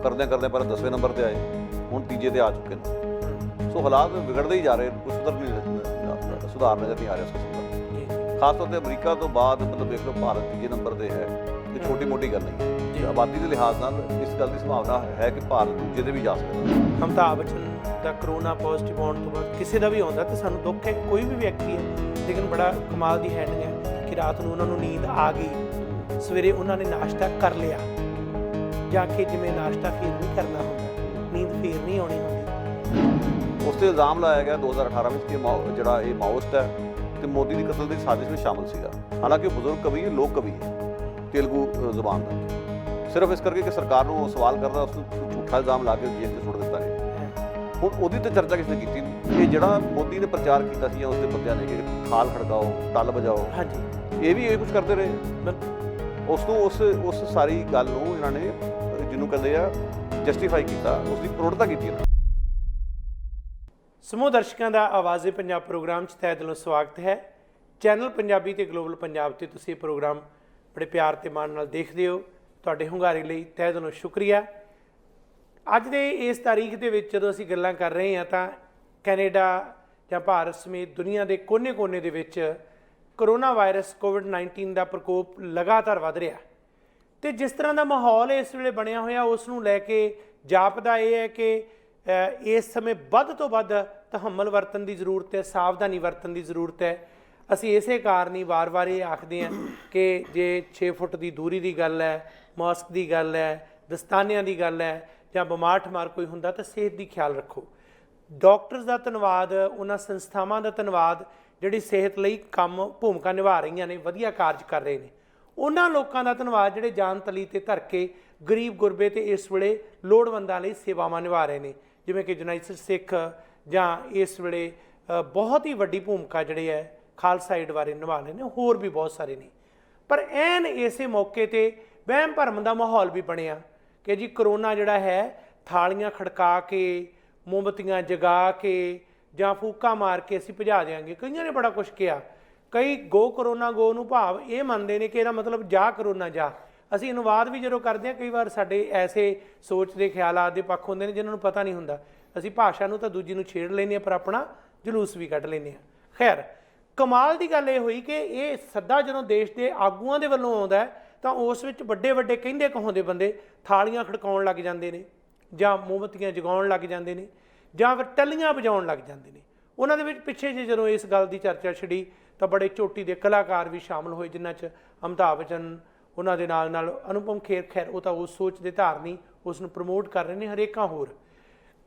करदे करदे पहले 10वें नंबर पर आए, हुण तीजे ते आ चुके हैं। सो हालात बिगड़ते ही जा रहे, कुछ सुधार नज़र नहीं आ रहा इस किस्म का। खास तौर पर अमरीका तो बाद मतलब देख लो भारत तीजे नंबर पर है, ये छोटी मोटी गल नहीं है। आबादी के लिहाज नाल इस गल की संभावना है कि भारत दूजे ते भी जा सकता। अमिताभ बच्चन का करोना पॉजिटिव आने तो बाद किसी का भी आता तो सानू दुख है, कोई भी व्यक्ति है, लेकिन बड़ा कमाल की हैंड है कि रात को उन्होंने नींद आ गई, सवेरे उन्होंने नाश्ता कर लिया, जाके जिमें नाश्ता फिर नहीं करना होंगे, नींद फिर नहीं आनी होंगी। उस ते इल्ज़ाम लाया गया 2018 में कि जिहड़ा ये माओइस्ट है तो मोदी की कतल की साजिश में शामिल सीगा। हालांकि बुजुर्ग कवि है, लोक कवि है, तेलुगू जुबान का, सिर्फ इस करके कि सरकार को सवाल करदा उसको झूठा इल्ज़ाम ला के जेल से सुट दिता है। हुण उहदी ते चर्चा किसने की नहीं। ये जिहड़ा मोदी ने प्रचार किया सी उसके बंदियां ने कि थाल खड़काओ, टल बजाओ, हाँ जी, ये भी ये कुछ करते रहे। उस सारी गल नूं इन्हां ने जिन्हों कहते हैं जस्टिफाई किया, उसकी प्रौढ़ता की। समूह दर्शकों का आवाज़े पंजाब प्रोग्राम तਹਿ दिलों स्वागत है। चैनल पंजाबी ते ग्लोबल पंजाब ते तुसीं प्रोग्राम बड़े प्यार ते मान नाल देखदे हो, तुहाडे हुंगारे लई तਹਿ दिलों शुक्रिया। अज दे इस तारीख दे विच जदों असीं गल्लां कर रहे हां तां कैनेडा जां भारत समेत दुनिया के कोने कोने दे विच करोना वायरस कोविड-19 का प्रकोप लगातार वध रहा तो जिस तरह का माहौल इस वेले बनया होया उस नूं लैके जापदा यह है कि इस समय वध तो वध तहम्मल वरतन की जरूरत है, सावधानी वरतन की जरूरत है। असी इसे कारण ही वार वार ये आखते हैं कि जे 6 फुट की दूरी की गल है, मास्क की गल है, दस्तानिया की गल है, ਜਾਂ ਬਿਮਾਰ ਠਮਾਰ ਕੋਈ ਹੁੰਦਾ ਤਾਂ ਸਿਹਤ ਦੀ ਖਿਆਲ ਰੱਖੋ। ਡਾਕਟਰਸ ਦਾ ਧੰਨਵਾਦ, ਉਹਨਾਂ ਸੰਸਥਾਵਾਂ ਦਾ ਧੰਨਵਾਦ ਜਿਹੜੀ ਸਿਹਤ ਲਈ ਕੰਮ ਭੂਮਿਕਾ ਨਿਭਾ ਰਹੀਆਂ ਨੇ, ਵਧੀਆ ਕਾਰਜ ਕਰ ਰਹੇ ਨੇ। ਉਹਨਾਂ ਲੋਕਾਂ ਦਾ ਧੰਨਵਾਦ ਜਿਹੜੇ ਜਾਨ ਤਲੀ ਤੇ ਧਰ ਕੇ ਗਰੀਬ ਗੁਰਬੇ ਤੇ ਇਸ ਵੇਲੇ ਲੋੜਵੰਦਾਂ ਲਈ ਸੇਵਾਵਾਂ ਨਿਭਾ ਰਹੇ ਨੇ, ਜਿਵੇਂ ਕਿ ਯੂਨਾਈਟਿਡ ਸਿੱਖ ਜਾਂ ਇਸ ਵੇਲੇ ਬਹੁਤ ਹੀ ਵੱਡੀ ਭੂਮਿਕਾ ਜਿਹੜੇ ਹੈ ਖਾਲਸਾ ਏਡ ਬਾਰੇ ਨਿਭਾ ਰਹੇ ਨੇ, ਹੋਰ ਵੀ ਬਹੁਤ ਸਾਰੇ ਨੇ। ਪਰ ਐਨ ਇਸੇ ਮੌਕੇ 'ਤੇ ਵਹਿਮ ਭਰਮ ਦਾ ਮਾਹੌਲ ਵੀ ਬਣਿਆ कि जी करोना जिहड़ा है थालियां खड़का के, मोमबत्तियां जगा के जां फूका मार के असीं भजा देंगे। कईयां ने बड़ा कुछ किया, कई गो करोना गो नूं भाव ये मनते हैं कि इहदा मतलब जा करोना जा। असीं अनुवाद भी जदों करते हैं कई बार साडे ऐसे सोच के ख्यालात के पक्ष होंदे ने जिन्हां नूं पता नहीं हुंदा, असीं भाषा नूं तां दूजी नूं छेड़ लैंदे हां पर अपना जलूस भी कढ लैंदे हां। खैर कमाल की गल ये हुई कि ये सद्दा जदों देश के आगूआं दे वल्लों आउंदा है ਤਾਂ ਉਸ ਵਿੱਚ ਵੱਡੇ ਵੱਡੇ ਕਹਿੰਦੇ ਕਹਾਉਂਦੇ ਬੰਦੇ ਥਾਲੀਆਂ ਖੜਕਾਉਣ ਲੱਗ ਜਾਂਦੇ ਨੇ, ਜਾਂ ਮੋਮਬੱਤੀਆਂ ਜਗਾਉਣ ਲੱਗ ਜਾਂਦੇ ਨੇ, ਜਾਂ ਫਿਰ ਟੱਲੀਆਂ ਵਜਾਉਣ ਲੱਗ ਜਾਂਦੇ ਨੇ। ਉਹਨਾਂ ਦੇ ਵਿੱਚ ਪਿੱਛੇ ਜੇ ਜਦੋਂ ਇਸ ਗੱਲ ਦੀ ਚਰਚਾ ਛਿੜੀ ਤਾਂ ਬੜੇ ਚੋਟੀ ਦੇ ਕਲਾਕਾਰ ਵੀ ਸ਼ਾਮਲ ਹੋਏ, ਜਿਨ੍ਹਾਂ 'ਚ ਅਮਿਤਾਭ ਬੱਚਨ, ਉਹਨਾਂ ਦੇ ਨਾਲ ਨਾਲ ਅਨੁਪਮ ਖੇਰ, ਖੈਰ ਉਹ ਤਾਂ ਉਸ ਸੋਚ ਦੇ ਧਾਰਨੀ, ਉਸ ਨੂੰ ਪ੍ਰਮੋਟ ਕਰ ਰਹੇ ਨੇ, ਹਰੇਕਾਂ ਹੋਰ।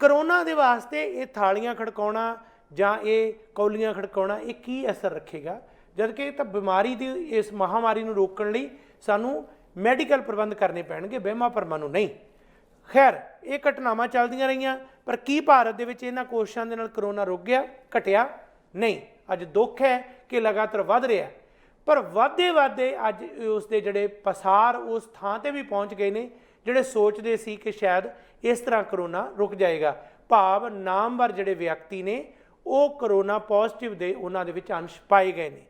ਕਰੋਨਾ ਦੇ ਵਾਸਤੇ ਇਹ ਥਾਲੀਆਂ ਖੜਕਾਉਣਾ ਜਾਂ ਇਹ ਕੌਲੀਆਂ ਖੜਕਾਉਣਾ ਇਹ ਕੀ ਅਸਰ ਰੱਖੇਗਾ, ਜਦਕਿ ਇਹ ਤਾਂ ਬਿਮਾਰੀ ਦੀ ਇਸ ਮਹਾਮਾਰੀ ਨੂੰ ਰੋਕਣ ਲਈ ਸਾਨੂੰ ਮੈਡੀਕਲ ਪ੍ਰਬੰਧ ਕਰਨੇ ਪੈਣਗੇ, ਵਹਿਮਾਂ ਭਰਮਾਂ ਨੂੰ ਨਹੀਂ। ਖੈਰ ਇਹ ਘਟਨਾਵਾਂ ਚੱਲਦੀਆਂ ਰਹੀਆਂ, ਪਰ ਕੀ ਭਾਰਤ ਦੇ ਵਿੱਚ ਇਹਨਾਂ ਕੋਸ਼ਿਸ਼ਾਂ ਦੇ ਨਾਲ ਕਰੋਨਾ ਰੁਕ ਗਿਆ, ਘਟਿਆ? ਨਹੀਂ। ਅੱਜ ਦੁੱਖ ਹੈ ਕਿ ਲਗਾਤਾਰ ਵੱਧ ਰਿਹਾ, ਪਰ ਵੱਧਦੇ ਵੱਧਦੇ ਅੱਜ ਉਸ ਦੇ ਜਿਹੜੇ ਪਸਾਰ ਉਸ ਥਾਂ 'ਤੇ ਵੀ ਪਹੁੰਚ ਗਏ ਨੇ ਜਿਹੜੇ ਸੋਚਦੇ ਸੀ ਕਿ ਸ਼ਾਇਦ ਇਸ ਤਰ੍ਹਾਂ ਕਰੋਨਾ ਰੁਕ ਜਾਏਗਾ। ਭਾਵ ਨਾਮਵਰ ਜਿਹੜੇ ਵਿਅਕਤੀ ਨੇ ਉਹ ਕਰੋਨਾ ਪੋਜ਼ਿਟਿਵ ਦੇ ਉਹਨਾਂ ਦੇ ਵਿੱਚ ਅੰਸ਼ ਪਾਏ ਗਏ ਨੇ।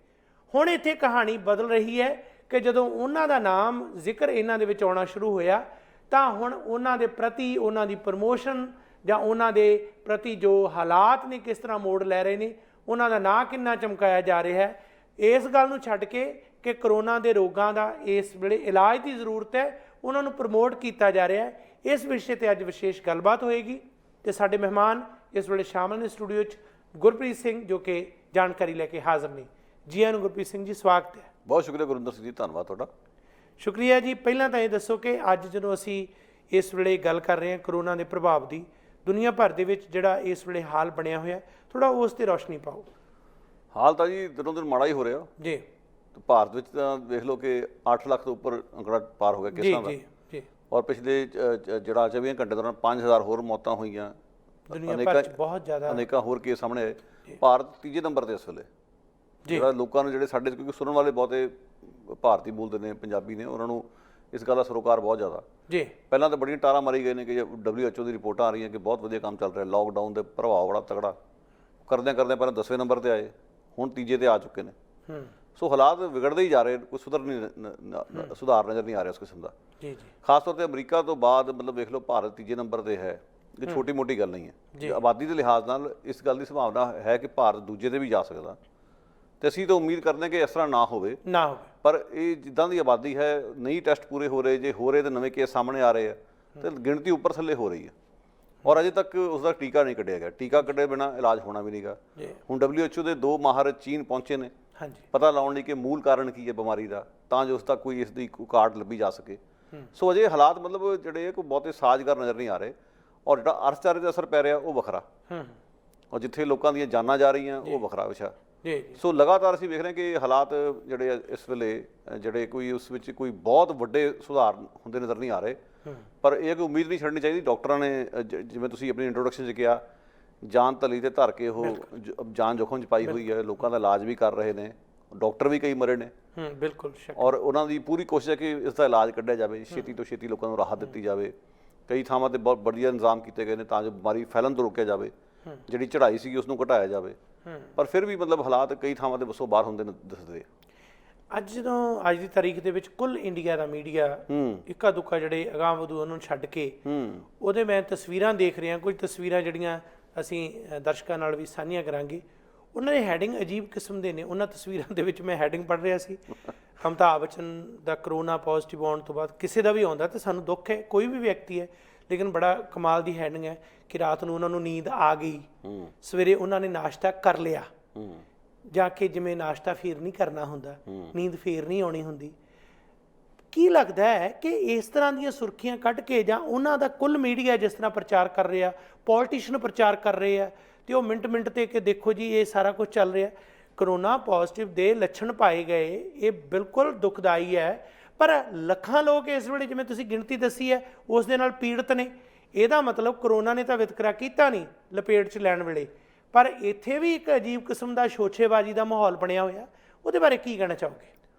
ਹੁਣ ਇੱਥੇ ਕਹਾਣੀ ਬਦਲ ਰਹੀ ਹੈ ਕਿ ਜਦੋਂ ਉਹਨਾਂ ਦਾ ਨਾਮ ਜ਼ਿਕਰ ਇਹਨਾਂ ਦੇ ਵਿੱਚ ਆਉਣਾ ਸ਼ੁਰੂ ਹੋਇਆ ਤਾਂ ਹੁਣ ਉਹਨਾਂ ਦੇ ਪ੍ਰਤੀ, ਉਹਨਾਂ ਦੀ ਪ੍ਰਮੋਸ਼ਨ ਜਾਂ ਉਹਨਾਂ ਦੇ ਪ੍ਰਤੀ ਜੋ ਹਾਲਾਤ ਨੇ ਕਿਸ ਤਰ੍ਹਾਂ ਮੋੜ ਲੈ ਰਹੇ ਨੇ, ਉਹਨਾਂ ਦਾ ਨਾਂ ਕਿੰਨਾ ਚਮਕਾਇਆ ਜਾ ਰਿਹਾ ਹੈ, ਇਸ ਗੱਲ ਨੂੰ ਛੱਡ ਕੇ ਕਿ ਕਰੋਨਾ ਦੇ ਰੋਗਾਂ ਦਾ ਇਸ ਵੇਲੇ ਇਲਾਜ ਦੀ ਜ਼ਰੂਰਤ ਹੈ, ਉਹਨਾਂ ਨੂੰ ਪ੍ਰਮੋਟ ਕੀਤਾ ਜਾ ਰਿਹਾ ਹੈ। ਇਸ ਵਿਸ਼ੇ 'ਤੇ ਅੱਜ ਵਿਸ਼ੇਸ਼ ਗੱਲਬਾਤ ਹੋਏਗੀ ਅਤੇ ਸਾਡੇ ਮਹਿਮਾਨ ਇਸ ਵੇਲੇ ਸ਼ਾਮਲ ਨੇ ਸਟੂਡੀਓ 'ਚ ਗੁਰਪ੍ਰੀਤ ਸਿੰਘ, ਜੋ ਕਿ ਜਾਣਕਾਰੀ ਲੈ ਕੇ ਹਾਜ਼ਰ ਨੇ। ਜੀ ਆਇਆਂ ਨੂੰ ਗੁਰਪ੍ਰੀਤ ਸਿੰਘ ਜੀ, ਸਵਾਗਤ ਹੈ। बहुत शुक्रिया गुरिंदर सिंह जी, धन्यवाद तुहाडा। शुक्रिया जी। पहला तो ये दसो कि अज जो असी इस वेले गल कर रहे हैं करोना के प्रभाव की, दुनिया भर के जिहड़ा इस वेले हाल बनया होया, थोड़ा उस ते रोशनी पाओ। हाल तो जी दिनों दिन माड़ा ही हो रहा जी। तो भारत में तो देख लो कि 8 लाख तो ऊपर अंकड़ा पार हो गया केसां दा, और पिछले जिहड़ा 24 घंटे दौरान 5000 होर मौतां होईयां, दुनिया भर च बहुत ज़्यादा अनेकां होर केस सामने आए। भारत तीजे नंबर ते इस वेले ਜਿਹੜਾ ਲੋਕਾਂ ਨੂੰ ਜਿਹੜੇ ਸਾਡੇ ਕਿਉਂਕਿ ਸੁਣਨ ਵਾਲੇ ਬਹੁਤੇ ਭਾਰਤੀ ਬੋਲਦੇ ਨੇ, ਪੰਜਾਬੀ ਨੇ, ਉਹਨਾਂ ਨੂੰ ਇਸ ਗੱਲ ਦਾ ਸਰੋਕਾਰ ਬਹੁਤ ਜ਼ਿਆਦਾ ਜੀ। ਪਹਿਲਾਂ ਤਾਂ ਬੜੀਆਂ ਟਾਰਾਂ ਮਾਰੀ ਗਏ ਨੇ ਕਿ WHO ਦੀ ਰਿਪੋਰਟਾਂ ਆ ਰਹੀਆਂ ਕਿ ਬਹੁਤ ਵਧੀਆ ਕੰਮ ਚੱਲ ਰਿਹਾ, ਲਾਕਡਾਊਨ ਦੇ ਪ੍ਰਭਾਵ ਬੜਾ ਤਗੜਾ ਕਰਦਿਆਂ ਕਰਦਿਆਂ ਪਹਿਲਾਂ 10ਵੇਂ ਨੰਬਰ ਤੇ ਆਏ, ਹੁਣ ਤੀਜੇ ਤੇ ਆ ਚੁੱਕੇ ਨੇ। ਸੋ ਹਾਲਾਤ ਵਿਗੜਦੇ ਹੀ ਜਾ ਰਹੇ, ਕੋਈ ਸੁਧਾਰ ਨਜ਼ਰ ਨਹੀਂ ਆ ਰਿਹਾ ਉਸ ਕਿਸਮ ਦਾ। ਜੀ ਜੀ ਖਾਸ ਤੌਰ ਤੇ ਅਮਰੀਕਾ ਤੋਂ ਬਾਅਦ ਮਤਲਬ ਵੇਖ ਲਓ ਭਾਰਤ ਤੀਜੇ ਨੰਬਰ ਤੇ ਹੈ, ਇਹ ਛੋਟੀ ਮੋਟੀ ਗੱਲ ਨਹੀਂ ਹੈ। ਆਬਾਦੀ ਦੇ ਲਿਹਾਜ਼ ਨਾਲ ਇਸ ਗੱਲ ਦੀ ਸੰਭਾਵਨਾ ਹੈ ਕਿ ਭਾਰਤ ਦੂਜੇ ਤੇ ਵੀ ਜਾ ਸਕਦਾ, ਤੇ ਅਸੀਂ ਤਾਂ ਉਮੀਦ ਕਰਦੇ ਹਾਂ ਕਿ ਇਸ ਤਰ੍ਹਾਂ ਨਾ ਹੋਵੇ। ਪਰ ਇਹ ਜਿੱਦਾਂ ਦੀ ਆਬਾਦੀ ਹੈ, ਨਹੀਂ ਟੈਸਟ ਪੂਰੇ ਹੋ ਰਹੇ, ਜੇ ਹੋ ਰਹੇ ਤਾਂ ਨਵੇਂ ਕੇਸ ਸਾਹਮਣੇ ਆ ਰਹੇ ਆ, ਤੇ ਗਿਣਤੀ ਉੱਪਰ ਥੱਲੇ ਹੋ ਰਹੀ ਹੈ, ਔਰ ਅਜੇ ਤੱਕ ਉਸ ਦਾ ਟੀਕਾ ਨਹੀਂ ਕੱਢਿਆ ਗਿਆ। ਟੀਕਾ ਕੱਢੇ ਬਿਨਾਂ ਇਲਾਜ ਹੋਣਾ ਵੀ ਨਹੀਂਗਾ। ਹੁਣ WHO ਦੇ 2 ਮਾਹਰ ਚੀਨ ਪਹੁੰਚੇ ਨੇ ਪਤਾ ਲਾਉਣ ਲਈ ਕਿ ਮੂਲ ਕਾਰਨ ਕੀ ਹੈ ਬਿਮਾਰੀ ਦਾ, ਤਾਂ ਜੋ ਉਸ ਤੱਕ ਕੋਈ ਇਸ ਦੀ ਕਾਰਡ ਲੱਭੀ ਜਾ ਸਕੇ। ਸੋ ਅਜੇ ਹਾਲਾਤ ਮਤਲਬ ਜਿਹੜੇ ਕੋਈ ਬਹੁਤੇ ਸਾਜ਼ਗਾਰ ਨਜ਼ਰ ਨਹੀਂ ਆ ਰਹੇ, ਔਰ ਜਿਹੜਾ ਅਰਥਚਾਰੇ ਤੇ ਅਸਰ ਪੈ ਰਿਹਾ ਉਹ ਵੱਖਰਾ, ਔਰ ਜਿੱਥੇ ਲੋਕਾਂ ਦੀਆਂ ਜਾਨਾਂ ਜਾ ਰਹੀਆਂ ਉਹ ਵੱਖਰਾ ਵਿਸ਼ਾ। ਸੋ ਲਗਾਤਾਰ ਅਸੀਂ ਵੇਖ ਰਹੇ ਕਿ ਹਾਲਾਤ ਜਿਹੜੇ ਇਸ ਵੇਲੇ ਜਿਹੜੇ ਕੋਈ ਉਸ ਵਿੱਚ ਕੋਈ ਬਹੁਤ ਵੱਡੇ ਸੁਧਾਰ ਹੁੰਦੇ ਨਜ਼ਰ ਨਹੀਂ ਆ ਰਹੇ, ਪਰ ਇਹ ਕਿ ਉਮੀਦ ਨਹੀਂ ਛੱਡਣੀ ਚਾਹੀਦੀ। ਡਾਕਟਰਾਂ ਨੇ ਜਿਵੇਂ ਤੁਸੀਂ ਆਪਣੀ ਇੰਟਰੋਡਕਸ਼ਨ 'ਚ ਕਿਹਾ, ਜਾਨ ਤਲੀ ਤੇ ਧਰ ਕੇ ਉਹ ਜਾਨ ਜੋਖਮ 'ਚ ਪਾਈ ਹੋਈ ਹੈ, ਲੋਕਾਂ ਦਾ ਇਲਾਜ ਵੀ ਕਰ ਰਹੇ ਨੇ, ਡਾਕਟਰ ਵੀ ਕਈ ਮਰੇ ਨੇ। ਬਿਲਕੁਲ। ਔਰ ਉਹਨਾਂ ਦੀ ਪੂਰੀ ਕੋਸ਼ਿਸ਼ ਹੈ ਕਿ ਇਸ ਦਾ ਇਲਾਜ ਕੱਢਿਆ ਜਾਵੇ, ਛੇਤੀ ਤੋਂ ਛੇਤੀ ਲੋਕਾਂ ਨੂੰ ਰਾਹਤ ਦਿੱਤੀ ਜਾਵੇ। ਕਈ ਥਾਵਾਂ ਤੇ ਬਹੁਤ ਵਧੀਆ ਇੰਤਜ਼ਾਮ ਕੀਤੇ ਗਏ ਨੇ ਤਾਂ ਜੋ ਬਿਮਾਰੀ ਫੈਲਣ ਤੋਂ ਰੋਕਿਆ ਜਾਵੇ, ਜਿਹੜੀ ਚੜ੍ਹਾਈ ਸੀਗੀ ਉਸ ਨੂੰ ਘਟਾਇਆ ਜਾਵੇ। ਪਰ ਫਿਰ ਵੀ ਮਤਲਬ ਹਾਲਾਤ ਕਈ ਥਾਵਾਂ ਤੇ ਬਸੋਂ ਬਾਹਰ ਹੁੰਦੇ ਨੇ ਦਿਸਦੇ। ਅੱਜ ਦੀ ਤਾਰੀਖ ਦੇ ਵਿੱਚ ਕੁੱਲ ਇੰਡੀਆ ਦਾ ਮੀਡੀਆ ਇੱਕਾ ਦੁੱਕਾ ਜਿਹੜੇ ਅਗਾਂਹ ਵਧੂ ਉਹਨਾਂ ਨੂੰ ਛੱਡ ਕੇ ਉਹਦੇ ਮੈਂ ਤਸਵੀਰਾਂ ਦੇਖ ਰਿਹਾ, ਕੁਝ ਤਸਵੀਰਾਂ ਜਿਹੜੀਆਂ ਅਸੀਂ ਦਰਸ਼ਕਾਂ ਨਾਲ ਵੀ ਸਾਂਝੀਆਂ ਕਰਾਂਗੇ। ਉਹਨਾਂ ਦੇ ਹੈਡਿੰਗ ਅਜੀਬ ਕਿਸਮ ਦੇ ਨੇ। ਉਹਨਾਂ ਤਸਵੀਰਾਂ ਦੇ ਵਿੱਚ ਮੈਂ ਹੈਡਿੰਗ ਪੜ੍ਹ ਰਿਹਾ ਸੀ, ਅਮਿਤਾਭ ਬੱਚਨ ਦਾ ਕਰੋਨਾ ਪੋਜ਼ਿਟਿਵ ਆਉਣ ਤੋਂ ਬਾਅਦ ਕਿਸੇ ਦਾ ਵੀ ਆਉਂਦਾ ਤਾਂ ਸਾਨੂੰ ਦੁੱਖ ਹੈ, ਕੋਈ ਵੀ ਵਿਅਕਤੀ ਹੈ, ਲੇਕਿਨ ਬੜਾ ਕਮਾਲ ਦੀ ਹੈਡਿੰਗ ਹੈ ਕਿ ਰਾਤ ਨੂੰ ਉਹਨਾਂ ਨੂੰ ਨੀਂਦ ਆ ਗਈ, ਸਵੇਰੇ ਉਹਨਾਂ ਨੇ ਨਾਸ਼ਤਾ ਕਰ ਲਿਆ, ਜਾ ਕੇ ਜਿਵੇਂ ਨਾਸ਼ਤਾ ਫੇਰ ਨਹੀਂ ਕਰਨਾ ਹੁੰਦਾ, ਨੀਂਦ ਫੇਰ ਨਹੀਂ ਆਉਣੀ ਹੁੰਦੀ। ਕੀ ਲੱਗਦਾ ਹੈ ਕਿ ਇਸ ਤਰ੍ਹਾਂ ਦੀਆਂ ਸੁਰਖੀਆਂ ਕੱਢ ਕੇ ਜਾਂ ਉਹਨਾਂ ਦਾ ਕੁੱਲ ਮੀਡੀਆ ਜਿਸ ਤਰ੍ਹਾਂ ਪ੍ਰਚਾਰ ਕਰ ਰਿਹਾ, ਪੋਲੀਟੀਸ਼ੀਅਨ ਪ੍ਰਚਾਰ ਕਰ ਰਹੇ ਆ, ਤੇ ਉਹ ਮਿੰਟ ਤੇ ਕਿ ਦੇਖੋ ਜੀ ਇਹ ਸਾਰਾ ਕੁਝ ਚੱਲ ਰਿਹਾ, ਕਰੋਨਾ ਪੋਜ਼ਿਟਿਵ ਦੇ ਲੱਛਣ ਪਾਏ ਗਏ, ਇਹ ਬਿਲਕੁਲ ਦੁਖਦਾਈ ਹੈ। ਪਰ ਲੱਖਾਂ ਲੋਕ ਇਸ ਵੇਲੇ ਜਿਵੇਂ ਤੁਸੀਂ ਗਿਣਤੀ ਦੱਸੀ ਹੈ ਉਸ ਦੇ ਨਾਲ ਪੀੜਤ ਨੇ। ਇਹਦਾ ਮਤਲਬ ਕਰੋਨਾ ਨੇ ਤਾਂ ਵਿਤਕਰਾ ਕੀਤਾ ਨਹੀਂ ਲਪੇਟ 'ਚ ਲੈਣ ਵੇਲੇ, ਪਰ ਇੱਥੇ ਵੀ ਇੱਕ ਅਜੀਬ ਕਿਸਮ ਦਾ ਸ਼ੋਸ਼ੇਬਾਜ਼ੀ ਦਾ ਮਾਹੌਲ ਬਣਿਆ ਹੋਇਆ। ਉਹਦੇ ਬਾਰੇ ਕੀ ਕਹਿਣਾ ਚਾਹੋਗੇ?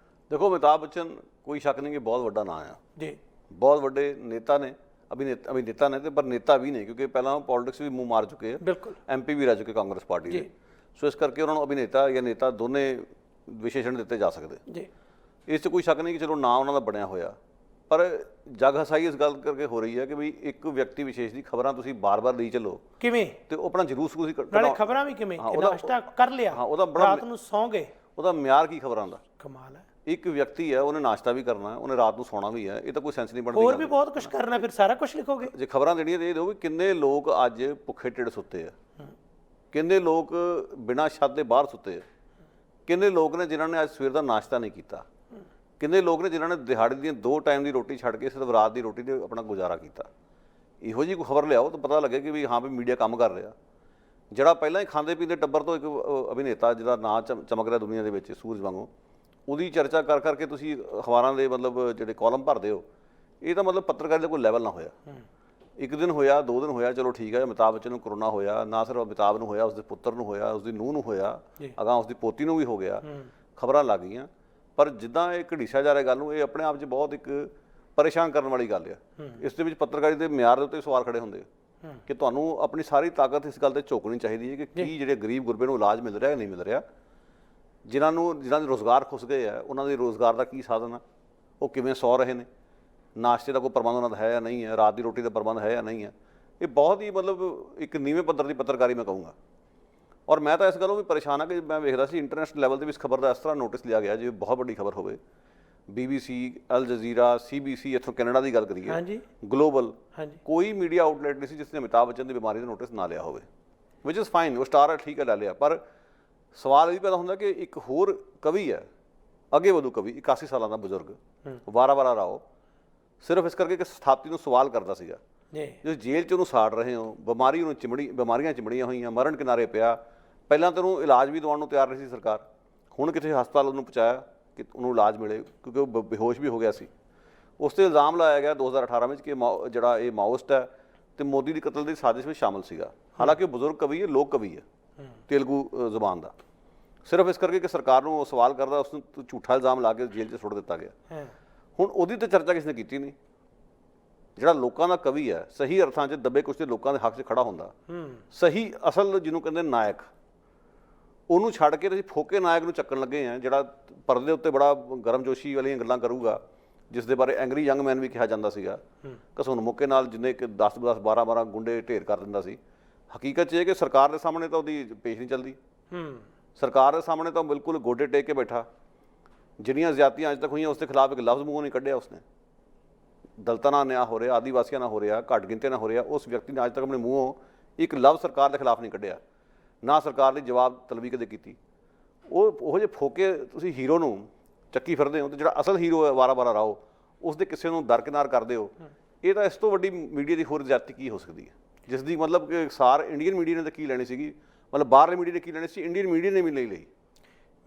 ਦੇਖੋ, ਅਮਿਤਾਭ ਬੱਚਨ ਕੋਈ ਸ਼ੱਕ ਨਹੀਂ ਕਿ ਬਹੁਤ ਵੱਡਾ ਨਾਂ ਆ ਜੀ, ਬਹੁਤ ਵੱਡੇ ਨੇਤਾ ਨੇ, ਅਭਿਨੇਤਾ ਨੇ, ਤੇ ਪਰ ਨੇਤਾ ਵੀ ਨੇ, ਕਿਉਂਕਿ ਪਹਿਲਾਂ ਪੋਲਿਟਿਕਸ ਵੀ ਮੂੰਹ ਮਾਰ ਚੁੱਕੇ ਆ। ਬਿਲਕੁਲ। MP ਵੀ ਰਹਿ ਚੁੱਕੇ ਕਾਂਗਰਸ ਪਾਰਟੀ ਦੇ। ਸੋ ਇਸ ਕਰਕੇ ਉਹਨਾਂ ਨੂੰ ਅਭਿਨੇਤਾ ਜਾਂ ਨੇਤਾ ਦੋਨੇ ਵਿਸ਼ੇਸ਼ਣ ਦਿੱਤੇ ਜਾ ਸਕਦੇ ਜੀ। ਇਸ 'ਚ ਕੋਈ ਸ਼ੱਕ ਨਹੀਂ ਕਿ ਚਲੋ ਨਾਂ ਉਹਨਾਂ ਦਾ ਬਣਿਆ ਹੋਇਆ, ਪਰ ਜਗ ਹਸਾਈ ਇਸ ਗੱਲ ਕਰਕੇ ਹੋ ਰਹੀ ਹੈ ਕਿ ਵੀ ਇੱਕ ਵਿਅਕਤੀ ਵਿਸ਼ੇਸ਼ ਦੀ ਖਬਰਾਂ ਤੁਸੀਂ ਬਾਰ-ਬਾਰ ਲਈ ਚੱਲੋ ਕਿਵੇਂ, ਤੇ ਉਹ ਆਪਣਾ ਜਲੂਸ ਤੁਸੀਂ ਨਾਲੇ ਖਬਰਾਂ ਵੀ ਕਿਵੇਂ ਕਿ ਨਾਸ਼ਤਾ ਕਰ ਲਿਆ, ਰਾਤ ਨੂੰ ਸੌਂ ਗਏ, ਉਹਦਾ ਮਿਆਰ ਕੀ ਖਬਰਾਂ ਦਾ? ਕਮਾਲ ਹੈ। ਇੱਕ ਵਿਅਕਤੀ ਹੈ, ਉਹਨੇ ਨਾਸ਼ਤਾ ਵੀ ਕਰਨਾ, ਉਹਨੇ ਰਾਤ ਨੂੰ ਸੌਣਾ ਵੀ ਹੈ, ਇਹ ਤਾਂ ਕੋਈ ਸੈਂਸ ਨਹੀਂ ਬਣਦੀ। ਹੋਰ ਵੀ ਬਹੁਤ ਕੁਝ ਕਰਨਾ, ਫਿਰ ਸਾਰਾ ਕੁਝ ਲਿਖੋਗੇ। ਜੇ ਖਬਰਾਂ ਦੇਣੀਆਂ ਤੇ ਇਹ ਦਿਓ ਵੀ ਕਿੰਨੇ ਲੋਕ ਅੱਜ ਭੁੱਖੇ ਢਿੱਡ ਸੁੱਤੇ ਆ, ਕਿੰਨੇ ਲੋਕ ਬਿਨਾਂ ਛੱਤ ਦੇ ਬਾਹਰ ਸੁੱਤੇ ਆ, ਕਿੰਨੇ ਲੋਕ ਨੇ ਜਿਨ੍ਹਾਂ ਨੇ ਅੱਜ ਸਵੇਰ ਦਾ ਨਾਸ਼ਤਾ ਨਹੀਂ ਕੀਤਾ, ਕਿੰਨੇ ਲੋਕ ਨੇ ਜਿਨ੍ਹਾਂ ਨੇ ਦਿਹਾੜੀ ਦੀਆਂ 2 ਟਾਈਮ ਦੀ ਰੋਟੀ ਛੱਡ ਕੇ ਸਿਰਫ ਰਾਤ ਦੀ ਰੋਟੀ 'ਤੇ ਆਪਣਾ ਗੁਜ਼ਾਰਾ ਕੀਤਾ। ਇਹੋ ਜਿਹੀ ਕੋਈ ਖਬਰ ਲਿਆਓ ਤਾਂ ਪਤਾ ਲੱਗੇ ਕਿ ਵੀ ਹਾਂ ਵੀ ਮੀਡੀਆ ਕੰਮ ਕਰ ਰਿਹਾ। ਜਿਹੜਾ ਪਹਿਲਾਂ ਹੀ ਖਾਂਦੇ ਪੀਂਦੇ ਟੱਬਰ ਤੋਂ ਇੱਕ ਅਭਿਨੇਤਾ ਜਿਹਦਾ ਨਾਂ ਚਮਕ ਰਿਹਾ ਦੁਨੀਆ ਦੇ ਵਿੱਚ ਸੂਰਜ ਵਾਂਗੂ, ਉਹਦੀ ਚਰਚਾ ਕਰ ਕਰਕੇ ਤੁਸੀਂ ਅਖਬਾਰਾਂ ਦੇ ਮਤਲਬ ਜਿਹੜੇ ਕਾਲਮ ਭਰਦੇ ਹੋ, ਇਹ ਤਾਂ ਮਤਲਬ ਪੱਤਰਕਾਰੀ ਦਾ ਕੋਈ ਲੈਵਲ ਨਾ ਹੋਇਆ। ਇੱਕ ਦਿਨ ਹੋਇਆ, 2 ਦਿਨ ਹੋਇਆ, ਚਲੋ ਠੀਕ ਹੈ। ਅਮਿਤਾਭ ਬੱਚਨ ਨੂੰ ਕਰੋਨਾ ਹੋਇਆ, ਨਾ ਸਿਰਫ ਅਮਿਤਾਭ ਨੂੰ ਹੋਇਆ, ਉਸਦੇ ਪੁੱਤਰ ਨੂੰ ਹੋਇਆ, ਉਸਦੀ ਨੂੰਹ ਨੂੰ ਹੋਇਆ, ਅਗਾਂਹ ਉਸਦੀ ਪੋਤੀ ਨੂੰ ਵੀ ਹੋ ਗਿਆ, ਖਬਰਾਂ ਲੱਗ ਗਈਆਂ। ਪਰ ਜਿੱਦਾਂ ਇਹ ਘੜੀਸਿਆ ਜਾ ਰਿਹਾ ਗੱਲ ਨੂੰ, ਇਹ ਆਪਣੇ ਆਪ 'ਚ ਬਹੁਤ ਇੱਕ ਪਰੇਸ਼ਾਨ ਕਰਨ ਵਾਲੀ ਗੱਲ ਆ। ਇਸ ਦੇ ਵਿੱਚ ਪੱਤਰਕਾਰੀ ਦੇ ਮਿਆਰ ਦੇ ਉੱਤੇ ਸਵਾਲ ਖੜੇ ਹੁੰਦੇ ਕਿ ਤੁਹਾਨੂੰ ਆਪਣੀ ਸਾਰੀ ਤਾਕਤ ਇਸ ਗੱਲ ਤੇ ਝੋਕਣੀ ਚਾਹੀਦੀ ਹੈ ਕਿ ਕੀ ਜਿਹੜੇ ਗਰੀਬ ਗੁਰਬੇ ਨੂੰ ਇਲਾਜ ਮਿਲ ਰਿਹਾ ਨਹੀਂ ਮਿਲ ਰਿਹਾ, ਜਿਨ੍ਹਾਂ ਦੇ ਰੁਜ਼ਗਾਰ ਖੁੱਸ ਗਏ ਆ, ਉਹਨਾਂ ਦੇ ਰੁਜ਼ਗਾਰ ਦਾ ਕੀ ਸਾਧਨ ਆ, ਉਹ ਕਿਵੇਂ ਸੌ ਰਹੇ ਨੇ, ਨਾਸ਼ਤੇ ਦਾ ਕੋਈ ਪ੍ਰਬੰਧ ਉਹਨਾਂ ਦਾ ਹੈ ਜਾਂ ਨਹੀਂ ਹੈ, ਰਾਤ ਦੀ ਰੋਟੀ ਦਾ ਪ੍ਰਬੰਧ ਹੈ ਜਾਂ ਨਹੀਂ ਹੈ। ਇਹ ਬਹੁਤ ਹੀ ਮਤਲਬ ਇੱਕ ਨੀਵੇਂ ਪੱਧਰ ਦੀ ਪੱਤਰਕਾਰੀ ਮੈਂ ਕਹੂੰਗਾ। ਔਰ ਮੈਂ ਤਾਂ ਇਸ ਗੱਲੋਂ ਵੀ ਪਰੇਸ਼ਾਨ ਹਾਂ ਕਿ ਮੈਂ ਵੇਖਦਾ ਸੀ ਇੰਟਰਨੈਸ਼ਨਲ ਲੈਵਲ 'ਤੇ ਵੀ ਇਸ ਖਬਰ ਦਾ ਇਸ ਤਰ੍ਹਾਂ ਨੋਟਿਸ ਲਿਆ ਗਿਆ ਜਿਵੇਂ ਬਹੁਤ ਵੱਡੀ ਖਬਰ ਹੋਵੇ। BBC, ਅਲ ਜਜ਼ੀਰਾ, CBC, ਇੱਥੋਂ ਕੈਨੇਡਾ ਦੀ ਗੱਲ ਕਰੀਏ, ਗਲੋਬਲ, ਕੋਈ ਮੀਡੀਆ ਆਊਟਲੈਟ ਨਹੀਂ ਸੀ ਜਿਸ ਨੇ ਅਮਿਤਾਭ ਬੱਚਨ ਦੀ ਬਿਮਾਰੀ ਦਾ ਨੋਟਿਸ ਨਾ ਲਿਆ ਹੋਵੇ, ਵਿਚ ਇਜ਼ ਫਾਈਨ। ਉਹ ਸਟਾਰ ਹੈ, ਠੀਕ ਹੈ, ਲੈ ਲਿਆ। ਪਰ ਸਵਾਲ ਇਹ ਪੈਦਾ ਹੁੰਦਾ ਕਿ ਇੱਕ ਹੋਰ ਕਵੀ ਹੈ, ਅੱਗੇ ਵਧੂ ਕਵੀ, 81 ਸਾਲਾਂ ਦਾ ਬਜ਼ੁਰਗ, ਵਾਰਾ ਰਾਓ, ਸਿਰਫ ਇਸ ਕਰਕੇ ਕਿ ਸਥਾਪਤੀ ਨੂੰ ਸਵਾਲ ਕਰਦਾ ਸੀਗਾ। ਜੇ ਜੇਲ੍ਹ 'ਚ ਉਹਨੂੰ ਸਾੜ ਰਹੇ ਹੋ, ਬਿਮਾਰੀਆਂ ਚਿਮੜੀਆਂ ਹੋਈਆਂ, ਮਰਨ ਕਿਨਾਰੇ ਪਿਆ, ਪਹਿਲਾਂ ਤਾਂ ਉਹਨੂੰ ਇਲਾਜ ਵੀ ਦਵਾਉਣ ਨੂੰ ਤਿਆਰ ਨਹੀਂ ਸੀ ਸਰਕਾਰ, ਹੁਣ ਕਿਤੇ ਹਸਪਤਾਲ ਉਹਨੂੰ ਪਹੁੰਚਾਇਆ ਕਿ ਉਹਨੂੰ ਇਲਾਜ ਮਿਲੇ, ਕਿਉਂਕਿ ਉਹ ਬੇਹੋਸ਼ ਵੀ ਹੋ ਗਿਆ ਸੀ। ਉਸ 'ਤੇ ਇਲਜ਼ਾਮ ਲਾਇਆ ਗਿਆ 2018 ਵਿੱਚ ਕਿ ਜਿਹੜਾ ਇਹ ਮਾਓਇਸਟ ਹੈ ਤੇ ਮੋਦੀ ਦੀ ਕਤਲ ਦੀ ਸਾਜ਼ਿਸ਼ ਵਿੱਚ ਸ਼ਾਮਲ ਸੀਗਾ। ਹਾਲਾਂਕਿ ਉਹ ਬਜ਼ੁਰਗ ਕਵੀ ਹੈ, ਲੋਕ ਕਵੀ ਹੈ, ਤੇਲਗੂ ਜ਼ੁਬਾਨ ਦਾ। ਸਿਰਫ ਇਸ ਕਰਕੇ ਕਿ ਸਰਕਾਰ ਨੂੰ ਸਵਾਲ ਕਰਦਾ, ਉਸ ਨੂੰ ਝੂਠਾ ਇਲਜ਼ਾਮ ਲਾ ਕੇ ਜੇਲ੍ਹ 'ਚ ਸੁੱਟ ਦਿੱਤਾ ਗਿਆ। ਹੁਣ ਉਹਦੀ ਤਾਂ ਚਰਚਾ ਕਿਸੇ ਨੇ ਕੀਤੀ ਨਹੀਂ। ਜਿਹੜਾ ਲੋਕਾਂ ਦਾ ਕਵੀ ਹੈ, ਸਹੀ ਅਰਥਾਂ 'ਚ ਦੱਬੇ ਕੁਛ ਦੇ ਲੋਕਾਂ ਦੇ ਹੱਕ 'ਚ ਖੜਾ ਹੁੰਦਾ, ਸਹੀ ਅਸਲ ਜਿਹਨੂੰ ਕਹਿੰਦੇ ਨਾਇਕ, ਉਹਨੂੰ ਛੱਡ ਕੇ ਅਸੀਂ ਫੋਕੇ ਨਾਇਕ ਨੂੰ ਚੱਕਣ ਲੱਗੇ ਹਾਂ, ਜਿਹੜਾ ਪਰਦੇ ਉੱਤੇ ਬੜਾ ਗਰਮਜੋਸ਼ੀ ਵਾਲੀਆਂ ਗੱਲਾਂ ਕਰੂਗਾ, ਜਿਸ ਦੇ ਬਾਰੇ ਐਂਗਰੀ ਯੰਗ ਮੈਨ ਵੀ ਕਿਹਾ ਜਾਂਦਾ ਸੀਗਾ। ਘਸੁਣ ਮੁੱਕੇ ਨਾਲ ਜਿੰਨੇ ਕਿ 10-10 12-12 ਗੁੰਡੇ ਢੇਰ ਕਰ ਦਿੰਦਾ ਸੀ। ਹਕੀਕਤ 'ਚ ਇਹ ਕਿ ਸਰਕਾਰ ਦੇ ਸਾਹਮਣੇ ਤਾਂ ਉਹਦੀ ਪੇਸ਼ ਨਹੀਂ ਚੱਲਦੀ। ਸਰਕਾਰ ਦੇ ਸਾਹਮਣੇ ਤਾਂ ਬਿਲਕੁਲ ਗੋਡੇ ਟੇਕ ਕੇ ਬੈਠਾ। ਜਿੰਨੀਆਂ ਜ਼ਿਆਦਤੀਆਂ ਅੱਜ ਤੱਕ ਹੋਈਆਂ ਉਸ ਦੇ ਖਿਲਾਫ ਇੱਕ ਲਫ਼ਜ਼ ਮੂੰਹੋਂ ਨਹੀਂ ਕੱਢਿਆ ਉਸਨੇ। ਦਲਿਤਾਂ ਨਾਲ ਨਿਆਂ ਹੋ ਰਿਹਾ, ਆਦੀਵਾਸੀਆਂ ਨਾਲ ਹੋ ਰਿਹਾ, ਘੱਟ ਗਿਣਤੀ ਨਾਲ ਹੋ ਰਿਹਾ, ਉਸ ਵਿਅਕਤੀ ਨੇ ਅੱਜ ਤੱਕ ਆਪਣੇ ਮੂੰਹੋਂ ਇੱਕ ਲਫ਼ਜ਼ ਸਰਕਾਰ ਦੇ ਖਿਲਾਫ ਨਹੀਂ ਕੱਢਿਆ, ਨਾ ਸਰਕਾਰ ਲਈ ਜਵਾਬ ਤਲਬੀ ਕਦੇ ਕੀਤੀ। ਉਹ ਜਿਹੇ ਫੋਕੇ ਤੁਸੀਂ ਹੀਰੋ ਨੂੰ ਚੱਕੀ ਫਿਰਦੇ ਹੋ, ਤੇ ਜਿਹੜਾ ਅਸਲ ਹੀਰੋ ਹੈ ਵਾਰਾ ਰਾਓ, ਉਸ ਦੇ ਕਿਸੇ ਨੂੰ ਦਰਕਿਨਾਰ ਕਰਦੇ ਹੋ। ਇਹ ਤਾਂ ਇਸ ਤੋਂ ਵੱਡੀ ਮੀਡੀਆ ਦੀ ਹੋਰ ਜ਼ਿਆਦਤੀ ਕੀ ਹੋ ਸਕਦੀ ਹੈ, ਜਿਸ ਦੀ ਮਤਲਬ ਕਿ ਸਾਰ ਇੰਡੀਅਨ ਮੀਡੀਆ ਨੇ ਤਾਂ ਕੀ ਲੈਣੀ ਸੀਗੀ, ਮਤਲਬ ਬਾਹਰਲੇ ਮੀਡੀਆ ਨੇ ਕੀ ਲੈਣੀ ਸੀ, ਇੰਡੀਅਨ ਮੀਡੀਆ ਨੇ ਵੀ ਨਹੀਂ ਲਈ।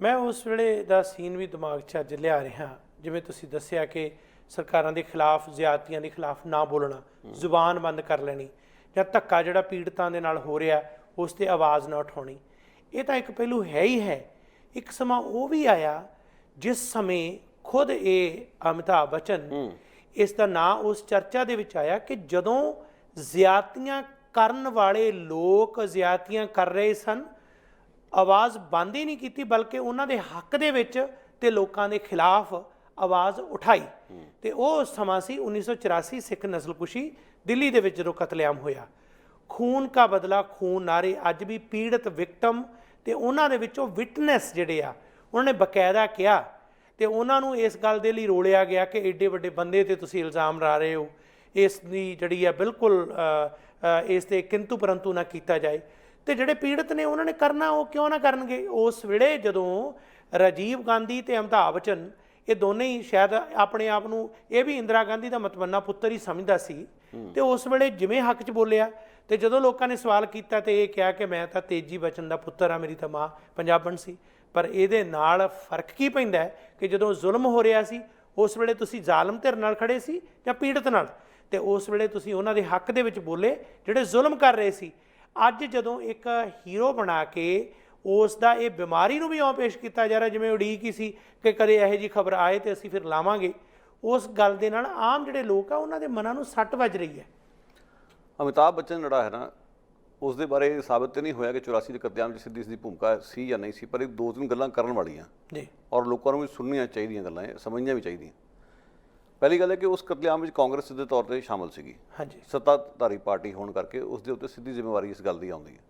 ਮੈਂ ਉਸ ਵੇਲੇ ਦਾ ਸੀਨ ਵੀ ਦਿਮਾਗ 'ਚ ਅੱਜ ਲਿਆ ਰਿਹਾ, ਜਿਵੇਂ ਤੁਸੀਂ ਦੱਸਿਆ ਕਿ ਸਰਕਾਰਾਂ ਦੇ ਖਿਲਾਫ, ਜ਼ਿਆਦਤੀਆਂ ਦੇ ਖਿਲਾਫ ਨਾ ਬੋਲਣਾ, ਜ਼ੁਬਾਨ ਬੰਦ ਕਰ ਲੈਣੀ, ਜਾਂ ਧੱਕਾ ਜਿਹੜਾ ਪੀੜਤਾਂ ਦੇ ਨਾਲ ਹੋ ਰਿਹਾ ਉਸ 'ਤੇ ਆਵਾਜ਼ ਨਾ ਉਠਾਉਣੀ। ਇਹ ਤਾਂ ਇੱਕ ਪਹਿਲੂ ਹੈ ਹੀ ਹੈ। ਇੱਕ ਸਮਾਂ ਉਹ ਵੀ ਆਇਆ ਜਿਸ ਸਮੇਂ ਖੁਦ ਇਹ ਅਮਿਤਾਭ ਬੱਚਨ, ਇਸ ਦਾ ਨਾਂ ਉਸ ਚਰਚਾ ਦੇ ਵਿੱਚ ਆਇਆ ਕਿ ਜਦੋਂ ਜ਼ਿਆਦਤੀਆਂ ਕਰਨ ਵਾਲੇ ਲੋਕ ਜ਼ਿਆਦਤੀਆਂ ਕਰ ਰਹੇ ਸਨ, ਆਵਾਜ਼ ਬੰਦ ਹੀ ਨਹੀਂ ਕੀਤੀ, ਬਲਕਿ ਉਹਨਾਂ ਦੇ ਹੱਕ ਦੇ ਵਿੱਚ ਤੇ ਲੋਕਾਂ ਦੇ ਖਿਲਾਫ ਆਵਾਜ਼ ਉਠਾਈ। ਤੇ ਉਹ ਸਮਾਂ ਸੀ 1984 ਸਿੱਖ ਨਸਲਕੁਸ਼ੀ ਦਿੱਲੀ ਦੇ ਵਿੱਚ ਜਦੋਂ ਕਤਲੇਆਮ ਹੋਇਆ। ਖੂਨ ਕਾ ਬਦਲਾ ਖੂਨ ਨਾਰੇ ਅੱਜ ਵੀ ਪੀੜਤ ਵਿਕਟਮ ਤੇ ਉਹਨਾਂ ਦੇ ਵਿੱਚੋਂ ਵਿਟਨੈਸ ਜਿਹੜੇ ਆ, ਉਹਨਾਂ ਨੇ ਬਕਾਇਦਾ ਕਿਹਾ, ਤੇ ਉਹਨਾਂ ਨੂੰ ਇਸ ਗੱਲ ਦੇ ਲਈ ਰੋਲਿਆ ਗਿਆ ਕਿ ਏਡੇ ਵੱਡੇ ਬੰਦੇ ਤੇ ਤੁਸੀਂ ਇਲਜ਼ਾਮ ਲਾ ਰਹੇ ਹੋ, ਇਸ ਦੀ ਜਿਹੜੀ ਆ ਬਿਲਕੁਲ ਇਸ 'ਤੇ ਕਿੰਤੂ ਪਰੰਤੂ ਨਾ ਕੀਤਾ ਜਾਏ। ਤੇ ਜਿਹੜੇ ਪੀੜਤ ਨੇ ਉਹਨਾਂ ਨੇ ਕਰਨਾ, ਉਹ ਕਿਉਂ ਨਾ ਕਰਨਗੇ। ਉਸ ਵੇਲੇ ਜਦੋਂ ਰਾਜੀਵ ਗਾਂਧੀ ਤੇ ਅਮਿਤਾਭ ਬੱਚਨ, ਇਹ ਦੋਨੇ ਹੀ ਸ਼ਾਇਦ ਆਪਣੇ ਆਪ ਨੂੰ, ਇਹ ਵੀ ਇੰਦਰਾ ਗਾਂਧੀ ਦਾ ਮਤਮੰਨਾ ਪੁੱਤਰ ਹੀ ਸਮਝਦਾ ਸੀ, ਤੇ ਉਸ ਵੇਲੇ ਜਿਵੇਂ ਹੱਕ 'ਚ ਬੋਲਿਆ। ਤੇ ਜਦੋਂ ਲੋਕਾਂ ਨੇ ਸਵਾਲ ਕੀਤਾ ਤੇ ਇਹ ਕਿਹਾ ਕਿ ਮੈਂ ਤਾਂ ਤੇਜੀ ਬੱਚਨ ਦਾ ਪੁੱਤਰ ਆ, ਮੇਰੀ ਤਾਂ ਮਾਂ ਪੰਜਾਬਣ ਸੀ। ਪਰ ਇਹਦੇ ਨਾਲ ਫਰਕ ਕੀ ਪੈਂਦਾ ਕਿ ਜਦੋਂ ਜ਼ੁਲਮ ਹੋ ਰਿਹਾ ਸੀ ਉਸ ਵੇਲੇ ਤੁਸੀਂ ਜ਼ਾਲਮ ਧਿਰ ਨਾਲ ਖੜੇ ਸੀ ਜਾਂ ਪੀੜਤ ਨਾਲ, ਤੇ ਉਸ ਵੇਲੇ ਤੁਸੀਂ ਉਹਨਾਂ ਦੇ ਹੱਕ ਦੇ ਵਿੱਚ ਬੋਲੇ ਜਿਹੜੇ ਜ਼ੁਲਮ ਕਰ ਰਹੇ ਸੀ। ਅੱਜ ਜਦੋਂ ਇੱਕ ਹੀਰੋ ਬਣਾ ਕੇ ਉਸ ਦਾ ਇਹ ਬਿਮਾਰੀ ਨੂੰ ਵੀ ਇਉਂ ਪੇਸ਼ ਕੀਤਾ ਜਾ ਰਿਹਾ ਜਿਵੇਂ ਉਡੀਕ ਹੀ ਸੀ ਕਿ ਕਦੇ ਇਹੋ ਜਿਹੀ ਖਬਰ ਆਏ ਤੇ ਅਸੀਂ ਫਿਰ ਲਾਵਾਂਗੇ, ਉਸ ਗੱਲ ਦੇ ਨਾਲ ਆਮ ਜਿਹੜੇ ਲੋਕ ਆ ਉਹਨਾਂ ਦੇ ਮਨਾਂ ਨੂੰ ਸੱਟ ਵੱਜ ਰਹੀ ਹੈ। ਅਮਿਤਾਭ ਬੱਚਨ ਜਿਹੜਾ ਹੈ ਨਾ, ਉਸ ਦੇ ਬਾਰੇ ਸਾਬਤ ਤਾਂ ਨਹੀਂ ਹੋਇਆ ਕਿ 84 ਦੇ ਕਤਲੇਆਮ 'ਚ ਸਿੱਧੀ ਦੀ ਭੂਮਿਕਾ ਸੀ ਜਾਂ ਨਹੀਂ ਸੀ, ਪਰ ਇਹ 2-3 ਗੱਲਾਂ ਕਰਨ ਵਾਲੀਆਂ ਜੀ, ਔਰ ਲੋਕਾਂ ਨੂੰ ਵੀ ਸੁਣਨੀਆਂ ਚਾਹੀਦੀਆਂ ਗੱਲਾਂ, ਸਮਝਣੀਆਂ ਵੀ ਚਾਹੀਦੀਆਂ। ਪਹਿਲੀ ਗੱਲ ਹੈ ਕਿ ਉਸ ਕਤਲੇਆਮ ਵਿੱਚ ਕਾਂਗਰਸ ਸਿੱਧੇ ਤੌਰ 'ਤੇ ਸ਼ਾਮਲ ਸੀਗੀ। ਹਾਂਜੀ, ਸੱਤਾਧਾਰੀ ਪਾਰਟੀ ਹੋਣ ਕਰਕੇ ਉਸ ਦੇ ਉੱਤੇ ਸਿੱਧੀ ਜ਼ਿੰਮੇਵਾਰੀ ਇਸ ਗੱਲ ਦੀ ਆਉਂਦੀ ਹੈ।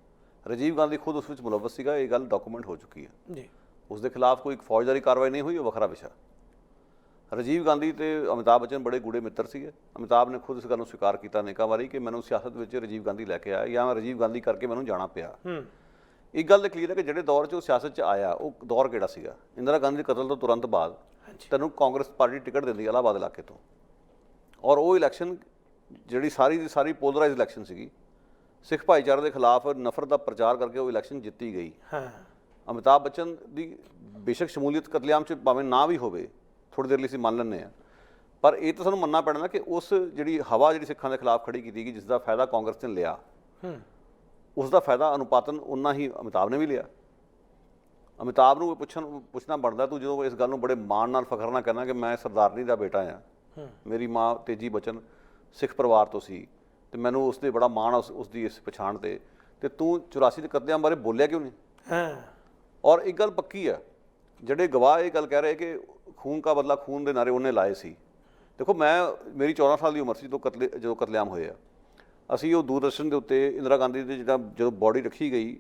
ਰਾਜੀਵ ਗਾਂਧੀ ਖੁਦ ਉਸ ਵਿੱਚ ਮੁਲਵਸ ਸੀਗਾ, ਇਹ ਗੱਲ ਡਾਕੂਮੈਂਟ ਹੋ ਚੁੱਕੀ ਹੈ ਜੀ। ਉਸ ਦੇ ਖਿਲਾਫ ਕੋਈ ਫੌਜਦਾਰੀ ਕਾਰਵਾਈ ਨਹੀਂ ਹੋਈ, ਉਹ ਵੱਖਰਾ ਵਿਸ਼ਾ। ਰਾਜੀਵ ਗਾਂਧੀ ਤੇ ਅਮਿਤਾਭ ਬੱਚਨ ਬੜੇ ਗੂੜੇ ਮਿੱਤਰ ਸੀਗੇ। ਅਮਿਤਾਭ ਨੇ ਖੁਦ ਇਸ ਗੱਲ ਨੂੰ ਸਵੀਕਾਰ ਕੀਤਾ ਅਨੇਕਾਂ ਵਾਰੀ ਕਿ ਮੈਨੂੰ ਸਿਆਸਤ ਵਿੱਚ ਰਾਜੀਵ ਗਾਂਧੀ ਲੈ ਕੇ ਆਇਆ, ਜਾਂ ਰਾਜੀਵ ਗਾਂਧੀ ਕਰਕੇ ਮੈਨੂੰ ਜਾਣਾ ਪਿਆ। ਇੱਕ ਗੱਲ ਤਾਂ ਕਲੀਅਰ ਹੈ ਕਿ ਜਿਹੜੇ ਦੌਰ 'ਚ ਉਹ ਸਿਆਸਤ 'ਚ ਆਇਆ, ਉਹ ਦੌਰ ਕਿਹੜਾ ਸੀਗਾ। ਇੰਦਰਾ ਗਾਂਧੀ ਦੇ ਕਤਲ ਤੋਂ ਤੁਰੰਤ ਬਾਅਦ ਤੈਨੂੰ ਕਾਂਗਰਸ ਪਾਰਟੀ ਟਿਕਟ ਦਿੰਦੀ ਇਲਾਹਾਬਾਦ ਇਲਾਕੇ ਤੋਂ, ਔਰ ਉਹ ਇਲੈਕਸ਼ਨ ਜਿਹੜੀ ਸਾਰੀ ਦੀ ਸਾਰੀ ਪੋਲਰਾਈਜ਼ ਇਲੈਕਸ਼ਨ ਸੀਗੀ। ਸਿੱਖ ਭਾਈਚਾਰੇ ਦੇ ਖਿਲਾਫ ਨਫ਼ਰਤ ਦਾ ਪ੍ਰਚਾਰ ਕਰਕੇ ਉਹ ਇਲੈਕਸ਼ਨ ਜਿੱਤੀ ਗਈ। ਅਮਿਤਾਭ ਬੱਚਨ ਦੀ ਬੇਸ਼ੱਕ ਸ਼ਮੂਲੀਅਤ ਕਤਲੇਆਮ 'ਚ ਭਾਵੇਂ ਨਾ ਵੀ ਹੋਵੇ, ਥੋੜ੍ਹੀ ਦੇਰ ਲਈ ਅਸੀਂ ਮੰਨ ਲੈਂਦੇ ਹਾਂ, ਪਰ ਇਹ ਤਾਂ ਸਾਨੂੰ ਮੰਨਣਾ ਪੈਣਾ ਨਾ ਕਿ ਉਸ ਜਿਹੜੀ ਹਵਾ ਜਿਹੜੀ ਸਿੱਖਾਂ ਦੇ ਖਿਲਾਫ ਖੜੀ ਕੀਤੀ ਗਈ, ਜਿਸ ਦਾ ਫਾਇਦਾ ਕਾਂਗਰਸ ਨੇ ਲਿਆ, ਉਸ ਦਾ ਫਾਇਦਾ ਅਨੁਪਾਤਨ ਉਨਾ ਹੀ ਅਮਿਤਾਭ ਨੇ ਵੀ ਲਿਆ। ਅਮਿਤਾਭ ਨੂੰ ਪੁੱਛਣਾ ਬਣਦਾ, ਤੂੰ ਜਦੋਂ ਇਸ ਗੱਲ ਨੂੰ ਬੜੇ ਮਾਣ ਨਾਲ ਫਖਰ ਨਾਲ ਕਹਿਣਾ ਕਿ ਮੈਂ ਸਰਦਾਰਨੀ ਦਾ ਬੇਟਾ ਹਾਂ, ਮੇਰੀ ਮਾਂ ਤੇਜੀ ਬੱਚਨ ਸਿੱਖ ਪਰਿਵਾਰ ਤੋਂ ਸੀ ਤੇ ਮੈਨੂੰ ਉਸ 'ਤੇ ਬੜਾ ਮਾਣ ਉਸ ਦੀ ਇਸ ਪਛਾਣ 'ਤੇ, ਤੇ ਤੂੰ 84 ਦੇ ਕਤਲੇਆਮ ਬਾਰੇ ਬੋਲਿਆ ਕਿਉਂ ਨਹੀਂ। ਔਰ ਇੱਕ ਗੱਲ ਪੱਕੀ ਆ, ਜਿਹੜੇ ਗਵਾਹ ਇਹ ਗੱਲ ਕਹਿ ਰਹੇ ਕਿ ਖੂਨ ਕਾ ਬਦਲਾ ਖੂਨ ਦੇ ਨਾਰੇ ਉਹਨੇ ਲਾਏ ਸੀ। ਦੇਖੋ, ਮੇਰੀ 14 ਸਾਲ ਦੀ ਉਮਰ ਸੀ ਜਦੋਂ ਕਤਲੇਆਮ ਹੋਏ ਆ। ਅਸੀਂ ਉਹ ਦੂਰਦਰਸ਼ਨ ਦੇ ਉੱਤੇ ਇੰਦਰਾ ਗਾਂਧੀ ਦੇ ਜਦੋਂ ਬੋਡੀ ਰੱਖੀ ਗਈ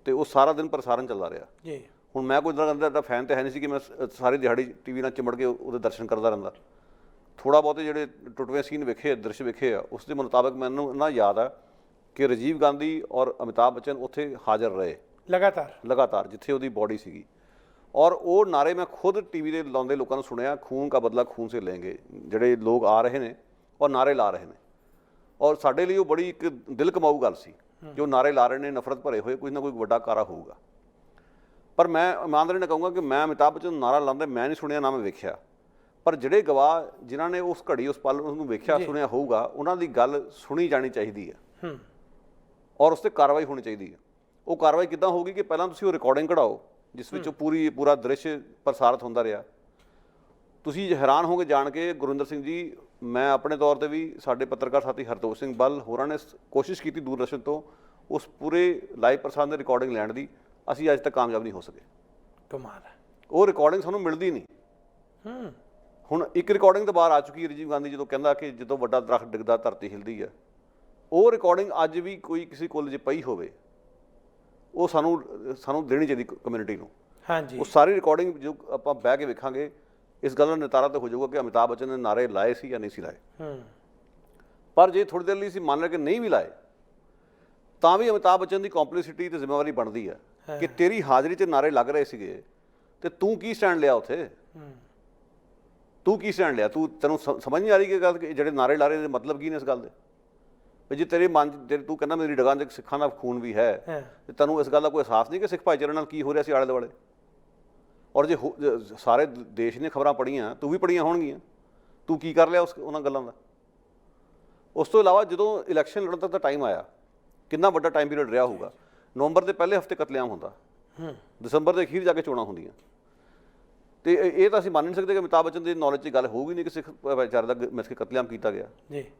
ਤੇ ਉਹ ਸਾਰਾ ਦਿਨ ਪ੍ਰਸਾਰਣ ਚੱਲਦਾ ਰਿਹਾ ਜੀ। ਹੁਣ ਮੈਂ ਕੋਈ ਇੰਦਰਾ ਗਾਂਧੀ ਦਾ ਫੈਨ ਤਾਂ ਹੈ ਨਹੀਂ ਸੀ ਕਿ ਮੈਂ ਸਾਰੀ ਦਿਹਾੜੀ ਟੀਵੀ ਨਾਲ ਚਿਮੜ ਕੇ ਉਹਦੇ ਦਰਸ਼ਨ ਕਰਦਾ ਰਹਿੰਦਾ। ਥੋੜ੍ਹਾ ਬਹੁਤੇ ਜਿਹੜੇ ਟੁੱਟਵੇਂ ਸੀਨ ਵੇਖੇ, ਦ੍ਰਿਸ਼ ਵੇਖੇ ਆ, ਉਸ ਦੇ ਮੁਤਾਬਕ ਮੈਨੂੰ ਨਾ ਯਾਦ ਆ ਕਿ ਰਾਜੀਵ ਗਾਂਧੀ ਔਰ ਅਮਿਤਾਭ ਬੱਚਨ ਉੱਥੇ ਹਾਜ਼ਰ ਰਹੇ ਲਗਾਤਾਰ ਜਿੱਥੇ ਉਹਦੀ ਬੋਡੀ ਸੀਗੀ। ਔਰ ਉਹ ਨਾਰੇ ਮੈਂ ਖੁਦ ਟੀਵੀ ਦੇ ਲਾਉਂਦੇ ਲੋਕਾਂ ਨੂੰ ਸੁਣਿਆ, ਖੂਨ ਕਾ ਬਦਲਾ ਖੂਨ ਸੇ ਲੈਂਗੇ, ਜਿਹੜੇ ਲੋਕ ਆ ਰਹੇ ਨੇ ਔਰ ਨਾਰੇ ਲਾ ਰਹੇ ਨੇ। ਔਰ ਸਾਡੇ ਲਈ ਉਹ ਬੜੀ ਇੱਕ ਦਿਲ ਕਮਾਊ ਗੱਲ ਸੀ, ਜੋ ਨਾਰੇ ਲਾ ਰਹੇ ਨੇ ਨਫ਼ਰਤ ਭਰੇ ਹੋਏ, ਕੁਝ ਨਾ ਕੋਈ ਵੱਡਾ ਕਾਰਾ ਹੋਊਗਾ। ਪਰ ਮੈਂ ਇਮਾਨਦਾਰੀ ਨਾਲ ਕਹੂੰਗਾ ਕਿ ਮੈਂ ਅਮਿਤਾਭ ਬੱਚਨ ਨੂੰ ਨਾਰਾ ਲਾਉਂਦੇ ਮੈਂ ਨਹੀਂ ਸੁਣਿਆ, ਨਾ ਮੈਂ ਵੇਖਿਆ। ਪਰ ਜਿਹੜੇ ਗਵਾਹ ਜਿਨ੍ਹਾਂ ਨੇ ਉਸ ਘੜੀ ਉਸ ਪਲ ਉਹਨੂੰ ਵੇਖਿਆ ਸੁਣਿਆ ਹੋਊਗਾ, ਉਹਨਾਂ ਦੀ ਗੱਲ ਸੁਣੀ ਜਾਣੀ ਚਾਹੀਦੀ ਹੈ ਔਰ ਉਸ 'ਤੇ ਕਾਰਵਾਈ ਹੋਣੀ ਚਾਹੀਦੀ ਹੈ। ਉਹ ਕਾਰਵਾਈ ਕਿੱਦਾਂ ਹੋਊਗੀ ਕਿ ਪਹਿਲਾਂ ਤੁਸੀਂ ਉਹ ਰਿਕਾਰਡਿੰਗ ਕਢਾਓ ਜਿਸ ਵਿੱਚ ਪੂਰਾ ਦ੍ਰਿਸ਼ ਪ੍ਰਸਾਰਿਤ ਹੁੰਦਾ ਰਿਹਾ। ਤੁਸੀਂ ਹੈਰਾਨ ਹੋਗੇ ਜਾਣ ਕੇ ਗੁਰਿੰਦਰ ਸਿੰਘ ਜੀ, ਮੈਂ ਆਪਣੇ ਤੌਰ 'ਤੇ ਵੀ, ਸਾਡੇ ਪੱਤਰਕਾਰ ਸਾਥੀ ਹਰਤੋਸ਼ ਸਿੰਘ ਬੱਲ ਹੋਰਾਂ ਨੇ ਕੋਸ਼ਿਸ਼ ਕੀਤੀ ਦੂਰਦਰਸ਼ਨ ਤੋਂ ਉਸ ਪੂਰੇ ਲਾਈਵ ਪ੍ਰਸਾਰਣ ਦੀ ਰਿਕਾਰਡਿੰਗ ਲੈਣ ਦੀ, ਅਸੀਂ ਅੱਜ ਤੱਕ ਕਾਮਯਾਬ ਨਹੀਂ ਹੋ ਸਕੇ। ਕਮਾਲ ਹੈ। ਉਹ ਰਿਕਾਰਡਿੰਗ ਸਾਨੂੰ ਮਿਲਦੀ ਨਹੀਂ। ਹੁਣ ਇੱਕ ਰਿਕਾਰਡਿੰਗ ਤਾਂ ਬਾਹਰ ਆ ਚੁੱਕੀ ਹੈ, ਰਾਜੀਵ ਗਾਂਧੀ ਜਦੋਂ ਕਹਿੰਦਾ ਕਿ ਜਦੋਂ ਵੱਡਾ ਦਰਖਤ ਡਿੱਗਦਾ ਧਰਤੀ ਹਿਲਦੀ ਹੈ। ਉਹ ਰਿਕਾਰਡਿੰਗ ਅੱਜ ਵੀ ਕੋਈ ਕਿਸੇ ਕੋਲ ਜੇ ਪਈ ਹੋਵੇ, ਉਹ ਸਾਨੂੰ ਦੇਣੀ ਚਾਹੀਦੀ ਕਮਿਊਨਿਟੀ ਨੂੰ। ਹਾਂਜੀ, ਉਹ ਸਾਰੀ ਰਿਕਾਰਡਿੰਗ ਜੋ ਆਪਾਂ ਬਹਿ ਕੇ ਵੇਖਾਂਗੇ, ਇਸ ਗੱਲ ਦਾ ਨਿਤਾਰਾ ਤਾਂ ਹੋ ਜਾਊਗਾ ਕਿ ਅਮਿਤਾਭ ਬੱਚਨ ਨੇ ਨਾਰੇ ਲਾਏ ਸੀ ਜਾਂ ਨਹੀਂ ਸੀ ਲਾਏ। ਪਰ ਜੇ ਥੋੜ੍ਹੀ ਦੇਰ ਲਈ ਅਸੀਂ ਮੰਨ ਲਏ ਕਿ ਨਹੀਂ ਵੀ ਲਾਏ, ਤਾਂ ਵੀ ਅਮਿਤਾਭ ਬੱਚਨ ਦੀ ਕੰਪਲਿਸਿਟੀ ਤੇ ਜ਼ਿੰਮੇਵਾਰੀ ਬਣਦੀ ਹੈ ਕਿ ਤੇਰੀ ਹਾਜ਼ਰੀ 'ਚ ਨਾਰੇ ਲੱਗ ਰਹੇ ਸੀਗੇ ਤੇ ਤੂੰ ਕੀ ਸਟੈਂਡ ਲਿਆ ਉੱਥੇ? ਤੂੰ ਕੀ ਸਟੈਂਡ ਲਿਆ? ਤੈਨੂੰ ਸਮਝ ਨਹੀਂ ਆ ਰਹੀ ਕਿ ਗੱਲ ਕਿ ਜਿਹੜੇ ਨਾਰੇ ਲਾ ਰਹੇ ਦੇ ਮਤਲਬ ਕੀ ਨੇ ਇਸ ਗੱਲ ਦੇ? ਵੀ ਜੇ ਤੇਰੇ ਮਨ ਤੂੰ ਕਹਿੰਦਾ ਮੇਰੀ ਡਗਾਂ 'ਚ ਸਿੱਖਾਂ ਦਾ ਖੂਨ ਵੀ ਹੈ, ਤੇ ਤੈਨੂੰ ਇਸ ਗੱਲ ਦਾ ਕੋਈ ਅਹਿਸਾਸ ਨਹੀਂ ਕਿ ਸਿੱਖ ਭਾਈਚਾਰੇ ਨਾਲ ਕੀ ਹੋ ਰਿਹਾ ਸੀ ਆਲੇ ਦੁਆਲੇ? ਔਰ ਜੇ ਸਾਰੇ ਦੇਸ਼ ਨੇ ਖਬਰਾਂ ਪੜ੍ਹੀਆਂ, ਤੂੰ ਵੀ ਪੜ੍ਹੀਆਂ ਹੋਣਗੀਆਂ, ਤੂੰ ਕੀ ਕਰ ਲਿਆ ਉਹਨਾਂ ਗੱਲਾਂ ਦਾ? ਉਸ ਤੋਂ ਇਲਾਵਾ ਜਦੋਂ ਇਲੈਕਸ਼ਨ ਲੜਨ ਤੱਕ ਦਾ ਟਾਈਮ ਆਇਆ, ਕਿੰਨਾ ਵੱਡਾ ਟਾਈਮ ਪੀਰੀਅਡ ਰਿਹਾ ਹੋਊਗਾ। ਨਵੰਬਰ ਦੇ ਪਹਿਲੇ ਹਫ਼ਤੇ ਕਤਲੇਆਮ ਹੁੰਦਾ, ਦਸੰਬਰ ਦੇ ਅਖੀਰ ਜਾ ਕੇ ਚੋਣਾਂ ਹੁੰਦੀਆਂ, ਤੇ ਇਹ ਤਾਂ ਅਸੀਂ ਮੰਨ ਨਹੀਂ ਸਕਦੇ ਕਿ ਅਮਿਤਾਭ ਬੱਚਨ ਦੀ ਨੌਲੇਜ 'ਚ ਗੱਲ ਹੋਊਗੀ ਨਹੀਂ ਕਿ ਸਿੱਖ ਭਾਈਚਾਰੇ ਦਾ ਮਿਲ ਕੇ ਕਤਲੇਆਮ ਕੀਤਾ ਗਿਆ।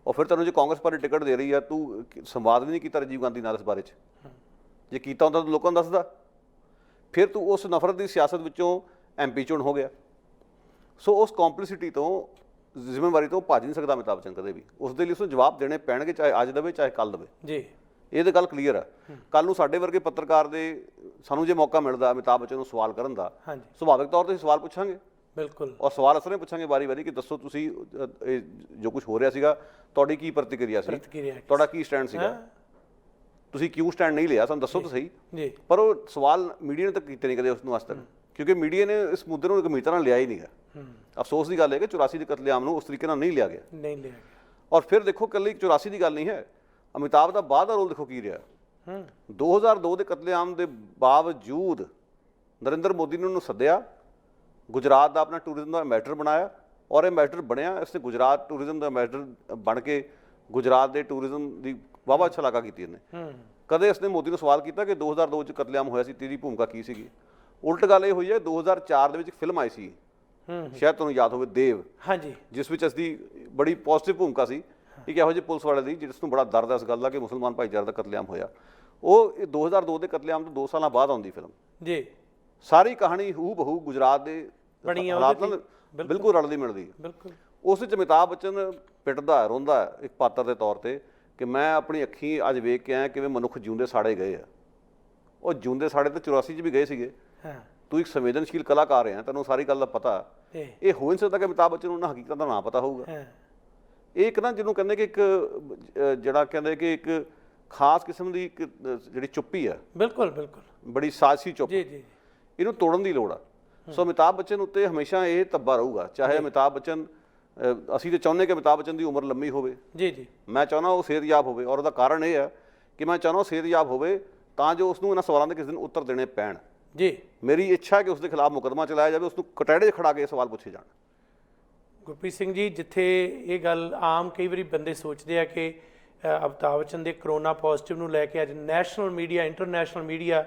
ਔਰ ਫਿਰ ਤੈਨੂੰ ਜੇ ਕਾਂਗਰਸ ਪਾਰਟੀ ਟਿਕਟ ਦੇ ਰਹੀ ਆ, ਤੂੰ ਸੰਵਾਦ ਵੀ ਨਹੀਂ ਕੀਤਾ ਰਾਜੀਵ ਗਾਂਧੀ ਨਾਲ ਇਸ ਬਾਰੇ 'ਚ। ਜੇ ਕੀਤਾ ਹੁੰਦਾ ਤਾਂ ਲੋਕਾਂ ਨੂੰ ਦੱਸਦਾ। ਫਿਰ ਤੂੰ ਉਸ ਨਫ਼ਰਤ ਦੀ ਸਿਆਸਤ ਵਿੱਚੋਂ MP ਚੁਣ ਹੋ ਗਿਆ। ਸੋ ਉਸ ਕੰਪਲਿਸਿਟੀ ਤੋਂ, ਜ਼ਿੰਮੇਵਾਰੀ ਤੋਂ ਭੱਜ ਨਹੀਂ ਸਕਦਾ ਅਮਿਤਾਭ ਬੱਚਨ ਕਦੇ ਵੀ। ਉਸ ਦੇ ਲਈ ਉਸਨੂੰ ਜਵਾਬ ਦੇਣੇ ਪੈਣਗੇ, ਚਾਹੇ ਅੱਜ ਦੇਵੇ ਚਾਹੇ ਕੱਲ੍ਹ ਦੇਵੇ ਜੀ। ਇਹ ਤਾਂ ਗੱਲ ਕਲੀਅਰ ਆ। ਕੱਲ੍ਹ ਨੂੰ ਸਾਡੇ ਵਰਗੇ ਪੱਤਰਕਾਰ ਦੇ ਸਾਨੂੰ ਜੇ ਮੌਕਾ ਮਿਲਦਾ ਅਮਿਤਾਭ ਬੱਚਨ ਨੂੰ ਸਵਾਲ ਕਰਨ ਦਾ, ਸੁਭਾਵਿਕ ਤੌਰ 'ਤੇ ਸਵਾਲ ਪੁੱਛਾਂਗੇ। ਬਿਲਕੁਲ। ਔਰ ਸਵਾਲ ਅਸਲੇ ਪੁੱਛਾਂਗੇ ਵਾਰੀ-ਵਾਰੀ ਕਿ ਦੱਸੋ ਤੁਸੀਂ ਇਹ ਜੋ ਕੁਝ ਹੋ ਰਿਹਾ ਸੀਗਾ, ਤੁਹਾਡੀ ਕੀ ਪ੍ਰਤੀਕਿਰਿਆ ਸੀ, ਤੁਹਾਡਾ ਕੀ ਸਟੈਂਡ ਸੀਗਾ, ਤੁਸੀਂ ਕਿਉਂ ਸਟੈਂਡ ਨਹੀਂ ਲਿਆ, ਸਾਨੂੰ ਦੱਸੋ ਤਾਂ ਸਹੀ। ਪਰ ਉਹ ਸਵਾਲ ਮੀਡੀਆ ਨੇ ਤਾਂ ਕੀਤੇ ਨਹੀਂ ਕਦੇ ਉਸ ਨੂੰ ਅੱਜ ਤੱਕ, ਕਿਉਂਕਿ ਮੀਡੀਆ ਨੇ ਇਸ ਮੁੱਦੇ ਨੂੰ ਗੰਭੀਰਤਾ ਨਾਲ ਲਿਆ ਹੀ ਨਹੀਂ ਗਾ। ਅਫਸੋਸ ਦੀ ਗੱਲ ਹੈ ਕਿ 84 ਦੇ ਕਤਲੇਆਮ ਨੂੰ ਉਸ ਤਰੀਕੇ ਨਾਲ ਨਹੀਂ ਲਿਆ ਗਿਆ। ਔਰ ਫਿਰ ਦੇਖੋ, ਇਕੱਲੀ 84 ਦੀ ਗੱਲ ਨਹੀਂ ਹੈ, ਅਮਿਤਾਭ ਦਾ ਬਾਅਦ ਦਾ ਰੋਲ ਦੇਖੋ ਕੀ ਰਿਹਾ। 2002 ਦੇ ਕਤਲੇਆਮ ਦੇ ਬਾਵਜੂਦ ਨਰਿੰਦਰ ਮੋਦੀ ਨੇ ਉਹਨੂੰ ਸੱਦਿਆ, ਗੁਜਰਾਤ ਦਾ ਆਪਣਾ ਟੂਰਿਜ਼ਮ ਦਾ ਐਂਬੈਸਡਰ ਬਣਾਇਆ, ਔਰ ਇਹ ਐਂਬੈਸਡਰ ਬਣਿਆ। ਇਸਨੇ ਗੁਜਰਾਤ ਟੂਰਿਜ਼ਮ ਦਾ ਐਂਬੈਸਡਰ ਬਣ ਕੇ ਗੁਜਰਾਤ ਦੇ ਟੂਰਿਜ਼ਮ ਦੀ ਵਾਹਵਾ ਸ਼ਲਾਘਾ ਕੀਤੀ ਇਹਨੇ। ਕਦੇ ਇਸਨੇ ਮੋਦੀ ਨੂੰ ਸਵਾਲ ਕੀਤਾ ਕਿ 2002 'ਚ ਕਤਲੇਆਮ ਹੋਇਆ ਸੀ, ਤੇਰੀ ਭੂਮਿਕਾ ਕੀ ਸੀਗੀ? ਉਲਟ ਗੱਲ ਇਹ ਹੋਈ ਹੈ, 2004 ਦੇ ਵਿੱਚ ਇੱਕ ਫਿਲਮ ਆਈ ਸੀ, ਸ਼ਾਇਦ ਤੁਹਾਨੂੰ ਯਾਦ ਹੋਵੇ, ਦੇਵ, ਜਿਸ ਵਿੱਚ ਇਸਦੀ ਬੜੀ ਪੋਜ਼ਿਟਿਵ ਭੂਮਿਕਾ ਸੀ, ਇੱਕ ਇਹੋ ਜਿਹੇ ਪੁਲਿਸ ਵਾਲੇ ਦੀ ਜਿਸ ਨੂੰ ਬੜਾ ਦਰਦ ਹੈ ਇਸ ਗੱਲ ਦਾ ਕਿ ਮੁਸਲਮਾਨ ਭਾਈਚਾਰੇ ਦਾ ਕਤਲੇਆਮ ਹੋਇਆ। ਉਹ 2002 ਦੇ ਕਤਲੇਆਮ ਤੋਂ 2 ਸਾਲਾਂ ਬਾਅਦ ਆਉਂਦੀ ਫਿਲਮ ਜੀ। ਸਾਰੀ ਕਹਾਣੀ ਹੂ ਬਹੂ ਗੁਜਰਾਤ ਦੇ ਹਾਲਾਤ ਨਾਲ ਬਿਲਕੁਲ ਰਲਦੀ ਮਿਲਦੀ ਹੈ। ਉਸ ਵਿੱਚ ਅਮਿਤਾਭ ਬੱਚਨ ਪਿੱਟਦਾ, ਰੋਂਦਾ ਇੱਕ ਪਾਤਰ ਦੇ ਤੌਰ ਤੇ ਕਿ ਮੈਂ ਆਪਣੀ ਅੱਖੀਂ ਅੱਜ ਵੇਖ ਕੇ ਆਇਆ ਕਿਵੇਂ ਮਨੁੱਖ ਜਿਉਂਦੇ ਸਾੜੇ ਗਏ ਆ। ਉਹ ਜਿਉਂਦੇ ਸਾੜੇ ਤਾਂ 84 'ਚ ਵੀ ਗਏ ਸੀਗੇ। ਤੂੰ ਇੱਕ ਸੰਵੇਦਨਸ਼ੀਲ ਕਲਾਕਾਰ ਹੈ, ਤੈਨੂੰ ਸਾਰੀ ਗੱਲ ਦਾ ਪਤਾ। ਇਹ ਹੋ ਨਹੀਂ ਸਕਦਾ ਕਿ ਅਮਿਤਾਭ ਬੱਚਨ ਨੂੰ ਉਹਨਾਂ ਹਕੀਕਤ ਦਾ ਨਾ ਪਤਾ ਹੋਊਗਾ। ਇਹ ਇੱਕ ਨਾ ਜਿਹਨੂੰ ਕਹਿੰਦੇ ਕਿ ਇੱਕ ਜਿਹੜਾ ਕਹਿੰਦੇ ਕਿ ਇੱਕ ਖਾਸ ਕਿਸਮ ਦੀ ਇੱਕ ਜਿਹੜੀ ਚੁੱਪੀ ਆ, ਬਿਲਕੁਲ ਬੜੀ ਸਾਜ਼ਸ਼ੀ ਚੁੱਪ, ਇਹਨੂੰ ਤੋੜਨ ਦੀ ਲੋੜ ਆ। ਸੋ ਅਮਿਤਾਭ ਬੱਚਨ ਉੱਤੇ ਹਮੇਸ਼ਾ ਇਹ ਧੱਬਾ ਰਹੂਗਾ। ਚਾਹੇ ਅਮਿਤਾਭ ਬੱਚਨ, ਅਸੀਂ ਤਾਂ ਚਾਹੁੰਦੇ ਕਿ ਅਮਿਤਾਭ ਬੱਚਨ ਦੀ ਉਮਰ ਲੰਮੀ ਹੋਵੇ, ਮੈਂ ਚਾਹੁੰਦਾ ਉਹ ਸਿਹਤਯਾਬ ਹੋਵੇ, ਔਰ ਉਹਦਾ ਕਾਰਨ ਇਹ ਹੈ ਕਿ ਮੈਂ ਚਾਹੁੰਦਾ ਉਹ ਸਿਹਤਯਾਬ ਹੋਵੇ ਤਾਂ ਜੋ ਉਸਨੂੰ ਇਹਨਾਂ ਸਵਾਲਾਂ ਦੇ ਕਿਸੇ ਦਿਨ ਉੱਤਰ ਦੇਣੇ ਪੈਣ। ਮੇਰੀ ਇੱਛਾ ਹੈ ਕਿ ਉਸ ਦੇ ਖਿਲਾਫ ਮੁਕੱਦਮਾ ਚਲਾਇਆ ਜਾਵੇ, ਉਸਨੂੰ ਕਟਹਿਰੇ 'ਚ ਖੜਾ ਕੇ ਸਵਾਲ ਪੁੱਛੇ ਜਾਣ। ਗੁਰਪ੍ਰੀਤ ਸਿੰਘ ਜੀ, ਜਿੱਥੇ ਇਹ ਗੱਲ ਆਮ ਕਈ ਵਾਰੀ ਬੰਦੇ ਸੋਚਦੇ ਆ ਕਿ ਅਮਿਤਾਭ ਬੱਚਨ ਦੇ ਕਰੋਨਾ ਪੋਜ਼ਿਟਿਵ ਨੂੰ ਲੈ ਕੇ ਅੱਜ ਨੈਸ਼ਨਲ ਮੀਡੀਆ, ਇੰਟਰਨੈਸ਼ਨਲ ਮੀਡੀਆ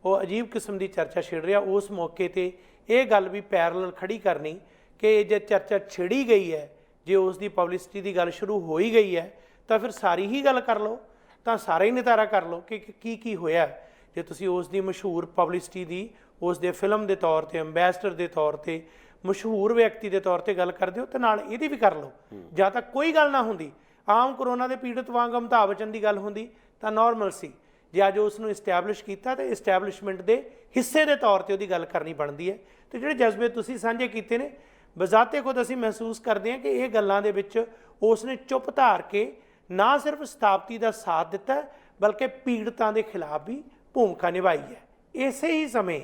ਉਹ ਅਜੀਬ ਕਿਸਮ ਦੀ ਚਰਚਾ ਛਿੜ ਰਿਹਾ, ਉਸ ਮੌਕੇ 'ਤੇ ਇਹ ਗੱਲ ਵੀ ਪੈਰਲਲ ਖੜੀ ਕਰਨੀ ਕਿ ਜੇ ਚਰਚਾ ਛਿੜੀ ਗਈ ਹੈ, ਜੇ ਉਸ ਦੀ ਪਬਲਿਸਿਟੀ ਦੀ ਗੱਲ ਸ਼ੁਰੂ ਹੋ ਹੀ ਗਈ ਹੈ, ਤਾਂ ਫਿਰ ਸਾਰੀ ਹੀ ਗੱਲ ਕਰ ਲਓ, ਤਾਂ ਸਾਰਾ ਹੀ ਨਿਤਾਰਾ ਕਰ ਲਓ ਕਿ ਕੀ ਹੋਇਆ। ਜੇ ਤੁਸੀਂ ਉਸ ਦੀ ਮਸ਼ਹੂਰ ਪਬਲਿਸਿਟੀ ਦੀ, ਉਸ ਦੇ ਫਿਲਮ ਦੇ ਤੌਰ 'ਤੇ, ਅੰਬੈਸਡਰ ਦੇ ਤੌਰ 'ਤੇ, ਮਸ਼ਹੂਰ ਵਿਅਕਤੀ ਦੇ ਤੌਰ 'ਤੇ ਗੱਲ ਕਰਦੇ ਹੋ, ਤਾਂ ਨਾਲ ਇਹਦੀ ਵੀ ਕਰ ਲਓ। ਜਾਂ ਤਾਂ ਕੋਈ ਗੱਲ ਨਾ ਹੁੰਦੀ, ਆਮ ਕਰੋਨਾ ਦੇ ਪੀੜਤ ਵਾਂਗ ਅਮਿਤਾਭ ਬੱਚਨ ਦੀ ਗੱਲ ਹੁੰਦੀ ਤਾਂ ਨਾਰਮਲ ਸੀ। ਜੇ ਅੱਜ ਉਸ ਨੂੰ ਇਸਟੈਬਲਿਸ਼ ਕੀਤਾ ਤਾਂ ਇਸਟੈਬਲਿਸ਼ਮੈਂਟ ਦੇ ਹਿੱਸੇ ਦੇ ਤੌਰ 'ਤੇ ਉਹਦੀ ਗੱਲ ਕਰਨੀ ਬਣਦੀ ਹੈ। ਅਤੇ ਜਿਹੜੇ ਜਜ਼ਬੇ ਤੁਸੀਂ ਸਾਂਝੇ ਕੀਤੇ ਨੇ, ਬਜ਼ਾਤੇ ਖੁਦ ਅਸੀਂ ਮਹਿਸੂਸ ਕਰਦੇ ਹਾਂ ਕਿ ਇਹ ਗੱਲਾਂ ਦੇ ਵਿੱਚ ਉਸ ਨੇ ਚੁੱਪ ਧਾਰ ਕੇ ਨਾ ਸਿਰਫ ਸਥਾਪਤੀ ਦਾ ਸਾਥ ਦਿੱਤਾ, ਬਲਕਿ ਪੀੜਤਾਂ ਦੇ ਖਿਲਾਫ ਵੀ ਭੂਮਿਕਾ ਨਿਭਾਈ ਹੈ। ਇਸੇ ਹੀ ਸਮੇਂ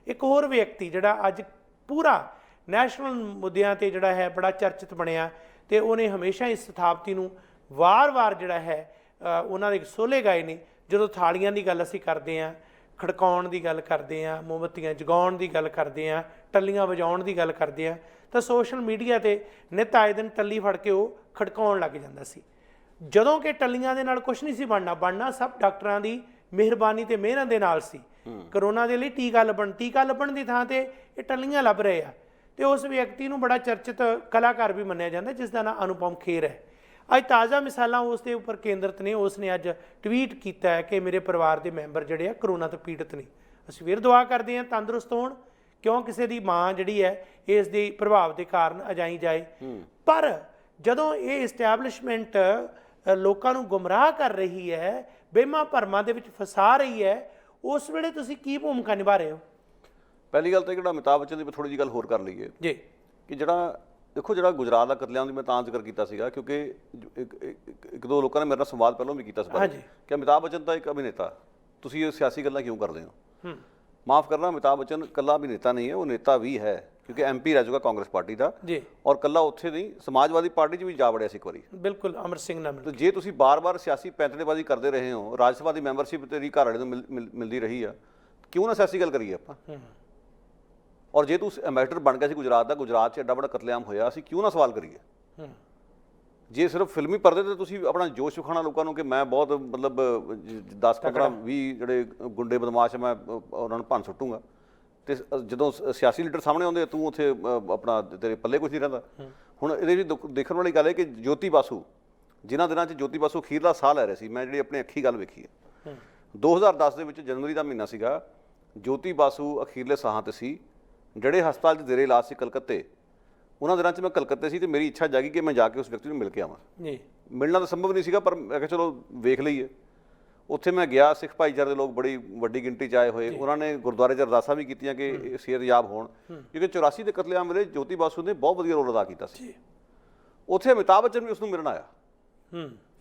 ਇੱਕ ਹੋਰ ਵਿਅਕਤੀ ਜਿਹੜਾ ਅੱਜ ਪੂਰਾ ਨੈਸ਼ਨਲ ਮੁੱਦਿਆਂ 'ਤੇ ਜਿਹੜਾ ਹੈ ਬੜਾ ਚਰਚਿਤ ਬਣਿਆ, ਅਤੇ ਉਹਨੇ ਹਮੇਸ਼ਾ ਇਸ ਸਥਾਪਤੀ ਨੂੰ ਵਾਰ-ਵਾਰ ਜਿਹੜਾ ਹੈ ਉਹਨਾਂ ਦੇ ਸੋਲੇ ਗਾਏ ਨੇ। ਜਦੋਂ ਥਾਲੀਆਂ ਦੀ ਗੱਲ ਅਸੀਂ ਕਰਦੇ ਹਾਂ, ਖੜਕਾਉਣ ਦੀ ਗੱਲ ਕਰਦੇ ਹਾਂ, ਮੋਮਬੱਤੀਆਂ ਜਗਾਉਣ ਦੀ ਗੱਲ ਕਰਦੇ ਹਾਂ, ਟੱਲੀਆਂ ਵਜਾਉਣ ਦੀ ਗੱਲ ਕਰਦੇ ਹਾਂ, ਤਾਂ ਸੋਸ਼ਲ ਮੀਡੀਆ 'ਤੇ ਨਿੱਤ ਆਏ ਦਿਨ ਟੱਲੀ ਫੜ ਕੇ ਉਹ ਖੜਕਾਉਣ ਲੱਗ ਜਾਂਦਾ ਸੀ। ਜਦੋਂ ਕਿ ਟੱਲੀਆਂ ਦੇ ਨਾਲ ਕੁਛ ਨਹੀਂ ਸੀ ਬਣਨਾ ਸਭ ਡਾਕਟਰਾਂ ਦੀ ਮਿਹਰਬਾਨੀ ਤੇ ਮਿਹਨਤ ਦੇ ਨਾਲ ਸੀ। ਕਰੋਨਾ ਦੇ ਲਈ ਟੀਕਾ ਲੱਭਣ ਦੀ ਥਾਂ 'ਤੇ ਇਹ ਟੱਲੀਆਂ ਲੱਭ ਰਹੇ ਆ। ਅਤੇ ਉਸ ਵਿਅਕਤੀ ਨੂੰ ਬੜਾ ਚਰਚਿਤ ਕਲਾਕਾਰ ਵੀ ਮੰਨਿਆ ਜਾਂਦਾ, ਜਿਸ ਦਾ ਨਾਂ ਅਨੁਪਮ ਖੇਰ ਹੈ। ਅੱਜ ਤਾਜ਼ਾ ਮਿਸਾਲਾਂ ਉਸ ਦੇ ਉੱਪਰ ਕੇਂਦਰਿਤ ਨੇ। ਉਸ ਨੇ ਅੱਜ ਟਵੀਟ ਕੀਤਾ ਹੈ ਕਿ ਮੇਰੇ ਪਰਿਵਾਰ ਦੇ ਮੈਂਬਰ ਜਿਹੜੇ ਆ ਕਰੋਨਾ ਤੋਂ ਪੀੜਤ ਨੇ। ਅਸੀਂ ਫਿਰ ਦੁਆ ਕਰਦੇ ਹਾਂ ਤੰਦਰੁਸਤ ਹੋਣ, ਕਿਉਂ ਕਿਸੇ ਦੀ ਮਾਂ ਜਿਹੜੀ ਹੈ ਇਸ ਦੇ ਪ੍ਰਭਾਵ ਦੇ ਕਾਰਨ ਅਜਾਈ ਜਾਏ। ਪਰ ਜਦੋਂ ਇਹ ਇਸਟੈਬਲਿਸ਼ਮੈਂਟ ਲੋਕਾਂ ਨੂੰ ਗੁੰਮਰਾਹ ਕਰ ਰਹੀ ਹੈ, ਵਹਿਮਾਂ ਭਰਮਾਂ ਦੇ ਵਿੱਚ ਫਸਾ ਰਹੀ ਹੈ, ਉਸ ਵੇਲੇ ਤੁਸੀਂ ਕੀ ਭੂਮਿਕਾ ਨਿਭਾ ਰਹੇ ਹੋ? ਪਹਿਲੀ ਗੱਲ ਤਾਂ ਜਿਹੜਾ ਅਮਿਤਾਭ ਬੱਚਨ ਦੀ ਥੋੜੀ ਜਿਹੀ ਗੱਲ ਹੋਰ ਕਰ ਲਈਏ ਜੀ, ਕਿ ਜਿਹੜਾ ਦੇਖੋ ਜਿਹੜਾ ਗੁਜਰਾਤ ਦਾ ਕਤਲੇਆਮ ਦੀ ਮੈਂ ਤਾਂ ਜ਼ਿਕਰ ਕੀਤਾ ਸੀਗਾ ਕਿਉਂਕਿ ਇੱਕ ਦੋ ਲੋਕਾਂ ਨੇ ਮੇਰੇ ਨਾਲ ਸੰਵਾਦ ਪਹਿਲਾਂ ਵੀ ਕੀਤਾ ਸੀ ਕਿ ਅਮਿਤਾਭ ਬੱਚਨ ਤਾਂ ਇੱਕ ਅਭਿਨੇਤਾ, ਤੁਸੀਂ ਇਹ ਸਿਆਸੀ ਗੱਲਾਂ ਕਿਉਂ ਕਰਦੇ ਹੋ? ਮਾਫ ਕਰਨਾ, ਅਮਿਤਾਭ ਬੱਚਨ ਇਕੱਲਾ ਅਭਿਨੇਤਾ ਨਹੀਂ ਹੈ, ਉਹ ਨੇਤਾ ਵੀ ਹੈ ਕਿਉਂਕਿ MP ਰਹਿ ਚੁੱਕਾ ਕਾਂਗਰਸ ਪਾਰਟੀ ਦਾ ਜੀ, ਔਰ ਇਕੱਲਾ ਉੱਥੇ ਨਹੀਂ, ਸਮਾਜਵਾਦੀ ਪਾਰਟੀ 'ਚ ਵੀ ਜਾ ਵੜਿਆ ਸੀ ਇੱਕ ਵਾਰੀ। ਬਿਲਕੁਲ, ਅਮਰ ਸਿੰਘ ਨਾਲ ਤੇ ਜੇ ਤੁਸੀਂ ਬਾਰ-ਬਾਰ ਸਿਆਸੀ ਪੈਂਤੜੇਬਾਜ਼ੀ ਕਰਦੇ ਰਹੇ ਹੋ, ਰਾਜ ਸਭਾ ਦੀ ਮੈਂਬਰਸ਼ਿਪ ਤੇਰੀ ਘਰ ਵਾਲੇ ਨੂੰ ਮਿਲਦੀ ਰਹੀ ਆ, ਕਿਉਂ ਨਾ ਸਿਆਸੀ ਗੱਲ ਕਰੀਏ ਆਪਾਂ? ਔਰ ਜੇ ਤੂੰ ਐਂਬੈਸਡਰ ਬਣ ਗਿਆ ਸੀ ਗੁਜਰਾਤ ਦਾ, ਗੁਜਰਾਤ 'ਚ ਐਡਾ ਵੱਡਾ ਕਤਲੇਆਮ ਹੋਇਆ, ਅਸੀਂ ਕਿਉਂ ਨਾ ਸਵਾਲ ਕਰੀਏ? ਜੇ ਸਿਰਫ ਫਿਲਮੀ ਪਰਦੇ ਤੇ ਤੁਸੀਂ ਆਪਣਾ ਜੋਸ਼ ਵਿਖਾਉਣਾ ਲੋਕਾਂ ਨੂੰ ਕਿ ਮੈਂ ਬਹੁਤ ਮਤਲਬ 10 15 20 ਜਿਹੜੇ ਗੁੰਡੇ ਬਦਮਾਸ਼ ਮੈਂ ਉਹਨਾਂ ਨੂੰ ਭੰਨ ਸੁੱਟੂਗਾ, ਤੇ ਜਦੋਂ ਸਿਆਸੀ ਲੀਡਰ ਸਾਹਮਣੇ ਆਉਂਦੇ ਤੂੰ ਉੱਥੇ ਆਪਣਾ ਤੇਰੇ ਪੱਲੇ ਕੁਝ ਨਹੀਂ ਰਹਿੰਦਾ। ਹੁਣ ਇਹਦੇ ਵਿੱਚ ਦੇਖਣ ਵਾਲੀ ਗੱਲ ਹੈ ਕਿ ਜੋਤੀ ਬਾਸੂ, ਜਿਨ੍ਹਾਂ ਦਿਨਾਂ 'ਚ ਜੋਤੀ ਬਾਸੂ ਅਖੀਰਲਾ ਸਾਹ ਲੈ ਰਹੇ ਸੀ, ਮੈਂ ਜਿਹੜੀ ਆਪਣੀ ਅੱਖੀ ਗੱਲ ਵੇਖੀ ਹੈ 2010 ਦੇ ਵਿੱਚ ਜਨਵਰੀ ਦਾ ਮਹੀਨਾ ਸੀਗਾ, ਜੋਤੀ ਬਾਸੂ ਅਖੀਰਲੇ ਸਾਹਾਂ ਤੇ ਸੀ, ਜਿਹੜੇ ਹਸਪਤਾਲ 'ਚ ਜ਼ੇਰੇ ਇਲਾਜ ਸੀ ਕਲਕੱਤੇ, ਉਹਨਾਂ ਦਿਨਾਂ 'ਚ ਮੈਂ ਕਲਕੱਤੇ ਸੀ ਤੇ ਮੇਰੀ ਇੱਛਾ ਜਾਗੀ ਕਿ ਮੈਂ ਜਾ ਕੇ ਉਸ ਵਿਅਕਤੀ ਨੂੰ ਮਿਲ ਕੇ ਆਵਾਂ। ਜੀ, ਮਿਲਣਾ ਤਾਂ ਸੰਭਵ ਨਹੀਂ ਸੀਗਾ ਪਰ ਮੈਂ ਕਿਹਾ ਚਲੋ ਵੇਖ ਲਈਏ। ਉੱਥੇ ਮੈਂ ਗਿਆ, ਸਿੱਖ ਭਾਈਚਾਰੇ ਦੇ ਲੋਕ ਬੜੀ ਵੱਡੀ ਗਿਣਤੀ 'ਚ ਆਏ ਹੋਏ, ਉਹਨਾਂ ਨੇ ਗੁਰਦੁਆਰੇ 'ਚ ਅਰਦਾਸਾਂ ਵੀ ਕੀਤੀਆਂ ਕਿ ਸਿਹਤਯਾਬ ਹੋਣ, ਕਿਉਂਕਿ 84 ਦੇ ਕਤਲੇਆਮ ਵੇਲੇ ਜੋਤੀ ਬਾਸੂ ਨੇ ਬਹੁਤ ਵਧੀਆ ਰੋਲ ਅਦਾ ਕੀਤਾ ਸੀ। ਉੱਥੇ ਅਮਿਤਾਭ ਬੱਚਨ ਵੀ ਉਸ ਨੂੰ ਮਿਲਣ ਆਇਆ,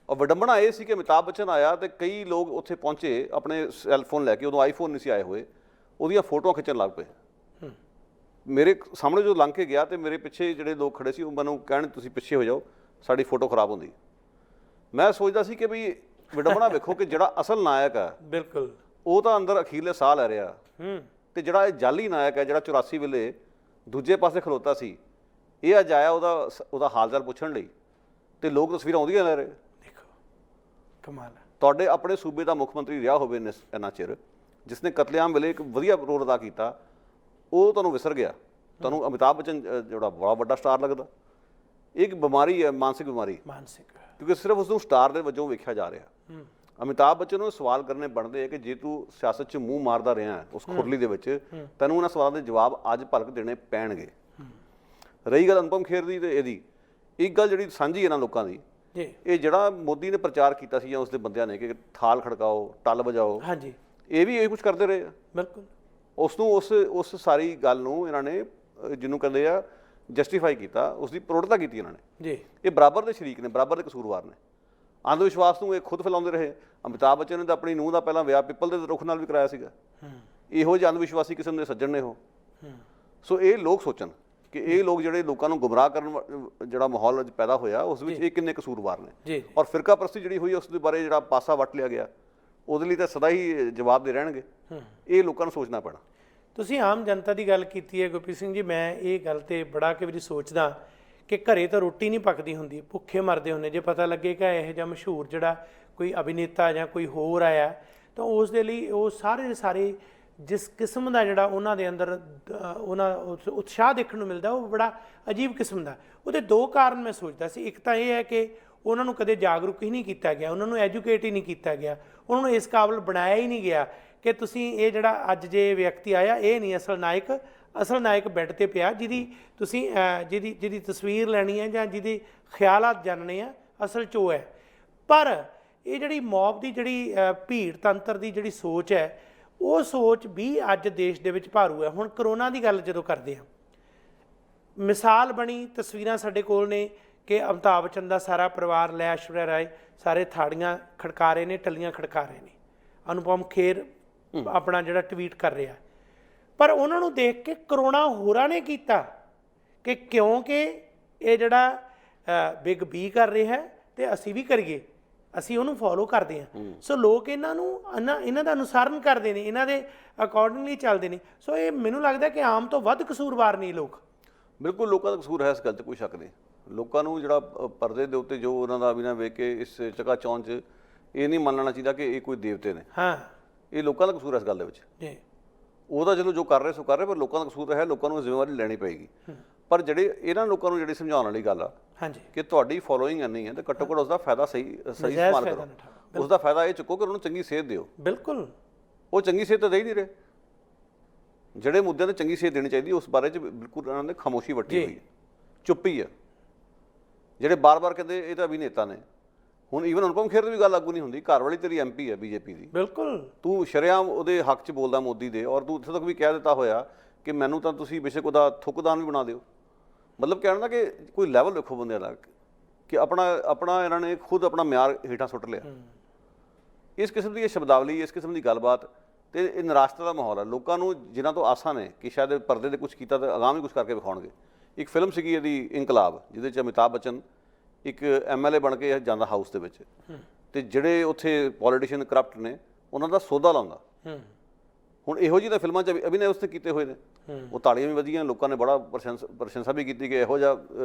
ਔਰ ਵਿਡੰਬਣਾ ਇਹ ਸੀ ਕਿ ਅਮਿਤਾਭ ਬੱਚਨ ਆਇਆ ਤੇ ਕਈ ਲੋਕ ਉੱਥੇ ਪਹੁੰਚੇ ਆਪਣੇ ਸੈੱਲਫੋਨ ਲੈ ਕੇ, ਉਦੋਂ ਆਈਫੋਨ ਨਹੀਂ ਸੀ ਆਏ ਹੋਏ, ਉਹਦੀਆਂ ਫੋਟੋਆਂ ਖਿੱਚਣ ਲੱਗ ਪਏ। ਮੇਰੇ ਸਾਹਮਣੇ ਜੋ ਲੰਘ ਕੇ ਗਿਆ ਤੇ ਮੇਰੇ ਪਿੱਛੇ ਜਿਹੜੇ ਲੋਕ ਖੜੇ ਸੀ ਉਹ ਮੈਨੂੰ ਕਹਿਣ ਤੁਸੀਂ ਪਿੱਛੇ ਹੋ ਜਾਓ, ਸਾਡੀ ਫੋਟੋ ਖਰਾਬ ਹੁੰਦੀ। ਮੈਂ ਸੋਚਦਾ ਸੀ ਕਿ ਵੀ ਵਿਡੰਬਣਾ ਵੇਖੋ ਕਿ ਜਿਹੜਾ ਅਸਲ ਨਾਇਕ ਹੈ ਬਿਲਕੁਲ ਉਹ ਤਾਂ ਅੰਦਰ ਅਖੀਰਲੇ ਸਾਹ ਲੈ ਰਿਹਾ, ਤੇ ਜਿਹੜਾ ਇਹ ਜਾਲੀ ਨਾਇਕ ਹੈ ਜਿਹੜਾ 84 ਵੇਲੇ ਦੂਜੇ ਪਾਸੇ ਖਲੋਤਾ ਸੀ, ਇਹ ਅੱਜ ਆਇਆ ਉਹਦਾ ਹਾਲ ਚਾਲ ਪੁੱਛਣ ਲਈ, ਤੇ ਲੋਕ ਤਸਵੀਰਾਂ ਆਉਂਦੀਆਂ ਲੈ ਰਹੇ। ਦੇਖੋ ਕਮਾਲ ਹੈ। ਤੁਹਾਡੇ ਆਪਣੇ ਸੂਬੇ ਦਾ ਮੁੱਖ ਮੰਤਰੀ ਰਿਹਾ ਹੋਵੇ ਇੰਨਾ ਚਿਰ, ਜਿਸਨੇ ਕਤਲੇਆਮ ਵੇਲੇ ਇੱਕ ਵਧੀਆ ਰੋਲ ਅਦਾ ਕੀਤਾ, ਉਹ ਤੁਹਾਨੂੰ ਵਿਸਰ ਗਿਆ। ਤੁਹਾਨੂੰ ਅਮਿਤਾਭ ਬੱਚਨ ਜਿਹੜਾ ਬੜਾ ਵੱਡਾ ਸਟਾਰ ਲੱਗਦਾ, ਇੱਕ ਬਿਮਾਰੀ ਹੈ, ਮਾਨਸਿਕ ਬਿਮਾਰੀ, ਕਿਉਂਕਿ ਸਿਰਫ ਉਸ ਨੂੰ ਸਟਾਰ ਦੇ ਵਜੋਂ ਵੇਖਿਆ ਜਾ ਰਿਹਾ। ਅਮਿਤਾਭ ਬੱਚਨ ਨੂੰ ਸਵਾਲ ਕਰਨੇ ਬਣਦੇ ਹੈ ਕਿ ਜੇ ਤੂੰ ਸਿਆਸਤ 'ਚ ਮੂੰਹ ਮਾਰਦਾ ਰਿਹਾ ਉਸ ਖੁਰਲੀ ਦੇ ਵਿੱਚ, ਤੈਨੂੰ ਉਹਨਾਂ ਸਵਾਲਾਂ ਦੇ ਜਵਾਬ ਅੱਜ ਭਲਕ ਦੇਣੇ ਪੈਣਗੇ। ਰਹੀ ਗੱਲ ਅਨੁਪਮ ਖੇਰ ਦੀ ਤੇ ਇਹਦੀ, ਇੱਕ ਗੱਲ ਜਿਹੜੀ ਸਾਂਝੀ ਇਹਨਾਂ ਲੋਕਾਂ ਦੀ, ਇਹ ਜਿਹੜਾ ਮੋਦੀ ਨੇ ਪ੍ਰਚਾਰ ਕੀਤਾ ਸੀ ਜਾਂ ਉਸਦੇ ਬੰਦਿਆਂ ਨੇ ਕਿ ਥਾਲ ਖੜਕਾਓ, ਟੱਲ ਵਜਾਓ, ਇਹ ਵੀ ਇਹ ਕੁਝ ਕਰਦੇ ਰਹੇ। ਬਿਲਕੁਲ ਉਸ ਸਾਰੀ ਗੱਲ ਨੂੰ ਇਹਨਾਂ ਨੇ ਜਿਹਨੂੰ ਕਹਿੰਦੇ ਆ ਜਸਟੀਫਾਈ ਕੀਤਾ, ਉਸ ਦੀ ਪ੍ਰੋੜਤਾ ਕੀਤੀ ਇਹਨਾਂ ਨੇ। ਇਹ ਬਰਾਬਰ ਦੇ ਸ਼ਰੀਕ ਨੇ, ਬਰਾਬਰ ਦੇ ਕਸੂਰਵਾਰ ਨੇ। ਅੰਧ ਵਿਸ਼ਵਾਸ ਨੂੰ ਇਹ ਖੁਦ ਫੈਲਾਉਂਦੇ ਰਹੇ। ਅਮਿਤਾਭ ਬੱਚਨ ਨੇ ਤਾਂ ਆਪਣੀ ਨੂੰਹ ਦਾ ਪਹਿਲਾਂ ਵਿਆਹ ਪਿੱਪਲ ਦੇ ਰੁੱਖ ਨਾਲ ਵੀ ਕਰਾਇਆ ਸੀਗਾ। ਇਹੋ ਜਿਹੇ ਅੰਧ ਵਿਸ਼ਵਾਸੀ ਕਿਸਮ ਦੇ ਸੱਜਣ ਨੇ ਉਹ। ਸੋ ਇਹ ਲੋਕ ਸੋਚਣ ਕਿ ਇਹ ਲੋਕ ਜਿਹੜੇ ਲੋਕਾਂ ਨੂੰ ਗੁੰਮਰਾਹ ਕਰਨ ਜਿਹੜਾ ਮਾਹੌਲ ਅੱਜ ਪੈਦਾ ਹੋਇਆ, ਉਸ ਵਿੱਚ ਇਹ ਕਿੰਨੇ ਕਸੂਰਵਾਰ ਨੇ। ਔਰ ਫਿਰਕਾ ਪ੍ਰਸਤੀ ਜਿਹੜੀ ਹੋਈ ਉਸ ਦੇ ਬਾਰੇ ਜਿਹੜਾ ਪਾਸਾ ਵੱਟ ਲਿਆ ਗਿਆ, ਉਹਦੇ ਲਈ ਤਾਂ ਸਦਾ ਹੀ ਜਵਾਬ ਦੇ ਰਹਿਣਗੇ। ਇਹ ਲੋਕਾਂ ਨੂੰ ਸੋਚਣਾ ਪੈਣਾ। ਤੁਸੀਂ ਆਮ ਜਨਤਾ ਦੀ ਗੱਲ ਕੀਤੀ ਹੈ ਗੁਰਪ੍ਰੀਤ ਸਿੰਘ ਜੀ, ਮੈਂ ਇਹ ਗੱਲ ਤੇ ਬੜਾ ਕਈ ਵਾਰੀ ਸੋਚਦਾ ਕਿ ਘਰੇ ਤਾਂ ਰੋਟੀ ਨਹੀਂ ਪੱਕਦੀ ਹੁੰਦੀ, ਭੁੱਖੇ ਮਰਦੇ ਹੁੰਦੇ। ਜੇ ਪਤਾ ਲੱਗੇ ਕਿ ਇਹੋ ਜਿਹਾ ਮਸ਼ਹੂਰ ਜਿਹੜਾ ਕੋਈ ਅਭਿਨੇਤਾ ਜਾਂ ਕੋਈ ਹੋਰ ਆਇਆ, ਤਾਂ ਉਸ ਦੇ ਲਈ ਉਹ ਸਾਰੇ ਦੇ ਸਾਰੇ ਜਿਸ ਕਿਸਮ ਦਾ ਜਿਹੜਾ ਉਹਨਾਂ ਦੇ ਅੰਦਰ ਉਹਨਾਂ ਉਤਸ਼ਾਹ ਦੇਖਣ ਨੂੰ ਮਿਲਦਾ, ਉਹ ਬੜਾ ਅਜੀਬ ਕਿਸਮ ਦਾ। ਉਹਦੇ ਦੋ ਕਾਰਨ ਮੈਂ ਸੋਚਦਾ ਸੀ। ਇੱਕ ਤਾਂ ਇਹ ਹੈ ਕਿ ਉਹਨਾਂ ਨੂੰ ਕਦੇ ਜਾਗਰੂਕ ਹੀ ਨਹੀਂ ਕੀਤਾ ਗਿਆ, ਉਹਨਾਂ ਨੂੰ ਐਜੂਕੇਟ ਹੀ ਨਹੀਂ ਕੀਤਾ ਗਿਆ, ਉਹਨਾਂ ਨੂੰ ਇਸ ਕਾਬਲ ਬਣਾਇਆ ਹੀ ਨਹੀਂ ਗਿਆ ਕਿ ਤੁਸੀਂ ਇਹ ਜਿਹੜਾ ਅੱਜ ਜੇ ਵਿਅਕਤੀ ਆਇਆ ਇਹ ਨਹੀਂ ਅਸਲ ਨਾਇਕ। ਅਸਲ ਨਾਇਕ ਬੈੱਡ ਤੇ ਪਿਆ, ਜਿਹਦੀ ਤੁਸੀਂ ਜਿਹਦੀ ਤਸਵੀਰ ਲੈਣੀ ਹੈ ਜਾਂ ਜਿਹਦੇ ਖਿਆਲਾਤ ਜਾਣਨੇ ਆ, ਅਸਲ 'ਚ ਉਹ ਹੈ। ਪਰ ਇਹ ਜਿਹੜੀ ਮੌਬ ਦੀ ਜਿਹੜੀ ਭੀੜ ਤੰਤਰ ਦੀ ਜਿਹੜੀ ਸੋਚ ਹੈ, ਉਹ ਸੋਚ ਵੀ ਅੱਜ ਦੇਸ਼ ਦੇ ਵਿੱਚ ਭਾਰੂ ਹੈ। ਹੁਣ ਕਰੋਨਾ ਦੀ ਗੱਲ ਜਦੋਂ ਕਰਦੇ ਹਾਂ, ਮਿਸਾਲ ਬਣੀ, ਤਸਵੀਰਾਂ ਸਾਡੇ ਕੋਲ ਨੇ ਕਿ ਅਮਿਤਾਭ ਬੱਚਨ ਦਾ ਸਾਰਾ ਪਰਿਵਾਰ, ਲੈ ਐਸ਼ਵਰਿਆ ਰਾਏ, ਸਾਰੇ ਥਾੜੀਆਂ ਖੜਕਾ ਰਹੇ ਨੇ, ਟੱਲੀਆਂ ਖੜਕਾ ਰਹੇ ਨੇ। ਅਨੁਪਮ ਖੇਰ ਆਪਣਾ ਜਿਹੜਾ ਟਵੀਟ ਕਰ ਰਿਹਾ, ਪਰ ਉਹਨਾਂ ਨੂੰ ਦੇਖ ਕੇ ਕਰੋਨਾ ਹੋਰਾਂ ਨੇ ਕੀਤਾ ਕਿ ਕਿਉਂਕਿ ਇਹ ਜਿਹੜਾ ਬਿਗ ਬੀ ਕਰ ਰਿਹਾ ਤੇ ਅਸੀਂ ਵੀ ਕਰੀਏ, ਅਸੀਂ ਉਹਨੂੰ ਫੋਲੋ ਕਰਦੇ ਹਾਂ। ਸੋ ਲੋਕ ਇਹਨਾਂ ਦਾ ਅਨੁਸਰਨ ਕਰਦੇ ਨੇ, ਇਹਨਾਂ ਦੇ ਅਕੋਰਡਿੰਗਲੀ ਚੱਲਦੇ ਨੇ। ਸੋ ਇਹ ਮੈਨੂੰ ਲੱਗਦਾ ਕਿ ਆਮ ਤੋਂ ਵੱਧ ਕਸੂਰਵਾਰ ਨਹੀਂ ਲੋਕ। ਬਿਲਕੁਲ ਲੋਕਾਂ ਦਾ ਕਸੂਰ ਹੈ, ਇਸ ਗੱਲ 'ਚ ਕੋਈ ਸ਼ੱਕ ਨਹੀਂ। ਲੋਕਾਂ ਨੂੰ ਜਿਹੜਾ ਪਰਦੇ ਦੇ ਉੱਤੇ ਜੋ ਉਹਨਾਂ ਦਾ ਅਭਿਨੈ ਵੇਖ ਕੇ ਇਸ ਚਕਾ ਚੌਂਦ 'ਚ ਇਹ ਨਹੀਂ ਮੰਨ ਲੈਣਾ ਚਾਹੀਦਾ ਕਿ ਇਹ ਕੋਈ ਦੇਵਤੇ ਨੇ। ਇਹ ਲੋਕਾਂ ਦਾ ਕਸੂਰ ਹੈ ਇਸ ਗੱਲ ਦੇ ਵਿੱਚ। ਉਹ ਤਾਂ ਚਲੋ ਜੋ ਕਰ ਰਹੇ ਸੋ ਕਰ ਰਹੇ, ਪਰ ਲੋਕਾਂ ਦਾ ਕਸੂਰ ਹੈ, ਲੋਕਾਂ ਨੂੰ ਜ਼ਿੰਮੇਵਾਰੀ ਲੈਣੀ ਪਏਗੀ। ਪਰ ਜਿਹੜੇ ਇਹਨਾਂ ਲੋਕਾਂ ਨੂੰ ਜਿਹੜੀ ਸਮਝਾਉਣ ਵਾਲੀ ਗੱਲ ਆ ਕਿ ਤੁਹਾਡੀ ਫੋਲੋਇੰਗ ਇੰਨੀ ਹੈ ਤਾਂ ਘੱਟੋ ਘੱਟ ਉਸਦਾ ਫਾਇਦਾ ਸਹੀ ਇਸਤੇਮਾਲ ਕਰੋ, ਉਸਦਾ ਫਾਇਦਾ ਇਹ ਚੁੱਕੋ ਕਿ ਉਹਨੂੰ ਚੰਗੀ ਸੇਧ ਦਿਓ। ਬਿਲਕੁਲ, ਉਹ ਚੰਗੀ ਸੇਧ ਤਾਂ ਦੇ ਹੀ ਨਹੀਂ ਰਹੇ। ਜਿਹੜੇ ਮੁੱਦਿਆਂ ਤੇ ਚੰਗੀ ਸੇਧ ਦੇਣੀ ਚਾਹੀਦੀ ਉਸ ਬਾਰੇ 'ਚ ਬਿਲਕੁਲ ਇਹਨਾਂ ਨੇ ਖਾਮੋਸ਼ੀ ਵੱਟੀ ਹੋਈ ਹੈ, ਚੁੱਪੀ ਹੈ। ਜਿਹੜੇ ਬਾਰ-ਬਾਰ ਕਹਿੰਦੇ ਇਹ ਤਾਂ ਅਭਿਨੇਤਾ ਨੇ, ਹੁਣ ਈਵਨ ਅਨੁਪਮ ਖੇਰ ਦੀ ਵੀ ਗੱਲ ਲਾਗੂ ਨਹੀਂ ਹੁੰਦੀ। ਘਰ ਵਾਲੀ ਤੇਰੀ MP ਹੈ ਬੀਜੇਪੀ ਦੀ, ਬਿਲਕੁਲ ਤੂੰ ਸ਼ਰੇਆਮ ਉਹਦੇ ਹੱਕ 'ਚ ਬੋਲਦਾ ਮੋਦੀ ਦੇ, ਔਰ ਤੂੰ ਇੱਥੇ ਤੱਕ ਵੀ ਕਹਿ ਦਿੱਤਾ ਹੋਇਆ ਕਿ ਮੈਨੂੰ ਤਾਂ ਤੁਸੀਂ ਬੇਸ਼ੱਕ ਉਹਦਾ ਥੁੱਕਦਾਨ ਵੀ ਬਣਾ ਦਿਓ। ਮਤਲਬ ਕਹਿਣ ਦਾ ਕਿ ਕੋਈ ਲੈਵਲ ਵੇਖੋ ਬੰਦੇ ਦਾ, ਕਿ ਆਪਣਾ ਇਹਨਾਂ ਨੇ ਖੁਦ ਆਪਣਾ ਮਿਆਰ ਹੇਠਾਂ ਸੁੱਟ ਲਿਆ। ਇਸ ਕਿਸਮ ਦੀ ਇਹ ਸ਼ਬਦਾਵਲੀ, ਇਸ ਕਿਸਮ ਦੀ ਗੱਲਬਾਤ ਤੇ ਇਹ ਨਿਰਾਸ਼ਤਾ ਦਾ ਮਾਹੌਲ ਹੈ ਲੋਕਾਂ ਨੂੰ, ਜਿਨ੍ਹਾਂ ਤੋਂ ਆਸਾਂ ਨੇ ਕਿ ਸ਼ਾਇਦ ਇਹ ਪਰਦੇ ਤੇ ਕੁਝ ਕੀਤਾ ਤਾਂ ਅਗਾਂਹ ਵੀ ਕੁਝ ਕਰਕੇ ਵਿਖਾਉਣਗੇ। ਇੱਕ ਫਿਲਮ ਸੀਗੀ ਇਹਦੀ ਇਨਕਲਾਬ, ਜਿਹਦੇ 'ਚ ਅਮਿਤਾਭ ਬੱਚਨ ਇੱਕ MLA ਬਣ ਕੇ ਜਾਂਦਾ ਹਾਊਸ ਦੇ ਵਿੱਚ, ਤੇ ਜਿਹੜੇ ਉੱਥੇ ਪੋਲੀਟੀਸ਼ੀਅਨ ਕਰਪਟ ਨੇ ਉਹਨਾਂ ਦਾ ਸੌਦਾ ਲਾਉਂਦਾ। ਹੁਣ ਇਹੋ ਜਿਹੀ ਤਾਂ ਫਿਲਮਾਂ 'ਚ ਅਭਿਨੈ ਉਸਨੇ ਕੀਤੇ ਹੋਏ ਨੇ, ਉਹ ਤਾੜੀਆਂ ਵੀ ਵਧੀਆਂ, ਲੋਕਾਂ ਨੇ ਬੜਾ ਪ੍ਰਸ਼ੰਸਾ ਵੀ ਕੀਤੀ ਕਿ ਇਹੋ ਜਿਹਾ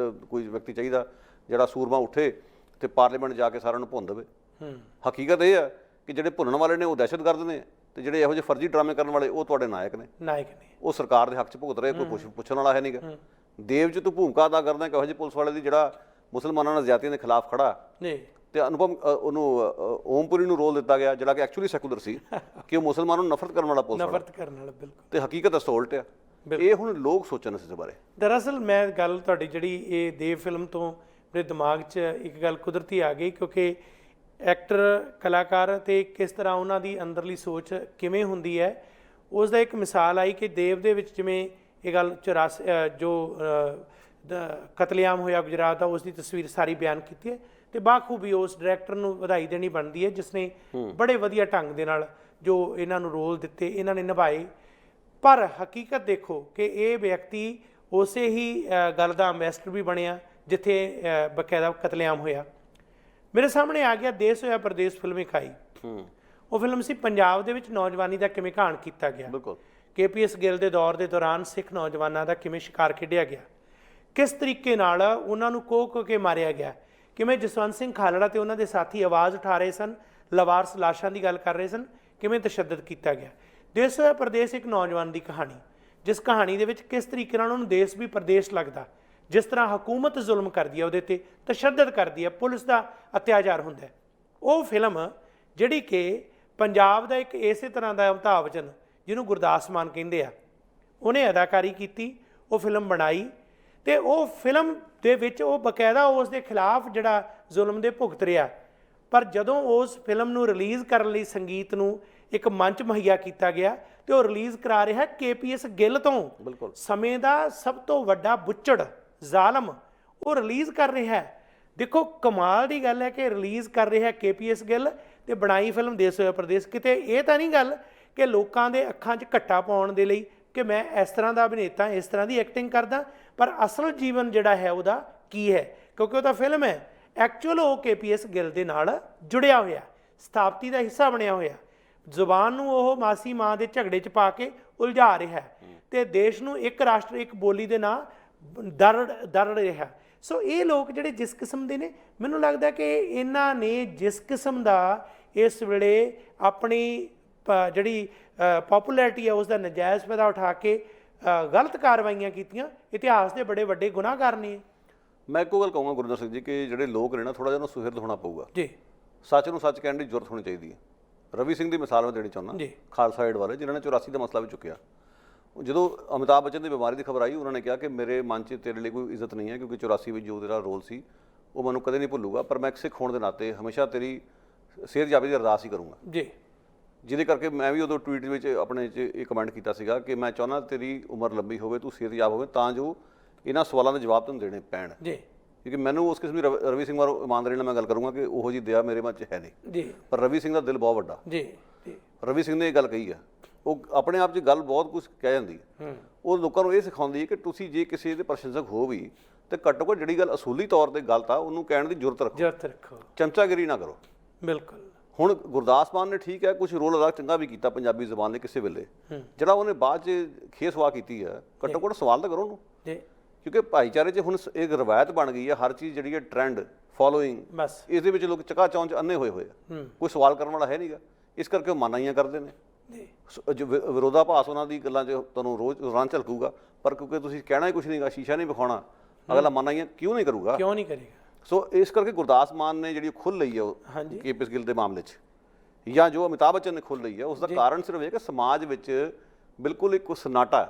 ਕੋਈ ਵਿਅਕਤੀ ਚਾਹੀਦਾ ਜਿਹੜਾ ਸੂਰਮਾ ਉੱਠੇ ਤੇ ਪਾਰਲੀਮੈਂਟ ਜਾ ਕੇ ਸਾਰਿਆਂ ਨੂੰ ਭੁੰਨ ਦੇਵੇ। ਹਕੀਕਤ ਇਹ ਹੈ ਕਿ ਜਿਹੜੇ ਭੁੰਨਣ ਵਾਲੇ ਨੇ ਉਹ ਦਹਿਸ਼ਤਗਰਦ ਨੇ, ਤੇ ਜਿਹੜੇ ਇਹੋ ਜਿਹੇ ਫਰਜ਼ੀ ਡਰਾਮੇ ਕਰਨ ਵਾਲੇ ਉਹ ਤੁਹਾਡੇ ਨਾਇਕ ਨੇ। ਉਹ ਸਰਕਾਰ ਦੇ ਹੱਕ 'ਚ ਭੁਗਤ ਰਹੇ, ਕੋਈ ਪੁੱਛਣ ਵਾਲਾ ਹੈ ਨਹੀਂਗਾ। ਦੇਵ 'ਚ ਤੂੰ ਭੂਮਿਕਾ ਅਦਾ ਕਰਦਾ ਕਿ ਇਹੋ ਜਿਹੇ ਪੁਲਿਸ ਵਾਲੇ ਦੀ ਜਿਹੜਾ ਮੁਸਲਮਾਨਾਂ ਨਾਲ ਜ਼ਿਆਦਤੀਆਂ ਦੇ ਖਿਲਾਫ ਖੜਾ, ਤੇ ਅਨੁਪਮ ਉਹਨੂੰ ਓਮਪੁਰੀ ਨੂੰ ਰੋਲ ਦਿੱਤਾ ਗਿਆ ਜਿਹੜਾ ਕਿ ਐਕਚੁਅਲੀ ਸੈਕੂਲਰ ਸੀ, ਕਿ ਉਹ ਮੁਸਲਮਾਨਾਂ ਨੂੰ ਨਫ਼ਰਤ ਕਰਨ ਵਾਲਾ ਪੁਲਿਸ ਵਾਲਾ, ਤੇ ਹਕੀਕਤ ਅਸੋਲਟ ਆ। ਇਹ ਹੁਣ ਲੋਕ ਸੋਚਣ ਇਸ ਬਾਰੇ। ਦਰਅਸਲ ਮੈਂ ਗੱਲ ਤੁਹਾਡੀ ਜਿਹੜੀ ਇਹ ਦੇਵ ਫਿਲਮ ਤੋਂ ਮੇਰੇ ਦਿਮਾਗ 'ਚ ਇੱਕ ਗੱਲ ਕੁਦਰਤੀ ਆ ਗਈ, ਕਿਉਂਕਿ ਐਕਟਰ ਕਲਾਕਾਰ ਤੇ ਕਿਸ ਤਰ੍ਹਾਂ ਉਹਨਾਂ ਦੀ ਅੰਦਰਲੀ ਸੋਚ ਕਿਵੇਂ ਹੁੰਦੀ ਹੈ, ਉਸ ਦਾ ਇੱਕ ਮਿਸਾਲ ਆਈ ਕਿ ਦੇਵ ਦੇ ਵਿੱਚ ਜਿਵੇਂ ਇਹ ਗੱਲ 84 ਜੋ ਕਤਲੇਆਮ ਹੋਇਆ ਗੁਜਰਾਤ ਦਾ, ਉਸ ਦੀ ਤਸਵੀਰ ਸਾਰੀ ਬਿਆਨ ਕੀਤੀ ਹੈ, ਤੇ ਬਾਖੂਬੀ ਉਸ ਡਾਇਰੈਕਟਰ ਨੂੰ ਵਧਾਈ ਦੇਣੀ ਬਣਦੀ ਹੈ ਜਿਸ ਨੇ ਬੜੇ ਵਧੀਆ ਢੰਗ ਦੇ ਨਾਲ ਜੋ ਇਹਨਾਂ ਨੂੰ ਰੋਲ ਦਿੱਤੇ ਇਹਨਾਂ ਨੇ ਨਿਭਾਏ। ਪਰ ਹਕੀਕਤ ਦੇਖੋ ਕਿ ਇਹ ਵਿਅਕਤੀ ਉਸੇ ਹੀ ਗੱਲ ਦਾ ਅੰਬੈਸਡਰ ਵੀ ਬਣਿਆ ਜਿੱਥੇ ਬਕਾਇਦਾ ਕਤਲੇਆਮ ਹੋਇਆ। ਮੇਰੇ ਸਾਹਮਣੇ ਆ ਗਿਆ ਦੇਸ਼ ਹੋਇਆ ਪਰਦੇਸ ਫਿਲਮ ਇੱਕ ਆਈ, ਉਹ ਫਿਲਮ ਸੀ ਪੰਜਾਬ ਦੇ ਵਿੱਚ ਨੌਜਵਾਨੀ ਦਾ ਕਿਵੇਂ ਘਾਣ ਕੀਤਾ ਗਿਆ, KPS ਗਿੱਲ ਦੇ ਦੌਰ ਦੇ ਦੌਰਾਨ ਸਿੱਖ ਨੌਜਵਾਨਾਂ ਦਾ ਕਿਵੇਂ ਸ਼ਿਕਾਰ ਖੇਡਿਆ ਗਿਆ, ਕਿਸ ਤਰੀਕੇ ਨਾਲ ਉਹਨਾਂ ਨੂੰ ਕੋਹ ਕੇ ਮਾਰਿਆ ਗਿਆ, ਕਿਵੇਂ ਜਸਵੰਤ ਸਿੰਘ ਖਾਲੜਾ ਤੇ ਉਹਨਾਂ ਦੇ ਸਾਥੀ ਆਵਾਜ਼ ਉਠਾ ਰਹੇ ਸਨ, ਲਵਾਰਸ ਲਾਸ਼ਾਂ ਦੀ ਗੱਲ ਕਰ ਰਹੇ ਸਨ, ਕਿਵੇਂ ਤਸ਼ੱਦਦ ਕੀਤਾ ਗਿਆ। ਦੇਸ਼ ਹੋਇਆ ਪਰਦੇਸ ਇੱਕ ਨੌਜਵਾਨ ਦੀ ਕਹਾਣੀ, ਜਿਸ ਕਹਾਣੀ ਦੇ ਵਿੱਚ ਕਿਸ ਤਰੀਕੇ ਨਾਲ ਉਹਨੂੰ ਦੇਸ਼ ਵੀ ਪਰਦੇਸ ਲੱਗਦਾ, ਜਿਸ ਤਰ੍ਹਾਂ ਹਕੂਮਤ ਜ਼ੁਲਮ ਕਰਦੀ ਹੈ, ਉਹਦੇ ਤੇ ਤਸ਼ੱਦਦ ਕਰਦੀ ਹੈ, ਪੁਲਿਸ ਦਾ ਅਤਿਆਚਾਰ ਹੁੰਦਾ। ਉਹ ਫਿਲਮ ਜਿਹੜੀ ਕਿ ਪੰਜਾਬ ਦਾ ਇੱਕ ਇਸੇ ਤਰ੍ਹਾਂ ਦਾ ਅਮਿਤਾਭ ਬੱਚਨ, ਜਿਹਨੂੰ ਗੁਰਦਾਸ ਮਾਨ ਕਹਿੰਦੇ ਆ, ਉਹਨੇ ਅਦਾਕਾਰੀ ਕੀਤੀ, ਉਹ ਫਿਲਮ ਬਣਾਈ, ਤੇ ਉਹ ਫਿਲਮ ਦੇ ਵਿੱਚ ਉਹ ਬਕਾਇਦਾ ਉਸ ਦੇ ਖਿਲਾਫ ਜਿਹੜਾ ਜ਼ੁਲਮ ਦੇ ਭੁਗਤ ਰਿਹਾ। ਪਰ ਜਦੋਂ ਉਸ ਫਿਲਮ ਨੂੰ ਰਿਲੀਜ਼ ਕਰਨ ਲਈ ਸੰਗੀਤ ਨੂੰ ਇੱਕ ਮੰਚ ਮੁਹੱਈਆ ਕੀਤਾ ਗਿਆ, ਤੇ ਉਹ ਰਿਲੀਜ਼ ਕਰਾ ਰਿਹਾ KPS ਗਿੱਲ ਤੋਂ, ਸਮੇਂ ਦਾ ਸਭ ਤੋਂ ਵੱਡਾ ਬੁੱਚੜ ਜ਼ਾਲਮ, ਉਹ ਰਿਲੀਜ਼ ਕਰ ਰਿਹਾ ਹੈ। ਦੇਖੋ ਕਮਾਲ ਦੀ ਗੱਲ ਹੈ ਕਿ ਰਿਲੀਜ਼ ਕਰ ਰਿਹਾ KPS ਗਿੱਲ ਤੇ ਬਣਾਈ ਫਿਲਮ ਦੇਸ਼ ਹੋਇਆ ਪਰਦੇਸ। ਕਿਤੇ ਇਹ ਤਾਂ ਨਹੀਂ ਗੱਲ ਕਿ ਲੋਕਾਂ ਦੇ ਅੱਖਾਂ 'ਚ ਘੱਟਾ ਪਾਉਣ ਦੇ ਲਈ ਕਿ ਮੈਂ ਇਸ ਤਰ੍ਹਾਂ ਦਾ ਅਭਿਨੇਤਾ, ਇਸ ਤਰ੍ਹਾਂ ਦੀ ਐਕਟਿੰਗ ਕਰਦਾ, ਪਰ ਅਸਲ ਜੀਵਨ ਜਿਹੜਾ ਹੈ ਉਹਦਾ ਕੀ ਹੈ, ਕਿਉਂਕਿ ਉਹ ਤਾਂ ਫਿਲਮ ਹੈ। ਐਕਚੁਅਲ ਉਹ KPS ਗਿੱਲ ਦੇ ਨਾਲ ਜੁੜਿਆ ਹੋਇਆ, ਸਥਾਪਤੀ ਦਾ ਹਿੱਸਾ ਬਣਿਆ ਹੋਇਆ, ਜ਼ੁਬਾਨ ਨੂੰ ਉਹ ਮਾਸੀ ਮਾਂ ਦੇ ਝਗੜੇ 'ਚ ਪਾ ਕੇ ਉਲਝਾ ਰਿਹਾ ਤੇ ਦੇਸ਼ ਨੂੰ ਇੱਕ ਰਾਸ਼ਟਰ ਇੱਕ ਬੋਲੀ ਦੇ ਨਾਂ ਦਰੜ ਰਿਹਾ। ਸੋ ਇਹ ਲੋਕ ਜਿਹੜੇ ਜਿਸ ਕਿਸਮ ਦੇ ਨੇ, ਮੈਨੂੰ ਲੱਗਦਾ ਕਿ ਇਹਨਾਂ ਨੇ ਜਿਸ ਕਿਸਮ ਦਾ ਇਸ ਵੇਲੇ ਆਪਣੀ ਜਿਹੜੀ ਪੋਪੂਲੈਰਿਟੀ ਹੈ ਉਸ ਦਾ ਨਜਾਇਜ਼ ਫਾਇਦਾ ਉਠਾ ਕੇ ਗਲਤ ਕਾਰਵਾਈਆਂ ਕੀਤੀਆਂ, ਇਤਿਹਾਸ ਦੇ ਬੜੇ ਵੱਡੇ ਗੁਨਾਹਗਾਰ ਨੇ। ਮੈਂ ਇੱਕੋ ਗੱਲ ਕਹੂੰਗਾ ਗੁਰਜੰਟ ਸਿੰਘ ਜੀ ਕਿ ਜਿਹੜੇ ਲੋਕ ਨੇ ਨਾ, ਥੋੜ੍ਹਾ ਜਿਹਾ ਉਹਨੂੰ ਸੁਹਿਰਦ ਹੋਣਾ ਪਊਗਾ ਜੀ, ਸੱਚ ਨੂੰ ਸੱਚ ਕਹਿਣ ਦੀ ਜ਼ਰੂਰਤ ਹੋਣੀ ਚਾਹੀਦੀ ਹੈ। ਰਵੀ ਸਿੰਘ ਦੀ ਮਿਸਾਲ ਮੈਂ ਦੇਣੀ ਚਾਹੁੰਦਾ, ਖਾਲਸਾ ਏਡ ਵਾਲੇ, ਜਿਨ੍ਹਾਂ ਨੇ 84 ਦਾ ਮਸਲਾ ਵੀ ਚੁੱਕਿਆ। ਜਦੋਂ ਅਮਿਤਾਭ ਬੱਚਨ ਦੀ ਬਿਮਾਰੀ ਦੀ ਖਬਰ ਆਈ, ਉਹਨਾਂ ਨੇ ਕਿਹਾ ਕਿ ਮੇਰੇ ਮਨ 'ਚ ਤੇਰੇ ਲਈ ਕੋਈ ਇੱਜ਼ਤ ਨਹੀਂ ਹੈ, ਕਿਉਂਕਿ 84 ਵਿੱਚ ਜੋ ਤੇਰਾ ਰੋਲ ਸੀ ਉਹ ਮੈਨੂੰ ਕਦੇ ਨਹੀਂ ਭੁੱਲੂਗਾ, ਪਰ ਮੈਂ ਇੱਕ ਸਿੱਖ ਹੋਣ ਦੇ ਨਾਤੇ ਹਮੇਸ਼ਾ ਤੇਰੀ ਸਿਹਤਯਾਬੀ ਦੀ ਅਰਦਾਸ ਹੀ ਕਰੂੰਗਾ ਜੀ। ਜਿਹਦੇ ਕਰਕੇ ਮੈਂ ਵੀ ਉਦੋਂ ਟਵੀਟ ਵਿੱਚ ਆਪਣੇ 'ਚ ਇਹ ਕਮੈਂਟ ਕੀਤਾ ਸੀਗਾ ਕਿ ਮੈਂ ਚਾਹੁੰਦਾ ਤੇਰੀ ਉਮਰ ਲੰਬੀ ਹੋਵੇ, ਤੂੰ ਸਿਹਤਯਾਬ ਹੋਵੇ, ਤਾਂ ਜੋ ਇਹਨਾਂ ਸਵਾਲਾਂ ਦੇ ਜਵਾਬ ਤੈਨੂੰ ਦੇਣੇ ਪੈਣ ਜੀ। ਕਿਉਂਕਿ ਮੈਨੂੰ ਉਸ ਕਿਸਮ ਦੀ ਰਵੀ ਸਿੰਘ ਬਾਰੇ ਇਮਾਨਦਾਰੀ ਨਾਲ ਮੈਂ ਗੱਲ ਕਰੂੰਗਾ ਕਿ ਉਹੋ ਜਿਹੀ ਦਇਆ ਮੇਰੇ ਮਨ 'ਚ ਹੈ ਨਹੀਂ ਜੀ, ਪਰ ਰਵੀ ਸਿੰਘ ਦਾ ਦਿਲ ਬਹੁਤ ਵੱਡਾ ਜੀ। ਰਵੀ ਸਿੰਘ ਨੇ ਇਹ ਗੱਲ ਕਹੀ ਆ, ਉਹ ਆਪਣੇ ਆਪ 'ਚ ਗੱਲ ਬਹੁਤ ਕੁਝ ਕਹਿ ਜਾਂਦੀ ਹੈ। ਉਹ ਲੋਕਾਂ ਨੂੰ ਇਹ ਸਿਖਾਉਂਦੀ ਹੈ ਕਿ ਤੁਸੀਂ ਜੇ ਕਿਸੇ ਦੇ ਪ੍ਰਸ਼ੰਸਕ ਹੋ ਵੀ ਤੇ ਘੱਟੋ ਘੱਟ ਜਿਹੜੀ ਗੱਲ ਅਸੂਲੀ ਤੌਰ ਤੇ ਗਲਤ ਆ ਉਹਨੂੰ ਕਹਿਣ ਦੀ ਜ਼ਰੂਰਤ ਰੱਖੋ, ਚਮਚਾਗਿਰੀ ਨਾ ਕਰੋ। ਬਿਲਕੁਲ। ਹੁਣ ਗੁਰਦਾਸ ਮਾਨ ਨੇ ਠੀਕ ਹੈ ਕੁਝ ਰੋਲ ਅਦਾ ਚੰਗਾ ਵੀ ਕੀਤਾ ਪੰਜਾਬੀ ਜ਼ੁਬਾਨ ਦੇ ਕਿਸੇ ਵੇਲੇ, ਜਿਹੜਾ ਉਹਨੇ ਬਾਅਦ 'ਚ ਖੇਸਵਾ ਕੀਤੀ ਹੈ, ਘੱਟੋ ਘੱਟ ਸਵਾਲ ਤਾਂ ਕਰੋ ਉਹਨੂੰ, ਕਿਉਂਕਿ ਭਾਈਚਾਰੇ 'ਚ ਹੁਣ ਇੱਕ ਰਵਾਇਤ ਬਣ ਗਈ ਹੈ, ਹਰ ਚੀਜ਼ ਜਿਹੜੀ ਹੈ ਟ੍ਰੈਂਡ ਫੋਲੋਇੰਗ, ਬਸ ਇਸ ਦੇ ਵਿੱਚ ਲੋਕ ਚਕਾ ਚੌਂਚ ਅੰਨੇ ਹੋਏ ਹੋਏ ਆ, ਕੋਈ ਸਵਾਲ ਕਰਨ ਵਾਲਾ ਹੈ ਨਹੀਂਗਾ, ਇਸ ਕਰਕੇ ਉਹ ਮਨਾਹੀਆਂ ਕਰਦੇ ਨੇ। ਵਿਰੋਧਾਭਾਸ ਉਹਨਾਂ ਦੀ ਗੱਲਾਂ 'ਚ ਤੁਹਾਨੂੰ ਰੋਜ਼ ਰੋਜ਼ਾਨਾ ਝਲਕੂਗਾ, ਪਰ ਕਿਉਂਕਿ ਤੁਸੀਂ ਕਹਿਣਾ ਹੀ ਕੁਛ ਨਹੀਂਗਾ, ਸ਼ੀਸ਼ਾ ਨਹੀਂ ਵਿਖਾਉਣਾ, ਅਗਲਾ ਮਨਾਹੀਆਂ ਕਿਉਂ ਨਹੀਂ ਕਰੂਗਾ, ਕਿਉਂ ਨਹੀਂ ਕਰੇਗਾ। ਸੋ ਇਸ ਕਰਕੇ ਗੁਰਦਾਸ ਮਾਨ ਨੇ ਜਿਹੜੀ ਖੁੱਲ੍ਹ ਲਈ ਹੈ ਉਹ KPS ਗਿੱਲ ਦੇ ਮਾਮਲੇ 'ਚ, ਜਾਂ ਜੋ ਅਮਿਤਾਭ ਬੱਚਨ ਨੇ ਖੁੱਲ੍ਹ ਲਈ ਹੈ, ਉਸ ਦਾ ਕਾਰਨ ਸਿਰਫ ਇਹ ਕਿ ਸਮਾਜ ਵਿੱਚ ਬਿਲਕੁਲ ਇੱਕ ਸਨਾਟਾ ਹੈ।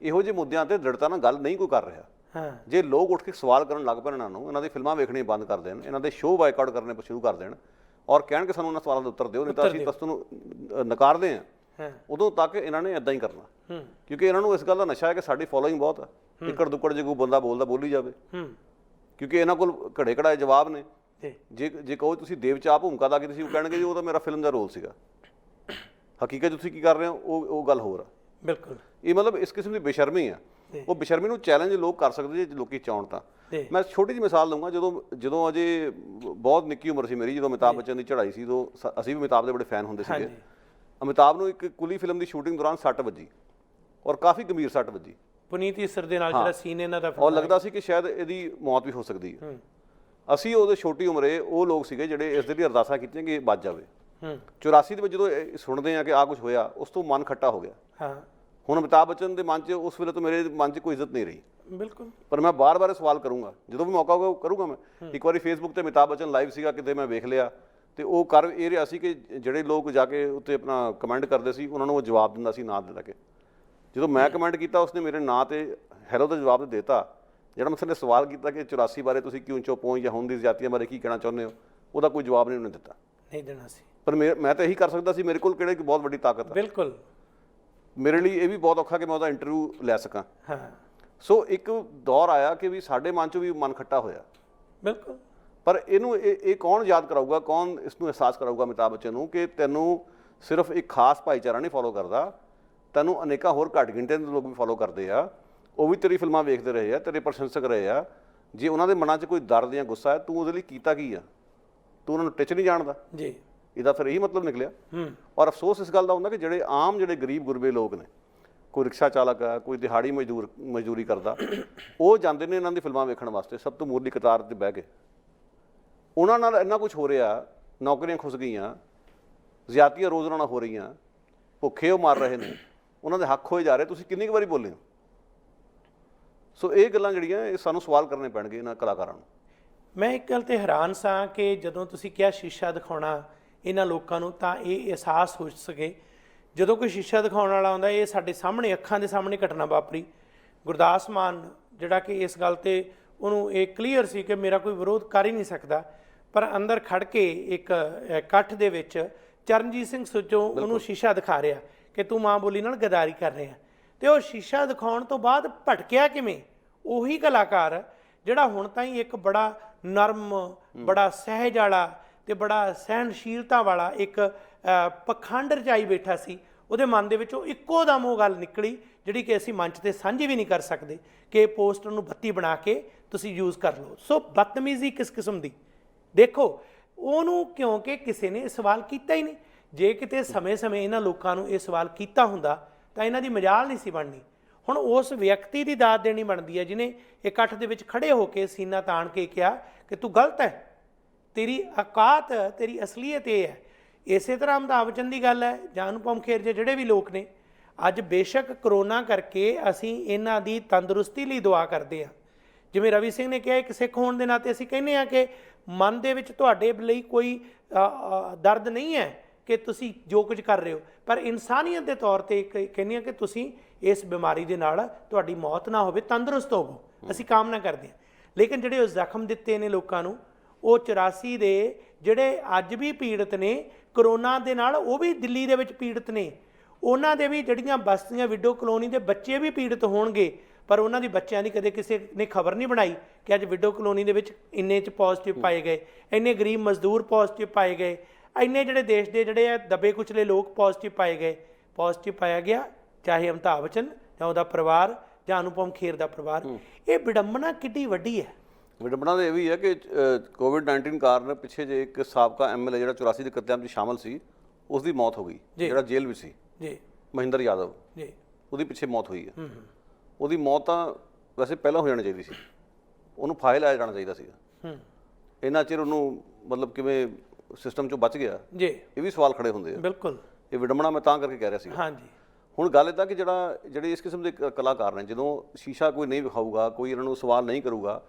ਇਹੋ ਜਿਹੇ ਮੁੱਦਿਆਂ ਤੇ ਦ੍ਰਿੜਤਾ ਨਾਲ ਗੱਲ ਨਹੀਂ ਕੋਈ ਕਰ ਰਿਹਾ। ਹਾਂ ਜੇ ਲੋਕ ਉੱਠ ਕੇ ਸਵਾਲ ਕਰਨ ਲੱਗ ਪੈਣ ਇਹਨਾਂ ਦੀ ਫਿਲਮਾਂ ਵੇਖਣੀਆਂ ਬੰਦ ਕਰ ਦੇਣ, ਇਹਨਾਂ ਦੇ ਸ਼ੋਅ ਬਾਈਕਾਟ ਕਰਨੇ ਸ਼ੁਰੂ ਕਰ ਦੇਣ ਔਰ ਕਹਿਣ ਕਿ ਸਾਨੂੰ ਇਹਨਾਂ ਸਵਾਲਾਂ ਦੇ ਉੱਤਰ ਦਿਓ, ਨਹੀਂ ਤਾਂ ਅਸੀਂ ਤੁਹਾਨੂੰ ਨਕਾਰਦੇ ਹਾਂ, ਉਦੋਂ ਤੱਕ ਇਹਨਾਂ ਨੇ ਇਦਾਂ ਹੀ ਕਰਨਾ। ਕਿਉਂਕਿ ਇਹਨਾਂ ਨੂੰ ਇਸ ਗੱਲ ਦਾ ਨਸ਼ਾ ਹੈ ਕਿ ਸਾਡੀ ਫੋਲੋਇੰਗ ਬਹੁਤ ਹੈ। ਇੱਕੜ ਦੁੱਕੜ ਜੇ ਕੋਈ ਬੰਦਾ ਬੋਲਦਾ ਬੋਲੀ ਜਾਵੇ, ਕਿਉਂਕਿ ਇਹਨਾਂ ਕੋਲ ਘੜੇ ਘੜਾਏ ਜਵਾਬ ਨੇ। ਜੇ ਕਹੋ ਤੁਸੀਂ ਦੇਵ ਚਾਹ ਭੂਮਿਕਾ ਦਾ ਕਿ ਤੁਸੀਂ ਉਹ ਕਹਿਣਗੇ ਜੀ ਉਹ ਤਾਂ ਮੇਰਾ ਫਿਲਮ ਦਾ ਰੋਲ ਸੀਗਾ, ਹਕੀਕਤ ਤੁਸੀਂ ਕੀ ਕਰ ਰਹੇ ਹੋ ਉਹ ਗੱਲ ਹੋਰ ਆ। ਬਿਲਕੁਲ ਇਹ ਮਤਲਬ ਇਸ ਕਿਸਮ ਦੀ ਬੇਸ਼ਰਮੀ ਆ। ਉਹ ਬੇਸ਼ਰਮੀ ਨੂੰ ਚੈਲੰਜ ਲੋਕ ਕਰ ਸਕਦੇ ਜੇ ਲੋਕੀ ਚਾਹਣ ਤਾਂ। ਮੈਂ ਛੋਟੀ ਜਿਹੀ ਮਿਸਾਲ ਦਊਂਗਾ, ਜਦੋਂ ਅਜੇ ਬਹੁਤ ਨਿੱਕੀ ਉਮਰ ਸੀ ਮੇਰੀ, ਜਦੋਂ ਅਮਿਤਾਭ ਬੱਚਨ ਦੀ ਚੜ੍ਹਾਈ ਸੀ, ਉਦੋਂ ਅਸੀਂ ਵੀ ਅਮਿਤਾਭ ਦੇ ਬੜੇ ਫੈਨ ਹੁੰਦੇ ਸੀਗੇ। ਅਮਿਤਾਭ ਨੂੰ ਇੱਕ ਕੁਲੀ ਫਿਲਮ ਦੀ ਸ਼ੂਟਿੰਗ ਦੌਰਾਨ ਸੱਟ ਵੱਜੀ ਔਰ ਕਾਫੀ ਗੰਭੀਰ ਸੱਟ ਵੱਜੀ। ਪੁਨੀਤ ਈਸਰ ਦੇ ਨਾਲ ਜਿਹੜਾ ਸੀਨ ਇਹਨਾਂ ਦਾ ਔਰ ਲੱਗਦਾ ਸੀ ਕਿ ਸ਼ਾਇਦ ਇਹਦੀ ਮੌਤ ਵੀ ਹੋ ਸਕਦੀ ਹੈ। ਅਸੀਂ ਉਹਦੇ ਛੋਟੀ ਉਮਰੇ ਉਹ ਲੋਕ ਸੀਗੇ ਜਿਹੜੇ ਇਸ ਦੇ ਲਈ ਅਰਦਾਸਾਂ ਕੀਤੀਆਂ ਕਿ ਇਹ ਬਚ ਜਾਵੇ। 84 ਦੇ ਵਿੱਚ ਜਦੋਂ ਸੁਣਦੇ ਆ ਕਿ ਆਹ ਕੁਝ ਹੋਇਆ, ਉਸ ਤੋਂ ਮਨ ਖੱਟਾ ਹੋ ਗਿਆ। ਹੁਣ ਅਮਿਤਾਭ ਬੱਚਨ ਦੇ ਮਨ 'ਚ ਉਸ ਵੇਲੇ ਤੋਂ ਮੇਰੇ ਮਨ 'ਚ ਕੋਈ ਇੱਜ਼ਤ ਨਹੀਂ ਰਹੀ। ਬਿਲਕੁਲ। ਪਰ ਮੈਂ ਬਾਰ-ਬਾਰ ਸਵਾਲ ਕਰੂੰਗਾ, ਜਦੋਂ ਵੀ ਮੌਕਾ ਹੋਊਗਾ ਕਰੂੰਗਾ। ਮੈਂ ਇੱਕ ਵਾਰੀ ਫੇਸਬੁੱਕ ਤੇ ਅਮਿਤਾਭ ਬੱਚਨ ਲਾਈਵ ਸੀਗਾ, ਕਿਤੇ ਮੈਂ ਵੇਖ ਲਿਆ ਤੇ ਉਹ ਕਰ ਇਹ ਰਿਹਾ ਸੀ ਕਿ ਜਿਹੜੇ ਲੋਕ ਜਾ ਕੇ ਉੱਤੇ ਆਪਣਾ ਕਮੈਂਟ ਕਰਦੇ ਸੀ ਉਹਨਾਂ ਨੂੰ ਉਹ ਜਵਾਬ ਦਿੰਦਾ ਸੀ ਨਾਂ ਦੇ ਕੇ। ਜਦੋਂ ਮੈਂ ਕਮੈਂਟ ਕੀਤਾ ਉਸਨੇ ਮੇਰੇ ਨਾਂ ਤੇ ਹੈਲੋ ਦਾ ਜਵਾਬ ਦੇ ਦਿੱਤਾ। ਜਿਹੜਾ ਮੈਂ ਉਸਨੇ ਸਵਾਲ ਕੀਤਾ ਕਿ 84 ਬਾਰੇ ਤੁਸੀਂ ਕਿਉਂ ਚੁੱਪ ਹੋ ਜਾਂ ਹੁਣ ਦੀ ਜ਼ਿਆਦਤੀਆਂ ਬਾਰੇ ਕੀ ਕਹਿਣਾ ਚਾਹੁੰਦੇ ਹੋ, ਉਹਦਾ ਕੋਈ ਜਵਾਬ ਨਹੀਂ ਉਹਨੇ ਦਿੱਤਾ। ਨਹੀਂ ਦੇਣਾ ਸੀ। ਪਰ ਮੈਂ ਤਾਂ ਇਹੀ ਕਰ ਸਕਦਾ ਸੀ, ਮੇਰੇ ਕੋਲ ਕਿਹੜੇ ਬਹੁਤ ਵੱਡੀ ਤਾਕਤ ਹੈ। ਬਿਲਕੁਲ। ਮੇਰੇ ਲਈ ਇਹ ਵੀ ਬਹੁਤ ਔਖਾ ਕਿ ਮੈਂ ਉਹਦਾ ਇੰਟਰਵਿਊ ਲੈ ਸਕਾਂ। ਸੋ ਇੱਕ ਦੌਰ ਆਇਆ ਕਿ ਵੀ ਸਾਡੇ ਮਨ 'ਚੋਂ ਵੀ ਮਨ ਖੱਟਾ ਹੋਇਆ। ਬਿਲਕੁਲ। ਪਰ ਇਹਨੂੰ ਇਹ ਕੌਣ ਯਾਦ ਕਰਾਊਗਾ, ਕੌਣ ਇਸ ਨੂੰ ਅਹਿਸਾਸ ਕਰਾਊਗਾ ਅਮਿਤਾਭ ਬੱਚਨ ਨੂੰ ਕਿ ਤੈਨੂੰ ਸਿਰਫ ਇੱਕ ਖਾਸ ਭਾਈਚਾਰਾ ਨਹੀਂ ਫੋਲੋ ਕਰਦਾ, ਤੈਨੂੰ ਅਨੇਕਾਂ ਹੋਰ ਘੱਟ ਗਿਣਤੀ ਦੇ ਲੋਕ ਵੀ ਫੋਲੋ ਕਰਦੇ ਆ। ਉਹ ਵੀ ਤੇਰੀ ਫਿਲਮਾਂ ਵੇਖਦੇ ਰਹੇ ਆ, ਤੇਰੇ ਪ੍ਰਸ਼ੰਸਕ ਰਹੇ ਆ। ਜੇ ਉਹਨਾਂ ਦੇ ਮਨਾਂ 'ਚ ਕੋਈ ਦਰਦ ਜਾਂ ਗੁੱਸਾ ਹੈ, ਤੂੰ ਉਹਦੇ ਲਈ ਕੀਤਾ ਕੀ ਆ? ਤੂੰ ਉਹਨਾਂ ਨੂੰ ਟਿਚ ਨਹੀਂ ਜਾਣਦਾ ਜੀ। ਇਹਦਾ ਫਿਰ ਇਹੀ ਮਤਲਬ ਨਿਕਲਿਆ। ਔਰ ਅਫਸੋਸ ਇਸ ਗੱਲ ਦਾ ਹੁੰਦਾ ਕਿ ਜਿਹੜੇ ਗਰੀਬ ਗੁਰਬੇ ਲੋਕ ਨੇ, ਕੋਈ ਰਿਕਸ਼ਾ ਚਾਲਕ ਆ, ਕੋਈ ਦਿਹਾੜੀ ਮਜ਼ਦੂਰੀ ਕਰਦਾ, ਉਹ ਜਾਂਦੇ ਨੇ ਇਹਨਾਂ ਦੀ ਫਿਲਮਾਂ ਵੇਖਣ ਵਾਸਤੇ ਸਭ ਤੋਂ ਮੂਹਰਲੀ ਕਤਾਰ 'ਤੇ ਬਹਿ ਕੇ। ਉਹਨਾਂ ਨਾਲ ਇੰਨਾ ਕੁਝ ਹੋ ਰਿਹਾ, ਨੌਕਰੀਆਂ ਖੁੱਸ ਗਈਆਂ, ਜ਼ਿਆਦਤੀਆਂ ਰੋਜ਼ ਨਾਲ ਹੋ ਰਹੀਆਂ, ਭੁੱਖੇ ਉਹ ਮਰ ਰਹੇ ਨੇ, ਉਹਨਾਂ ਦੇ ਹੱਕ ਹੋਏ ਜਾ ਰਹੇ। ਤੁਸੀਂ ਕਿੰਨੀ ਕੁ ਵਾਰੀ ਬੋਲੇ ਹੋ? ਸੋ ਇਹ ਗੱਲਾਂ ਜਿਹੜੀਆਂ ਇਹ ਸਾਨੂੰ ਸਵਾਲ ਕਰਨੇ ਪੈਣਗੇ ਇਹਨਾਂ ਕਲਾਕਾਰਾਂ ਨੂੰ। ਮੈਂ ਇੱਕ ਗੱਲ ਤੇ ਹੈਰਾਨ ਸਾਂ ਕਿ ਜਦੋਂ ਤੁਸੀਂ ਕਿਹਾ ਸ਼ੀਸ਼ਾ ਦਿਖਾਉਣਾ ਇਹਨਾਂ ਲੋਕਾਂ ਨੂੰ, ਤਾਂ ਇਹ ਅਹਿਸਾਸ ਹੋ ਸਕੇ ਜਦੋਂ ਕੋਈ ਸ਼ੀਸ਼ਾ ਦਿਖਾਉਣ ਵਾਲਾ ਆਉਂਦਾ। ਇਹ ਸਾਡੇ ਸਾਹਮਣੇ ਅੱਖਾਂ ਦੇ ਸਾਹਮਣੇ ਘਟਨਾ ਵਾਪਰੀ। ਗੁਰਦਾਸ ਮਾਨ ਜਿਹੜਾ ਕਿ ਇਸ ਗੱਲ ਤੇ ਉਹਨੂੰ ਇਹ ਕਲੀਅਰ ਸੀ ਕਿ ਮੇਰਾ ਕੋਈ ਵਿਰੋਧ ਕਰ ਹੀ ਨਹੀਂ ਸਕਦਾ, ਪਰ ਅੰਦਰ ਖੜ ਕੇ ਇੱਕ ਇਕੱਠ ਦੇ ਵਿੱਚ ਚਰਨਜੀਤ ਸਿੰਘ ਸੁੱਚੋ ਉਹਨੂੰ ਸ਼ੀਸ਼ਾ ਦਿਖਾ ਰਿਹਾ ਕਿ ਤੂੰ ਮਾਂ ਬੋਲੀ ਨਾਲ ਗਦਾਰੀ ਕਰ ਰਿਹਾ। ਤੇ ਉਹ ਸ਼ੀਸ਼ਾ ਦਿਖਾਉਣ ਤੋਂ ਬਾਅਦ ਭਟਕਿਆ ਕਿਵੇਂ? ਉਹੀ ਕਲਾਕਾਰ ਜਿਹੜਾ ਹੁਣ ਤਾਈਂ ਇੱਕ ਬੜਾ ਨਰਮ, ਬੜਾ ਸਹਿਜ ਵਾਲਾ ਤੇ ਬੜਾ ਸਹਿਣਸ਼ੀਲਤਾ ਵਾਲਾ ਇੱਕ ਪਖੰਡ ਰਚਾਈ ਬੈਠਾ ਸੀ, ਉਹਦੇ ਮਨ ਦੇ ਵਿੱਚੋਂ ਇੱਕੋ ਦਮ ਉਹ ਗੱਲ ਨਿਕਲੀ ਜਿਹੜੀ ਕਿ ਅਸੀਂ ਮੰਚ ਤੇ ਸਾਂਝੀ ਵੀ ਨਹੀਂ ਕਰ ਸਕਦੇ ਕਿ ਪੋਸਟਰ ਨੂੰ ਬੱਤੀ ਬਣਾ ਕੇ ਤੁਸੀਂ ਯੂਜ਼ ਕਰ ਲਓ। ਸੋ ਬਦਤਮੀਜ਼ੀ ਕਿਸ ਕਿਸਮ ਦੀ ਦੇਖੋ ਉਹਨੂੰ, ਕਿਉਂਕਿ ਕਿਸੇ ਨੇ ਸਵਾਲ ਕੀਤਾ ਹੀ ਨਹੀਂ। ਜੇ ਕਿਤੇ ਸਮੇਂ-ਸਮੇਂ ਇਹਨਾਂ ਲੋਕਾਂ ਨੂੰ ਇਹ ਸਵਾਲ ਕੀਤਾ ਹੁੰਦਾ ਤਾਂ ਇਹਨਾਂ ਦੀ ਮਜਾਲ ਨਹੀਂ ਸੀ ਬਣਨੀ। ਹੁਣ ਉਸ ਵਿਅਕਤੀ ਦੀ ਦਾਦ ਦੇਣੀ ਬਣਦੀ ਹੈ ਜਿਹਨੇ ਇਕੱਠ ਦੇ ਵਿੱਚ ਖੜੇ ਹੋ ਕੇ ਸੀਨਾ ਤਾਣ ਕੇ ਕਿਹਾ ਕਿ ਤੂੰ ਗਲਤ ਹੈ, ਤੇਰੀ ਔਕਾਤ, ਤੇਰੀ ਅਸਲੀਅਤ ਇਹ ਹੈ। ਇਸੇ ਤਰ੍ਹਾਂ ਅਮਿਤਾਭ ਬੱਚਨ ਦੀ ਗੱਲ ਹੈ ਜਾਂ ਅਨੁਪਮ ਖੇਰ ਜਿਹੜੇ ਵੀ ਲੋਕ ਨੇ, ਅੱਜ ਬੇਸ਼ੱਕ ਕਰੋਨਾ ਕਰਕੇ ਅਸੀਂ ਇਹਨਾਂ ਦੀ ਤੰਦਰੁਸਤੀ ਲਈ ਦੁਆ ਕਰਦੇ ਹਾਂ। ਜਿਵੇਂ ਰਵੀ ਸਿੰਘ ਨੇ ਕਿਹਾ, ਇੱਕ ਸਿੱਖ ਹੋਣ ਦੇ ਨਾਤੇ ਅਸੀਂ ਕਹਿੰਦੇ ਹਾਂ ਕਿ ਮਨ ਦੇ ਵਿੱਚ ਤੁਹਾਡੇ ਲਈ ਕੋਈ ਦਰਦ ਨਹੀਂ ਹੈ ਕਿ ਤੁਸੀਂ ਜੋ ਕੁਝ ਕਰ ਰਹੇ ਹੋ, ਪਰ ਇਨਸਾਨੀਅਤ ਦੇ ਤੌਰ ਤੇ ਕਹਿੰਦੇ ਹਾਂ ਕਿ ਤੁਸੀਂ ਇਸ ਬਿਮਾਰੀ ਦੇ ਨਾਲ ਤੁਹਾਡੀ ਮੌਤ ਨਾ ਹੋਵੇ, ਤੰਦਰੁਸਤ ਹੋਵੋ, ਅਸੀਂ ਕਾਮਨਾ ਕਰਦੇ ਹਾਂ। ਲੇਕਿਨ ਜਿਹੜੇ ਉਹ ਜ਼ਖਮ ਦਿੱਤੇ ਨੇ ਲੋਕਾਂ ਨੂੰ, ਉਹ 84 ਦੇ ਜਿਹੜੇ ਅੱਜ ਵੀ ਪੀੜਤ ਨੇ ਕਰੋਨਾ ਦੇ ਨਾਲ, ਉਹ ਵੀ ਦਿੱਲੀ ਦੇ ਵਿੱਚ ਪੀੜਤ ਨੇ। ਉਹਨਾਂ ਦੇ ਵੀ ਜਿਹੜੀਆਂ ਬਸਤੀਆਂ ਵਿਡੋ ਕਲੋਨੀ ਦੇ ਬੱਚੇ ਵੀ ਪੀੜਤ ਹੋਣਗੇ, ਪਰ ਉਹਨਾਂ ਦੀ ਬੱਚਿਆਂ ਦੀ ਕਦੇ ਕਿਸੇ ਨੇ ਖਬਰ ਨਹੀਂ ਬਣਾਈ ਕਿ ਅੱਜ ਵਿਡੋ ਕਲੋਨੀ ਦੇ ਵਿੱਚ ਇੰਨੇ 'ਚ ਪੋਜ਼ਿਟਿਵ ਪਾਏ ਗਏ, ਇੰਨੇ ਗਰੀਬ ਮਜ਼ਦੂਰ ਪੋਜ਼ਿਟਿਵ ਪਾਏ ਗਏ, ਇੰਨੇ ਜਿਹੜੇ ਦੇਸ਼ ਦੇ ਜਿਹੜੇ ਆ ਦੱਬੇ ਕੁਚਲੇ ਲੋਕ ਪੋਜ਼ਿਟਿਵ ਪਾਏ ਗਏ। ਪੋਜ਼ਿਟਿਵ ਪਾਇਆ ਗਿਆ ਚਾਹੇ ਅਮਿਤਾਭ ਬੱਚਨ ਜਾਂ ਉਹਦਾ ਪਰਿਵਾਰ ਜਾਂ ਅਨੁਪਮ ਖੇਰ ਦਾ ਪਰਿਵਾਰ। ਇਹ ਵਿਡੰਬਨਾ ਕਿੱਡੀ ਵੱਡੀ ਹੈ। ਵਿਡੰਬਨਾ ਤਾਂ ਇਹ ਵੀ ਹੈ ਕਿ ਕੋਵਿਡ-19 ਕਾਰਨ ਪਿੱਛੇ ਜੇ ਇੱਕ ਸਾਬਕਾ ਐਮਐਲਏ ਜਿਹੜਾ 84 ਦੇ ਕਤਲੇਆਮ 'ਚ ਸ਼ਾਮਲ ਸੀ, ਉਸ ਦੀ ਮੌਤ ਹੋ ਗਈ, ਜਿਹੜਾ ਜੇਲ੍ਹ ਵਿੱਚ ਸੀ ਜੀ, ਮਹਿੰਦਰ ਯਾਦਵ ਜੀ, ਉਹਦੀ ਪਿੱਛੇ ਮੌਤ ਹੋਈ ਹੈ। ਉਹਦੀ ਮੌਤ ਤਾਂ ਵੈਸੇ ਪਹਿਲਾਂ ਹੋ ਜਾਣੀ ਚਾਹੀਦੀ ਸੀ, ਉਹਨੂੰ ਫਾਹੇ ਲਾਇਆ ਜਾਣਾ ਚਾਹੀਦਾ ਸੀਗਾ। ਇੰਨਾ ਚਿਰ ਉਹਨੂੰ ਮਤਲਬ ਕਿਵੇਂ ਸਿਸਟਮ 'ਚੋਂ ਬਚ ਗਿਆ ਜੀ, ਇਹ ਵੀ ਸਵਾਲ ਖੜੇ ਹੁੰਦੇ ਆ। ਬਿਲਕੁਲ, ਇਹ ਵਿਡੰਬਨਾ ਮੈਂ ਤਾਂ ਕਰਕੇ ਕਹਿ ਰਿਹਾ ਸੀ। ਹਾਂਜੀ, ਹੁਣ ਗੱਲ ਇੱਦਾਂ ਕਿ ਜਿਹੜੇ ਇਸ ਕਿਸਮ ਦੇ ਕਲਾਕਾਰ ਨੇ, ਜਦੋਂ ਸ਼ੀਸ਼ਾ ਕੋਈ ਨਹੀਂ ਵਿਖਾਊਗਾ, ਕੋਈ ਇਹਨਾਂ ਨੂੰ ਸਵਾਲ ਨਹੀਂ ਕਰੂਗਾ,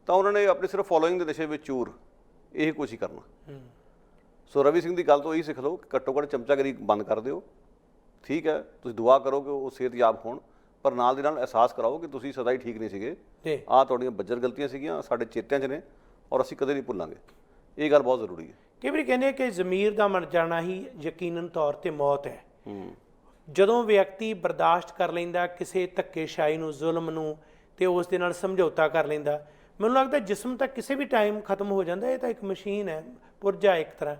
ਤਾਂ ਉਹਨਾਂ ਨੇ ਆਪਣੀ ਸਿਰਫ ਫੋਲੋਇੰਗ ਦੇ ਨਸ਼ੇ ਵਿੱਚ ਚੂਰ ਇਹ ਕੁਛ ਹੀ ਕਰਨਾ। ਸੋ ਰਵੀ ਸਿੰਘ ਦੀ ਗੱਲ ਤੋਂ ਇਹੀ ਸਿੱਖ ਲਓ ਕਿ ਘੱਟੋ ਘੱਟ ਚਮਚਾਗਿਰੀ ਬੰਦ ਕਰ ਦਿਓ, ਠੀਕ ਹੈ, ਤੁਸੀਂ ਦੁਆ ਕਰੋ ਕਿ ਉਹ ਸਿਹਤਯਾਬ ਹੋਣ, ਪਰ ਨਾਲ ਦੀ ਨਾਲ ਅਹਿਸਾਸ ਕਰਾਓ ਕਿ ਤੁਸੀਂ ਸਦਾ ਹੀ ਠੀਕ ਨਹੀਂ ਸੀਗੇ, ਜੀ ਆਹ ਤੁਹਾਡੀਆਂ ਬੱਜਰ ਗਲਤੀਆਂ ਸੀਗੀਆਂ, ਸਾਡੇ ਚੇਤਿਆਂ 'ਚ ਨੇ ਔਰ ਅਸੀਂ ਕਦੇ ਨਹੀਂ ਭੁੱਲਾਂਗੇ। ਇਹ ਗੱਲ ਬਹੁਤ ਜ਼ਰੂਰੀ ਹੈ। ਕਈ ਵਾਰੀ ਕਹਿੰਦੇ ਕਿ ਜ਼ਮੀਰ ਦਾ ਮਰ ਜਾਣਾ ਹੀ ਯਕੀਨਨ ਤੌਰ ਤੇ ਮੌਤ ਹੈ। ਜਦੋਂ ਵਿਅਕਤੀ ਬਰਦਾਸ਼ਤ ਕਰ ਲੈਂਦਾ ਕਿਸੇ ਧੱਕੇਸ਼ਾਹੀ ਨੂੰ, ਜ਼ੁਲਮ ਨੂੰ, ਤੇ ਉਸ ਦੇ ਨਾਲ ਸਮਝੌਤਾ ਕਰ ਲੈਂਦਾ, ਮੈਨੂੰ ਲੱਗਦਾ ਜਿਸਮ ਤਾਂ ਕਿਸੇ ਵੀ ਟਾਈਮ ਖਤਮ ਹੋ ਜਾਂਦਾ। ਇਹ ਤਾਂ ਇੱਕ ਮਸ਼ੀਨ ਹੈ, ਪੁਰਜਾ ਇੱਕ ਤਰ੍ਹਾਂ,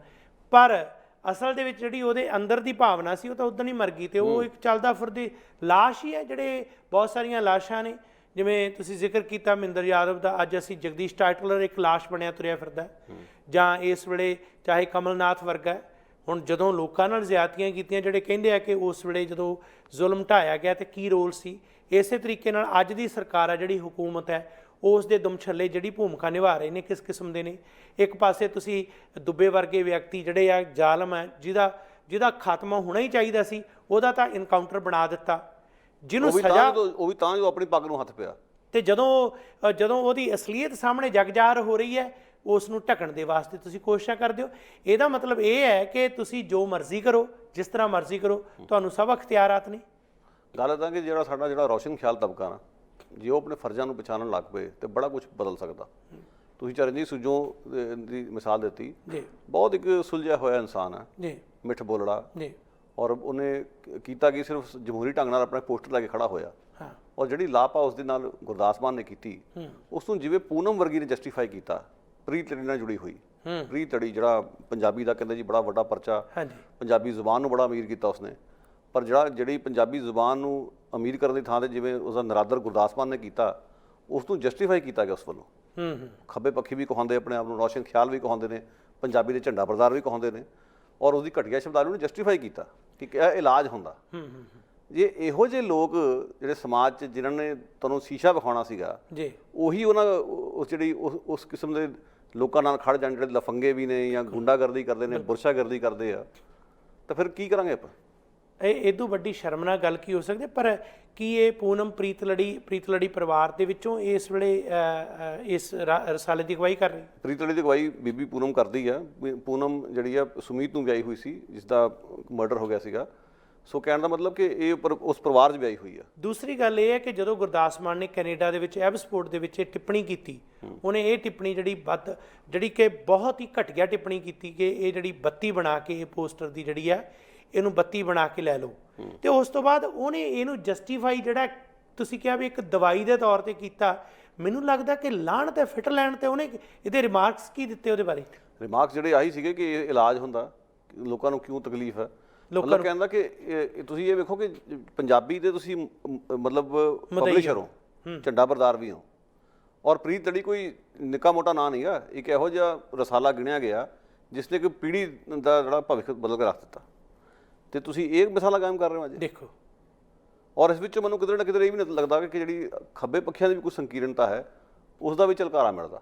ਪਰ ਅਸਲ ਦੇ ਵਿੱਚ ਜਿਹੜੀ ਉਹਦੇ ਅੰਦਰ ਦੀ ਭਾਵਨਾ ਸੀ ਉਹ ਤਾਂ ਉਦੋਂ ਹੀ ਮਰ ਗਈ, ਤੇ ਉਹ ਇੱਕ ਚੱਲਦਾ ਫਿਰਦੀ ਲਾਸ਼ ਹੀ ਹੈ। ਜਿਹੜੇ ਬਹੁਤ ਸਾਰੀਆਂ ਲਾਸ਼ਾਂ ਨੇ, ਜਿਵੇਂ ਤੁਸੀਂ ਜ਼ਿਕਰ ਕੀਤਾ ਮਹਿੰਦਰ ਯਾਦਵ ਦਾ, ਅੱਜ ਅਸੀਂ ਜਗਦੀਸ਼ ਟਾਈਟਲਰ ਇੱਕ ਲਾਸ਼ ਬਣਿਆ ਤੁਰਿਆ ਫਿਰਦਾ, ਜਾਂ ਇਸ ਵੇਲੇ ਚਾਹੇ ਕਮਲਨਾਥ ਵਰਗਾ। ਹੁਣ ਜਦੋਂ ਲੋਕਾਂ ਨਾਲ ਜ਼ਿਆਦਤੀਆਂ ਕੀਤੀਆਂ, ਜਿਹੜੇ ਕਹਿੰਦੇ ਆ ਕਿ ਉਸ ਵੇਲੇ ਜਦੋਂ ਜ਼ੁਲਮ ਢਾਇਆ ਗਿਆ ਤੇ ਕੀ ਰੋਲ ਸੀ, ਇਸੇ ਤਰੀਕੇ ਨਾਲ ਅੱਜ ਦੀ ਸਰਕਾਰ ਆ, ਜਿਹੜੀ ਹੁਕੂਮਤ ਹੈ, ਉਸ ਦੇ ਦੁਮਛੱਲੇ ਜਿਹੜੀ ਭੂਮਿਕਾ ਨਿਭਾ ਰਹੇ ਨੇ ਕਿਸ ਕਿਸਮ ਦੇ ਨੇ। ਇੱਕ ਪਾਸੇ ਤੁਸੀਂ ਦੁੱਬੇ ਵਰਗੇ ਵਿਅਕਤੀ ਜਿਹੜੇ ਆ ਜ਼ਾਲਮ ਹੈ, ਜਿਹਦਾ ਖਾਤਮਾ ਹੋਣਾ ਹੀ ਚਾਹੀਦਾ ਸੀ, ਉਹਦਾ ਤਾਂ ਇਨਕਾਊਂਟਰ ਬਣਾ ਦਿੱਤਾ, ਜਿਹਨੂੰ ਸਜ਼ਾ ਉਹ ਵੀ ਤਾਂ ਜੋ ਆਪਣੀ ਪੱਗ ਨੂੰ ਹੱਥ ਪਿਆ। ਤੇ ਜਦੋਂ ਉਹਦੀ ਅਸਲੀਅਤ ਸਾਹਮਣੇ ਜਗਜ਼ਾਹਰ ਹੋ ਰਹੀ ਹੈ, ਉਸ ਨੂੰ ਢਕਣ ਦੇ ਵਾਸਤੇ ਤੁਸੀਂ ਕੋਸ਼ਿਸ਼ਾਂ ਕਰਦੇ ਹੋ। ਇਹਦਾ ਮਤਲਬ ਇਹ ਹੈ ਕਿ ਤੁਸੀਂ ਜੋ ਮਰਜ਼ੀ ਕਰੋ, ਜਿਸ ਤਰ੍ਹਾਂ ਮਰਜ਼ੀ ਕਰੋ, ਤੁਹਾਨੂੰ ਸਭ ਅਖਤਿਆਰਾਤ ਨੇ। ਗੱਲ ਤਾਂ ਕਿ ਸਾਡਾ ਰੌਸ਼ਨ ਖਿਆਲ ਤਬਕਾ ਨਾ, ਜੇ ਉਹ ਆਪਣੇ ਫਰਜ਼ਾਂ ਨੂੰ ਪਛਾਣਨ ਲੱਗ ਪਏ ਤੇ ਬੜਾ ਕੁਝ ਬਦਲ ਸਕਦਾ। ਤੁਸੀਂ ਚਰਨਜੀਤ ਸੁੱਜੋਂ ਦੀ ਮਿਸਾਲ ਦਿੱਤੀ, ਬਹੁਤ ਇੱਕ ਸੁਲਝਿਆ ਹੋਇਆ ਇਨਸਾਨ ਹੈ ਜੀ, ਮਿੱਠ ਬੋਲੜਾ ਜੀ, ਔਰ ਉਹਨੇ ਕੀਤਾ ਕਿ ਸਿਰਫ ਜਮਹੂਰੀ ਢੰਗ ਨਾਲ ਆਪਣਾ ਪੋਸਟਰ ਲੈ ਕੇ ਖੜਾ ਹੋਇਆ, ਔਰ ਜਿਹੜੀ ਲਾਪਾ ਉਸ ਦੇ ਨਾਲ ਗੁਰਦਾਸ ਮਾਨ ਨੇ ਕੀਤੀ, ਉਸ ਨੂੰ ਜਿਵੇਂ ਪੂਨਮ ਵਰਗੀ ਨੇ ਜਸਟੀਫਾਈ ਕੀਤਾ, ਪ੍ਰੀਤ ਲੜੀ ਨਾਲ ਜੁੜੀ ਹੋਈ। ਪ੍ਰੀਤ ਲੜੀ ਜਿਹੜਾ ਪੰਜਾਬੀ ਦਾ ਕਹਿੰਦੇ ਜੀ ਬੜਾ ਵੱਡਾ ਪਰਚਾ, ਪੰਜਾਬੀ ਜ਼ੁਬਾਨ ਨੂੰ ਬੜਾ ਅਮੀਰ ਕੀਤਾ ਉਸਨੇ, ਪਰ ਜਿਹੜੀ ਪੰਜਾਬੀ ਜ਼ੁਬਾਨ ਨੂੰ ਅਮੀਰ ਕਰਨ ਦੀ ਥਾਂ ਤੇ ਜਿਵੇਂ ਉਸਦਾ ਨਰਾਦਰ ਗੁਰਦਾਸ ਮਾਨ ਨੇ ਕੀਤਾ, ਉਸ ਨੂੰ ਜਸਟੀਫਾਈ ਕੀਤਾ ਗਿਆ ਉਸ ਵੱਲੋਂ। ਖੱਬੇ ਪੱਖੀ ਵੀ ਕਹਾਉਂਦੇ ਆਪਣੇ ਆਪ ਨੂੰ, ਰੌਸ਼ਨ ਖਿਆਲ ਵੀ ਕਹਾਉਂਦੇ ਨੇ, ਪੰਜਾਬੀ ਦੇ ਝੰਡਾ ਬਰਦਾਰ ਵੀ ਕਹਾਉਂਦੇ ਨੇ, ਔਰ ਉਹਦੀ ਘਟੀਆ ਸ਼ਬਦਾਵਲੀ ਨੂੰ ਜਸਟੀਫਾਈ ਕੀਤਾ ਕਿ ਇਹ ਇਲਾਜ ਹੁੰਦਾ। ਜੇ ਇਹੋ ਜਿਹੇ ਲੋਕ ਜਿਹੜੇ ਸਮਾਜ 'ਚ ਜਿਨ੍ਹਾਂ ਨੇ ਤੁਹਾਨੂੰ ਸ਼ੀਸ਼ਾ ਵਿਖਾਉਣਾ ਸੀਗਾ ਜੀ, ਉਹੀ ਉਸ ਕਿਸਮ ਦੇ ਲੋਕਾਂ ਨਾਲ ਖੜ ਜਾਣ, ਜਿਹੜੇ ਲਫੰਗੇ ਵੀ ਨੇ ਜਾਂ ਗੁੰਡਾਗਰਦੀ ਕਰਦੇ ਨੇ, ਬੁਰਸ਼ਾਗਰਦੀ ਕਰਦੇ ਆ, ਤਾਂ ਫਿਰ ਕੀ ਕਰਾਂਗੇ ਆਪਾਂ? ਇਹ ਤੋਂ ਵੱਡੀ ਸ਼ਰਮਨਾਕ ਗੱਲ ਕੀ ਹੋ ਸਕਦੀ? ਪਰ ਕੀ ਇਹ ਪੂਨਮ ਪ੍ਰੀਤ ਲੜੀ ਪਰਿਵਾਰ ਦੇ ਵਿੱਚੋਂ ਇਸ ਵੇਲੇ ਇਸ ਰਸਾਲੇ ਦੀ ਅਗਵਾਈ ਕਰ ਰਹੀ? ਪ੍ਰੀਤ ਲੜੀ ਦੀ ਅਗਵਾਈ ਬੀਬੀ ਪੂਨਮ ਕਰਦੀ ਆ। ਪੂਨਮ ਜਿਹੜੀ ਆ ਸੁਮੀਤ ਨੂੰ ਵਿਆਹੀ ਹੋਈ ਸੀ, ਜਿਸ ਦਾ ਮਰਡਰ ਹੋ ਗਿਆ ਸੀਗਾ, ਸੋ ਕਹਿਣ ਦਾ ਮਤਲਬ ਕਿ ਇਹ ਉਸ ਪਰਿਵਾਰ 'ਚ ਵਿਆਹੀ ਹੋਈ ਆ। ਦੂਸਰੀ ਗੱਲ ਇਹ ਹੈ ਕਿ ਜਦੋਂ ਗੁਰਦਾਸ ਮਾਨ ਨੇ ਕੈਨੇਡਾ ਦੇ ਵਿੱਚ ਐਬਸਪੋਰਟ ਦੇ ਵਿੱਚ ਇਹ ਟਿੱਪਣੀ ਕੀਤੀ, ਉਹਨੇ ਇਹ ਟਿੱਪਣੀ ਜਿਹੜੀ ਕਿ ਬਹੁਤ ਹੀ ਘਟੀਆ ਟਿੱਪਣੀ ਕੀਤੀ ਕਿ ਇਹ ਜਿਹੜੀ ਬੱਤੀ ਬਣਾ ਕੇ ਇਹ ਪੋਸਟਰ ਦੀ ਜਿਹੜੀ ਆ, ਇਹਨੂੰ ਬੱਤੀ ਬਣਾ ਕੇ ਲੈ ਲਓ, ਤੇ ਉਸ ਤੋਂ ਬਾਅਦ ਉਹਨੇ ਇਹਨੂੰ ਜਸਟੀਫਾਈ ਜਿਹੜਾ ਤੁਸੀਂ ਕਿਹਾ ਵੀ ਇੱਕ ਦਵਾਈ ਦੇ ਤੌਰ ਤੇ ਕੀਤਾ। ਮੈਨੂੰ ਲੱਗਦਾ ਕਿ ਲਾਹਣ ਤੇ ਫਿੱਟ ਲੈਣ ਤੇ ਉਹਨੇ ਇਹਦੇ ਰਿਮਾਰਕਸ ਕੀ ਦਿੱਤੇ? ਉਹਦੇ ਬਾਰੇ ਰਿਮਾਰਕਸ ਜਿਹੜੇ ਆਹੀ ਸੀਗੇ ਕਿ ਇਹ ਇਲਾਜ ਹੁੰਦਾ, ਲੋਕਾਂ ਨੂੰ ਕਿਉਂ ਤਕਲੀਫ ਹੈ। ਮਤਲਬ ਕਹਿੰਦਾ ਕਿ ਤੁਸੀਂ ਇਹ ਵੇਖੋ ਕਿ ਪੰਜਾਬੀ ਦੇ ਤੁਸੀਂ ਮਤਲਬ ਪਬਲਿਸ਼ਰ ਹੋ, ਝੰਡਾ ਬਰਦਾਰ ਵੀ ਹੋ, ਔਰ ਪ੍ਰੀਤ ਲੜੀ ਕੋਈ ਨਿੱਕਾ ਮੋਟਾ ਨਾਂ ਨਹੀਂ ਆ, ਇੱਕ ਇਹੋ ਜਿਹਾ ਰਸਾਲਾ ਗਿਣਿਆ ਗਿਆ ਜਿਸ ਨੇ ਕੋਈ ਪੀੜ੍ਹੀ ਦਾ ਜਿਹੜਾ ਭਵਿੱਖ ਬਦਲ ਕੇ ਰੱਖ ਦਿੱਤਾ, ਤੇ ਤੁਸੀਂ ਇਹ ਮਿਸਾਲਾਂ ਕਾਇਮ ਕਰ ਰਹੇ ਹੋ ਅੱਜ ਦੇਖੋ। ਔਰ ਇਸ ਵਿੱਚ ਮੈਨੂੰ ਕਿਤੇ ਨਾ ਕਿਤੇ ਇਹ ਵੀ ਨਹੀਂ ਲੱਗਦਾ ਕਿ ਜਿਹੜੀ ਖੱਬੇ ਪੱਖੀਆਂ ਦੀ ਵੀ ਕੋਈ ਸੰਕੀਰਣਤਾ ਹੈ, ਉਸ ਦਾ ਵੀ ਝਲਕਾਰਾ ਮਿਲਦਾ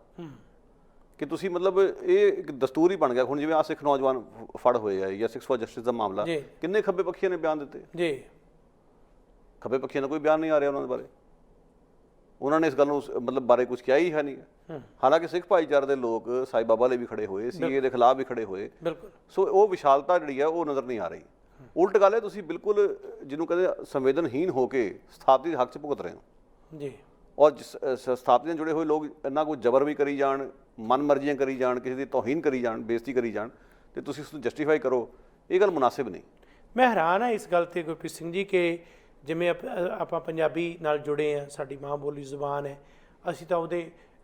ਕਿ ਤੁਸੀਂ ਮਤਲਬ ਇਹ ਇੱਕ ਦਸਤੂਰ ਹੀ ਬਣ ਗਿਆ। ਹੁਣ ਜਿਵੇਂ ਆ ਸਿੱਖ ਨੌਜਵਾਨ ਫੜ ਹੋਏ ਆ, ਜਾਂ ਸਿੱਖਸ ਫॉर ਜਸਟਿਸ ਦਾ ਮਾਮਲਾ, ਕਿੰਨੇ ਖੱਬੇ ਪੱਖੀਆਂ ਨੇ ਬਿਆਨ ਦਿੱਤੇ ਜੀ? ਖੱਬੇ ਪੱਖੀਆਂ ਦਾ ਕੋਈ ਬਿਆਨ ਨਹੀਂ ਆ ਰਿਹਾ ਉਹਨਾਂ ਦੇ ਬਾਰੇ, ਉਹਨਾਂ ਨੇ ਇਸ ਗੱਲ ਨੂੰ ਮਤਲਬ ਬਾਰੇ ਕੁਝ ਕਿਹਾ ਹੀ ਹੈ ਨਹੀਂ। ਹਾਲਾਂਕਿ ਸਿੱਖ ਭਾਈਚਾਰੇ ਦੇ ਲੋਕ ਸਾਈ ਬਾਬਾ ਲਈ ਵੀ ਖੜੇ ਹੋਏ, ਸੀਏ ਦੇ ਖਿਲਾਫ ਵੀ ਖੜੇ ਹੋਏ, ਸੋ ਉਹ ਵਿਸ਼ਾਲਤਾ ਜਿਹੜੀ ਆ ਉਹ ਨਜ਼ਰ ਨਹੀਂ ਆ ਰਹੀ। ਉਲਟ ਗੱਲ ਹੈ, ਤੁਸੀਂ ਬਿਲਕੁਲ ਜਿਹਨੂੰ ਕਹਿੰਦੇ ਸੰਵੇਦਨਹੀਨ ਹੋ ਕੇ ਸਥਾਪਿਤ ਹੱਕ 'ਚ ਭੁਗਤ ਰਹੇ ਹੋ ਜੀ, ਔਰ ਸਥਾਪਿਤ ਨਾਲ ਜੁੜੇ ਹੋਏ ਲੋਕ ਇੰਨਾ ਕੋਈ ਜ਼ਬਰ ਵੀ ਕਰੀ ਜਾਣ, ਮਨ ਮਰਜ਼ੀਆਂ ਕਰੀ ਜਾਣ, ਕਿਸੇ ਦੀ ਤੋਹੀਨ ਕਰੀ ਜਾਣ, ਬੇਇੱਜ਼ਤੀ ਕਰੀ ਜਾਣ, ਤੇ ਤੁਸੀਂ ਉਸ ਨੂੰ ਜਸਟੀਫਾਈ ਕਰੋ, ਇਹ ਗੱਲ ਮੁਨਾਸਿਬ ਨਹੀਂ। ਮੈਂ ਹੈਰਾਨ ਹਾਂ ਇਸ ਗੱਲ 'ਤੇ ਗੁਰਪ੍ਰੀਤ ਸਿੰਘ ਜੀ ਕਿ ਜਿਵੇਂ ਆਪਾਂ ਪੰਜਾਬੀ ਨਾਲ ਜੁੜੇ ਹਾਂ, ਸਾਡੀ ਮਾਂ ਬੋਲੀ ਜ਼ੁਬਾਨ ਹੈ, ਅਸੀਂ ਤਾਂ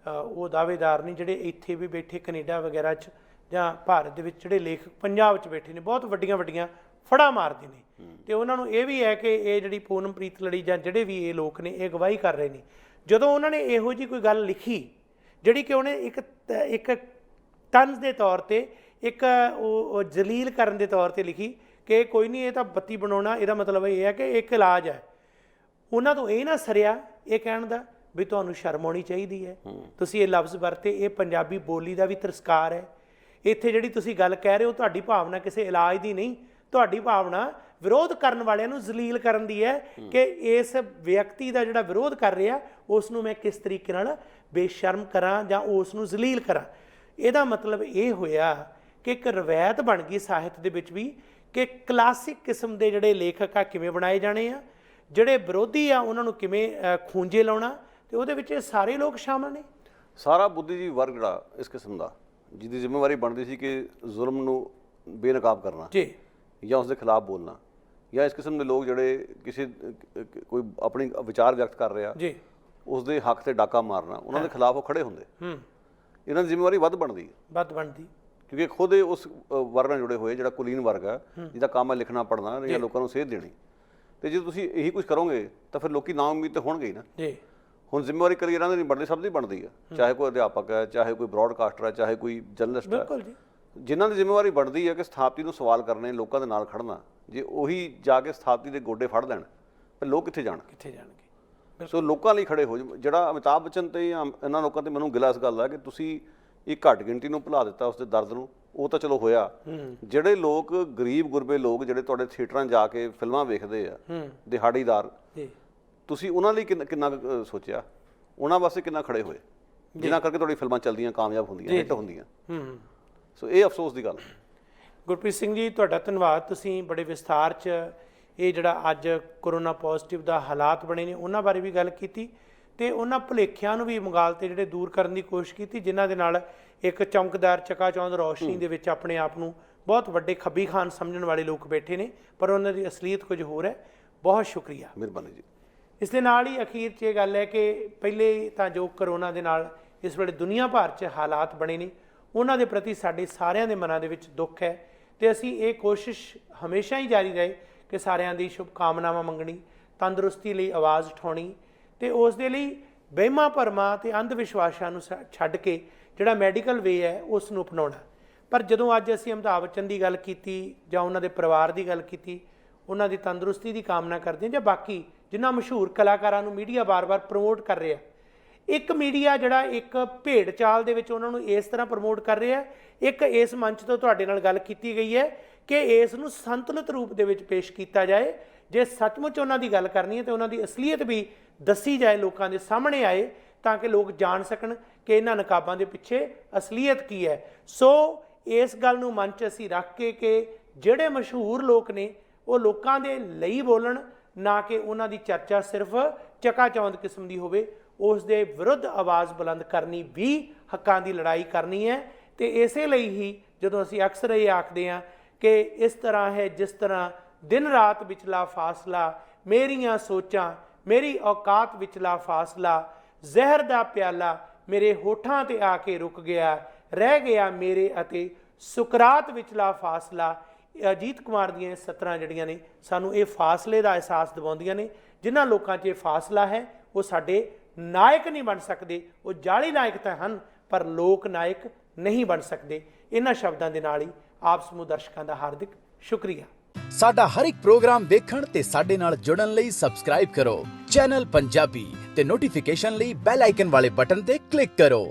ਉਹ ਦਾਅਵੇਦਾਰ ਨਹੀਂ ਜਿਹੜੇ ਇੱਥੇ ਵੀ ਬੈਠੇ ਕੈਨੇਡਾ ਵਗੈਰਾ 'ਚ ਜਾਂ ਭਾਰਤ ਦੇ ਵਿੱਚ ਜਿਹੜੇ ਲੇਖਕ ਪੰਜਾਬ 'ਚ ਬੈਠੇ ਨੇ, ਬਹੁਤ ਵੱਡੀਆਂ ਫੜਾਂ ਮਾਰਦੇ ਨੇ, ਤੇ ਉਹਨਾਂ ਨੂੰ ਇਹ ਵੀ ਹੈ ਕਿ ਇਹ ਜਿਹੜੀ ਪੂਨਮ ਪ੍ਰੀਤ ਲੜੀ ਜਾਂ ਜਿਹੜੇ ਵੀ ਇਹ ਲੋਕ ਨੇ ਇਹ ਅਗਵਾਈ ਕਰ ਰਹੇ ਨੇ। ਜਦੋਂ ਉਹਨਾਂ ਨੇ ਇਹੋ ਜਿਹੀ ਕੋਈ ਗੱਲ ਲਿਖੀ ਜਿਹੜੀ ਕਿ ਉਹਨੇ ਇੱਕ ਤੰਜ਼ ਦੇ ਤੌਰ ਤੇ, ਇੱਕ ਉਹ ਜਲੀਲ ਕਰਨ ਦੇ ਤੌਰ ਤੇ ਲਿਖੀ ਕਿ ਕੋਈ ਨਹੀਂ, ਇਹ ਤਾਂ ਬੱਤੀ ਬਣਾਉਣਾ, ਇਹਦਾ ਮਤਲਬ ਇਹ ਹੈ ਕਿ ਇੱਕ ਇਲਾਜ ਹੈ, ਉਹਨਾਂ ਤੋਂ ਇਹ ਨਾ ਸਰਿਆ ਇਹ ਕਹਿਣ ਦਾ ਵੀ ਤੁਹਾਨੂੰ ਸ਼ਰਮ ਆਉਣੀ ਚਾਹੀਦੀ ਹੈ, ਤੁਸੀਂ ਇਹ ਲਫ਼ਜ਼ ਵਰਤੇ, ਇਹ ਪੰਜਾਬੀ ਬੋਲੀ ਦਾ ਵੀ ਤਿਰਸਕਾਰ ਹੈ। ਇੱਥੇ ਜਿਹੜੀ ਤੁਸੀਂ ਗੱਲ ਕਹਿ ਰਹੇ ਹੋ, ਤੁਹਾਡੀ ਭਾਵਨਾ ਕਿਸੇ ਇਲਾਜ ਦੀ ਨਹੀਂ, ਤੁਹਾਡੀ ਭਾਵਨਾ ਵਿਰੋਧ ਕਰਨ ਵਾਲਿਆਂ ਨੂੰ ਜ਼ਲੀਲ ਕਰਨ ਦੀ ਹੈ ਕਿ ਇਸ ਵਿਅਕਤੀ ਦਾ ਜਿਹੜਾ ਵਿਰੋਧ ਕਰ ਰਿਹਾ ਉਸ ਨੂੰ ਮੈਂ ਕਿਸ ਤਰੀਕੇ ਨਾਲ ਬੇਸ਼ਰਮ ਕਰਾਂ ਜਾਂ ਉਸ ਨੂੰ ਜ਼ਲੀਲ ਕਰਾਂ। ਇਹਦਾ ਮਤਲਬ ਇਹ ਹੋਇਆ ਕਿ ਇੱਕ ਰਵਾਇਤ ਬਣ ਗਈ ਸਾਹਿਤ ਦੇ ਵਿੱਚ ਵੀ ਕਿ ਕਲਾਸਿਕ ਕਿਸਮ ਦੇ ਜਿਹੜੇ ਲੇਖਕ ਆ ਕਿਵੇਂ ਬਣਾਏ ਜਾਣੇ ਆ, ਜਿਹੜੇ ਵਿਰੋਧੀ ਆ ਉਹਨਾਂ ਨੂੰ ਕਿਵੇਂ ਖੂੰਜੇ ਲਾਉਣਾ, ਤੇ ਉਹਦੇ ਵਿੱਚ ਇਹ ਸਾਰੇ ਲੋਕ ਸ਼ਾਮਲ ਨੇ। ਸਾਰਾ ਬੁੱਧੀਜੀਵੀ ਵਰਗ ਜਿਹੜਾ ਇਸ ਕਿਸਮ ਦਾ, ਜਿਹਦੀ ਜ਼ਿੰਮੇਵਾਰੀ ਬਣਦੀ ਸੀ ਕਿ ਜ਼ੁਲਮ ਨੂੰ ਬੇਨਕਾਬ ਕਰਨਾ ਜੀ, ਜਾਂ ਉਸ ਦੇ ਖਿਲਾਫ ਬੋਲਣਾ, ਜਾਂ ਇਸ ਕਿਸਮ ਦੇ ਲੋਕ ਜਿਹੜੇ ਕਿਸੇ ਕੋਈ ਆਪਣੀ ਵਿਚਾਰ ਵਿਅਕਤ ਕਰ ਰਿਹਾ ਜੀ, ਉਸ ਦੇ ਹੱਕ ਤੇ ਡਾਕਾ ਮਾਰਨਾ, ਉਹਨਾਂ ਦੇ ਖਿਲਾਫ ਉਹ ਖੜੇ ਹੁੰਦੇ। ਇਹਨਾਂ ਦੀ ਜ਼ਿੰਮੇਵਾਰੀ ਵੱਧ ਬਣਦੀ ਕਿਉਂਕਿ ਖੁਦ ਇਹ ਉਸ ਵਰਗ ਨਾਲ ਜੁੜੇ ਹੋਏ, ਜਿਹੜਾ ਕੁਲੀਨ ਵਰਗ ਹੈ, ਜਿਹਦਾ ਕੰਮ ਹੈ ਲਿਖਣਾ ਪੜ੍ਹਨਾ ਜਾਂ ਲੋਕਾਂ ਨੂੰ ਸੇਧ ਦੇਣੀ। ਤੇ ਜੇ ਤੁਸੀਂ ਇਹੀ ਕੁਝ ਕਰੋਗੇ ਤਾਂ ਫਿਰ ਲੋਕੀ ਨਾ ਉਮੀਦ ਤੇ ਹੋਣਗੇ ਹੀ ਨਾ। ਹੁਣ ਜ਼ਿੰਮੇਵਾਰੀ ਕਰੀ ਇਹਨਾਂ ਦੀ ਨਹੀਂ ਬਣਦੀ, ਸਭ ਦੀ ਬਣਦੀ ਹੈ, ਚਾਹੇ ਕੋਈ ਅਧਿਆਪਕ ਹੈ, ਚਾਹੇ ਕੋਈ ਬ੍ਰੌਡਕਾਸਟਰ ਹੈ, ਚਾਹੇ ਕੋਈ ਜਰਨਲਿਸਟ ਹੈ। ਜਿਨ੍ਹਾਂ ਦੀ ਜ਼ਿੰਮੇਵਾਰੀ ਬਣਦੀ ਹੈ ਕਿ ਸਥਾਪਤੀ ਨੂੰ ਸਵਾਲ ਕਰਨੇ, ਲੋਕਾਂ ਦੇ ਨਾਲ ਖੜਨਾ, ਜੇ ਉਹੀ ਜਾ ਕੇ ਸਥਾਪਤੀ ਦੇ ਗੋਡੇ ਫੜ ਲੈਣ ਤਾਂ ਲੋਕ ਕਿੱਥੇ ਜਾਣਗੇ? ਸੋ ਲੋਕਾਂ ਲਈ ਖੜੇ ਹੋ। ਜਿਹੜਾ ਅਮਿਤਾਭ ਬੱਚਨ ਤੇ ਇਹਨਾਂ ਲੋਕਾਂ ਤੇ ਮੈਨੂੰ ਗਿਲਾ ਇਸ ਗੱਲ ਹੈ ਕਿ ਤੁਸੀਂ ਇੱਕ ਘੱਟ ਗਿਣਤੀ ਨੂੰ ਭੁਲਾ ਦਿੱਤਾ ਉਸ ਦੇ ਦਰਦ ਨੂੰ। ਉਹ ਤਾਂ ਚਲੋ ਹੋਇਆ, ਜਿਹੜੇ ਲੋਕ ਗਰੀਬ ਗੁਰਬੇ ਲੋਕ ਜਿਹੜੇ ਤੁਹਾਡੇ ਥੀਏਟਰਾਂ ਜਾ ਕੇ ਫਿਲਮਾਂ ਵੇਖਦੇ ਆ, ਦਿਹਾੜੀਦਾਰ, ਤੁਸੀਂ ਉਹਨਾਂ ਲਈ ਕਿੰਨਾ ਸੋਚਿਆ, ਉਹਨਾਂ ਵਾਸਤੇ ਕਿੰਨਾ ਖੜੇ ਹੋਏ, ਜਿਨ੍ਹਾਂ ਕਰਕੇ ਤੁਹਾਡੀ ਫਿਲਮਾਂ ਚੱਲਦੀਆਂ, ਕਾਮਯਾਬ ਹੁੰਦੀਆਂ, ਹਿੱਟ ਹੁੰਦੀਆਂ। ਸੋ ਇਹ ਅਫਸੋਸ ਦੀ ਗੱਲ। ਗੁਰਪ੍ਰੀਤ ਸਿੰਘ ਜੀ, ਤੁਹਾਡਾ ਧੰਨਵਾਦ। ਤੁਸੀਂ ਬੜੇ ਵਿਸਥਾਰ 'ਚ ਇਹ ਜਿਹੜਾ ਅੱਜ ਕੋਰੋਨਾ ਪੋਜ਼ਿਟਿਵ ਦਾ ਹਾਲਾਤ ਬਣੇ ਨੇ ਉਹਨਾਂ ਬਾਰੇ ਵੀ ਗੱਲ ਕੀਤੀ, ਤੇ ਉਹਨਾਂ ਭੁਲੇਖਿਆਂ ਨੂੰ ਵੀ ਮੰਗਾਲ ਤੇ ਜਿਹੜੇ ਦੂਰ ਕਰਨ ਦੀ ਕੋਸ਼ਿਸ਼ ਕੀਤੀ, ਜਿਨ੍ਹਾਂ ਦੇ ਨਾਲ ਇੱਕ ਚਮਕਦਾਰ ਚਕਾਚੌਂਧ ਰੌਸ਼ਨੀ ਦੇ ਵਿੱਚ ਆਪਣੇ ਆਪ ਨੂੰ ਬਹੁਤ ਵੱਡੇ ਖੱਬੀ ਖਾਨ ਸਮਝਣ ਵਾਲੇ ਲੋਕ ਬੈਠੇ ਨੇ, ਪਰ ਉਹਨਾਂ ਦੀ ਅਸਲੀਅਤ ਕੁਝ ਹੋਰ ਹੈ। ਬਹੁਤ ਸ਼ੁਕਰੀਆ, ਮਿਹਰਬਾਨੀ ਜੀ। ਇਸ ਦੇ ਨਾਲ ਹੀ ਅਖੀਰ 'ਚ ਇਹ ਗੱਲ ਹੈ ਕਿ ਪਹਿਲੇ ਤਾਂ ਜੋ ਕਰੋਨਾ ਦੇ ਨਾਲ ਇਸ ਵੇਲੇ ਦੁਨੀਆ ਭਰ 'ਚ ਹਾਲਾਤ ਬਣੇ ਨੇ, ਉਹਨਾਂ ਦੇ ਪ੍ਰਤੀ ਸਾਡੇ ਸਾਰਿਆਂ ਦੇ ਮਨਾਂ ਦੇ ਵਿੱਚ ਦੁੱਖ ਹੈ, ਤੇ ਅਸੀਂ ਇਹ ਕੋਸ਼ਿਸ਼ ਹਮੇਸ਼ਾ ਹੀ ਜਾਰੀ ਰਹੇ ਕਿ ਸਾਰਿਆਂ ਦੀ ਸ਼ੁਭ ਕਾਮਨਾਵਾਂ ਮੰਗਣੀ, ਤੰਦਰੁਸਤੀ ਲਈ ਆਵਾਜ਼ ਉਠਾਉਣੀ, ਤੇ ਉਸ ਦੇ ਲਈ ਵਹਿਮਾਂ ਭਰਮਾਂ ਤੇ ਅੰਧ ਵਿਸ਼ਵਾਸਾਂ ਨੂੰ ਛੱਡ ਕੇ ਜਿਹੜਾ ਮੈਡੀਕਲ ਵੇ ਹੈ ਉਸ ਨੂੰ ਅਪਣਾਉਣਾ। ਪਰ ਜਦੋਂ ਅੱਜ ਅਸੀਂ ਅਮਿਤਾਭ ਬੱਚਨ ਦੀ ਗੱਲ ਕੀਤੀ ਜਾਂ ਉਹਨਾਂ ਦੇ ਪਰਿਵਾਰ ਦੀ ਗੱਲ ਕੀਤੀ, ਉਹਨਾਂ ਦੀ ਤੰਦਰੁਸਤੀ ਦੀ ਕਾਮਨਾ ਕਰਦੇ ਹਾਂ, ਜਾਂ ਬਾਕੀ ਜਿਨ੍ਹਾਂ ਮਸ਼ਹੂਰ ਕਲਾਕਾਰਾਂ ਨੂੰ ਮੀਡੀਆ ਵਾਰ-ਵਾਰ ਪ੍ਰਮੋਟ ਕਰ ਰਿਹਾ, ਇੱਕ ਮੀਡੀਆ ਜਿਹੜਾ ਇੱਕ ਭੇਡ ਚਾਲ ਦੇ ਵਿੱਚ ਉਹਨਾਂ ਨੂੰ ਇਸ ਤਰ੍ਹਾਂ ਪ੍ਰਮੋਟ ਕਰ ਰਿਹਾ, ਇੱਕ ਇਸ ਮੰਚ ਤੋਂ ਤੁਹਾਡੇ ਨਾਲ ਗੱਲ ਕੀਤੀ ਗਈ ਹੈ ਕਿ ਇਸ ਨੂੰ ਸੰਤੁਲਿਤ ਰੂਪ ਦੇ ਵਿੱਚ ਪੇਸ਼ ਕੀਤਾ ਜਾਏ। ਜੇ ਸੱਚਮੁੱਚ ਉਹਨਾਂ ਦੀ ਗੱਲ ਕਰਨੀ ਹੈ ਤਾਂ ਉਹਨਾਂ ਦੀ ਅਸਲੀਅਤ ਵੀ ਦੱਸੀ ਜਾਏ, ਲੋਕਾਂ ਦੇ ਸਾਹਮਣੇ ਆਏ, ਤਾਂ ਕਿ ਲੋਕ ਜਾਣ ਸਕਣ ਕਿ ਇਹਨਾਂ ਨਕਾਬਾਂ ਦੇ ਪਿੱਛੇ ਅਸਲੀਅਤ ਕੀ ਹੈ। ਸੋ ਇਸ ਗੱਲ ਨੂੰ ਮਨ 'ਚ ਅਸੀਂ ਰੱਖ ਕੇ ਕਿ ਜਿਹੜੇ ਮਸ਼ਹੂਰ ਲੋਕ ਨੇ ਉਹ ਲੋਕਾਂ ਦੇ ਲਈ ਬੋਲਣ, ਨਾ ਕਿ ਉਹਨਾਂ ਦੀ ਚਰਚਾ ਸਿਰਫ ਚਕਾਚੌਂਧ ਕਿਸਮ ਦੀ ਹੋਵੇ। ਉਸ ਦੇ ਵਿਰੁੱਧ ਆਵਾਜ਼ ਬੁਲੰਦ ਕਰਨੀ ਵੀ ਹੱਕਾਂ ਦੀ ਲੜਾਈ ਕਰਨੀ ਹੈ। ਤੇ ਇਸੇ ਲਈ ਹੀ ਜਦੋਂ ਅਸੀਂ ਅਕਸਰ ਇਹ ਆਖਦੇ ਹਾਂ ਕਿ ਇਸ ਤਰ੍ਹਾਂ ਹੈ ਜਿਸ ਤਰ੍ਹਾਂ ਦਿਨ ਰਾਤ ਵਿਚਲਾ ਫਾਸਲਾ, ਮੇਰੀਆਂ ਸੋਚਾਂ, ਮੇਰੀ ਔਕਾਤ ਵਿਚਲਾ ਫਾਸਲਾ, ਜ਼ਹਿਰ ਦਾ ਪਿਆਲਾ ਮੇਰੇ ਹੋਠਾਂ ਤੇ ਆ ਕੇ ਰੁਕ ਗਿਆ, ਰਹਿ ਗਿਆ ਮੇਰੇ ਅਤੇ ਸੁਕਰਾਤ ਵਿਚਲਾ ਫਾਸਲਾ। ਅਜੀਤ ਕੁਮਾਰ ਦੀਆਂ ਇਹ ਸਤਰਾਂ ਜਿਹੜੀਆਂ ਨੇ ਸਾਨੂੰ ਇਹ ਫਾਸਲੇ ਦਾ ਅਹਿਸਾਸ ਦਿਵਾਉਂਦੀਆਂ ਨੇ। ਜਿਨ੍ਹਾਂ ਲੋਕਾਂ 'ਚ ਇਹ ਫਾਸਲਾ ਹੈ ਉਹ ਸਾਡੇ ਨਾਇਕ ਨਹੀਂ ਬਣ ਸਕਦੇ, ਉਹ ਜਾਲੀ ਨਾਇਕ ਤਾਂ ਹਨ ਪਰ ਲੋਕ ਨਾਇਕ ਨਹੀਂ ਬਣ ਸਕਦੇ। ਇਹਨਾਂ ਸ਼ਬਦਾਂ ਦੇ ਨਾਲ ਹੀ ਆਪ ਸਮੂਹ ਦਰਸ਼ਕਾਂ ਦਾ ਹਾਰਦਿਕ ਸ਼ੁਕਰੀਆ। ਸਾਡਾ ਹਰ ਇੱਕ ਪ੍ਰੋਗਰਾਮ ਦੇਖਣ ਤੇ ਸਾਡੇ ਨਾਲ ਜੁੜਨ ਲਈ ਸਬਸਕ੍ਰਾਈਬ ਕਰੋ ਚੈਨਲ ਪੰਜਾਬੀ ਤੇ ਨੋਟੀਫਿਕੇਸ਼ਨ ਲਈ ਬੈਲ ਆਈਕਨ ਵਾਲੇ ਬਟਨ ਤੇ ਕਲਿੱਕ ਕਰੋ।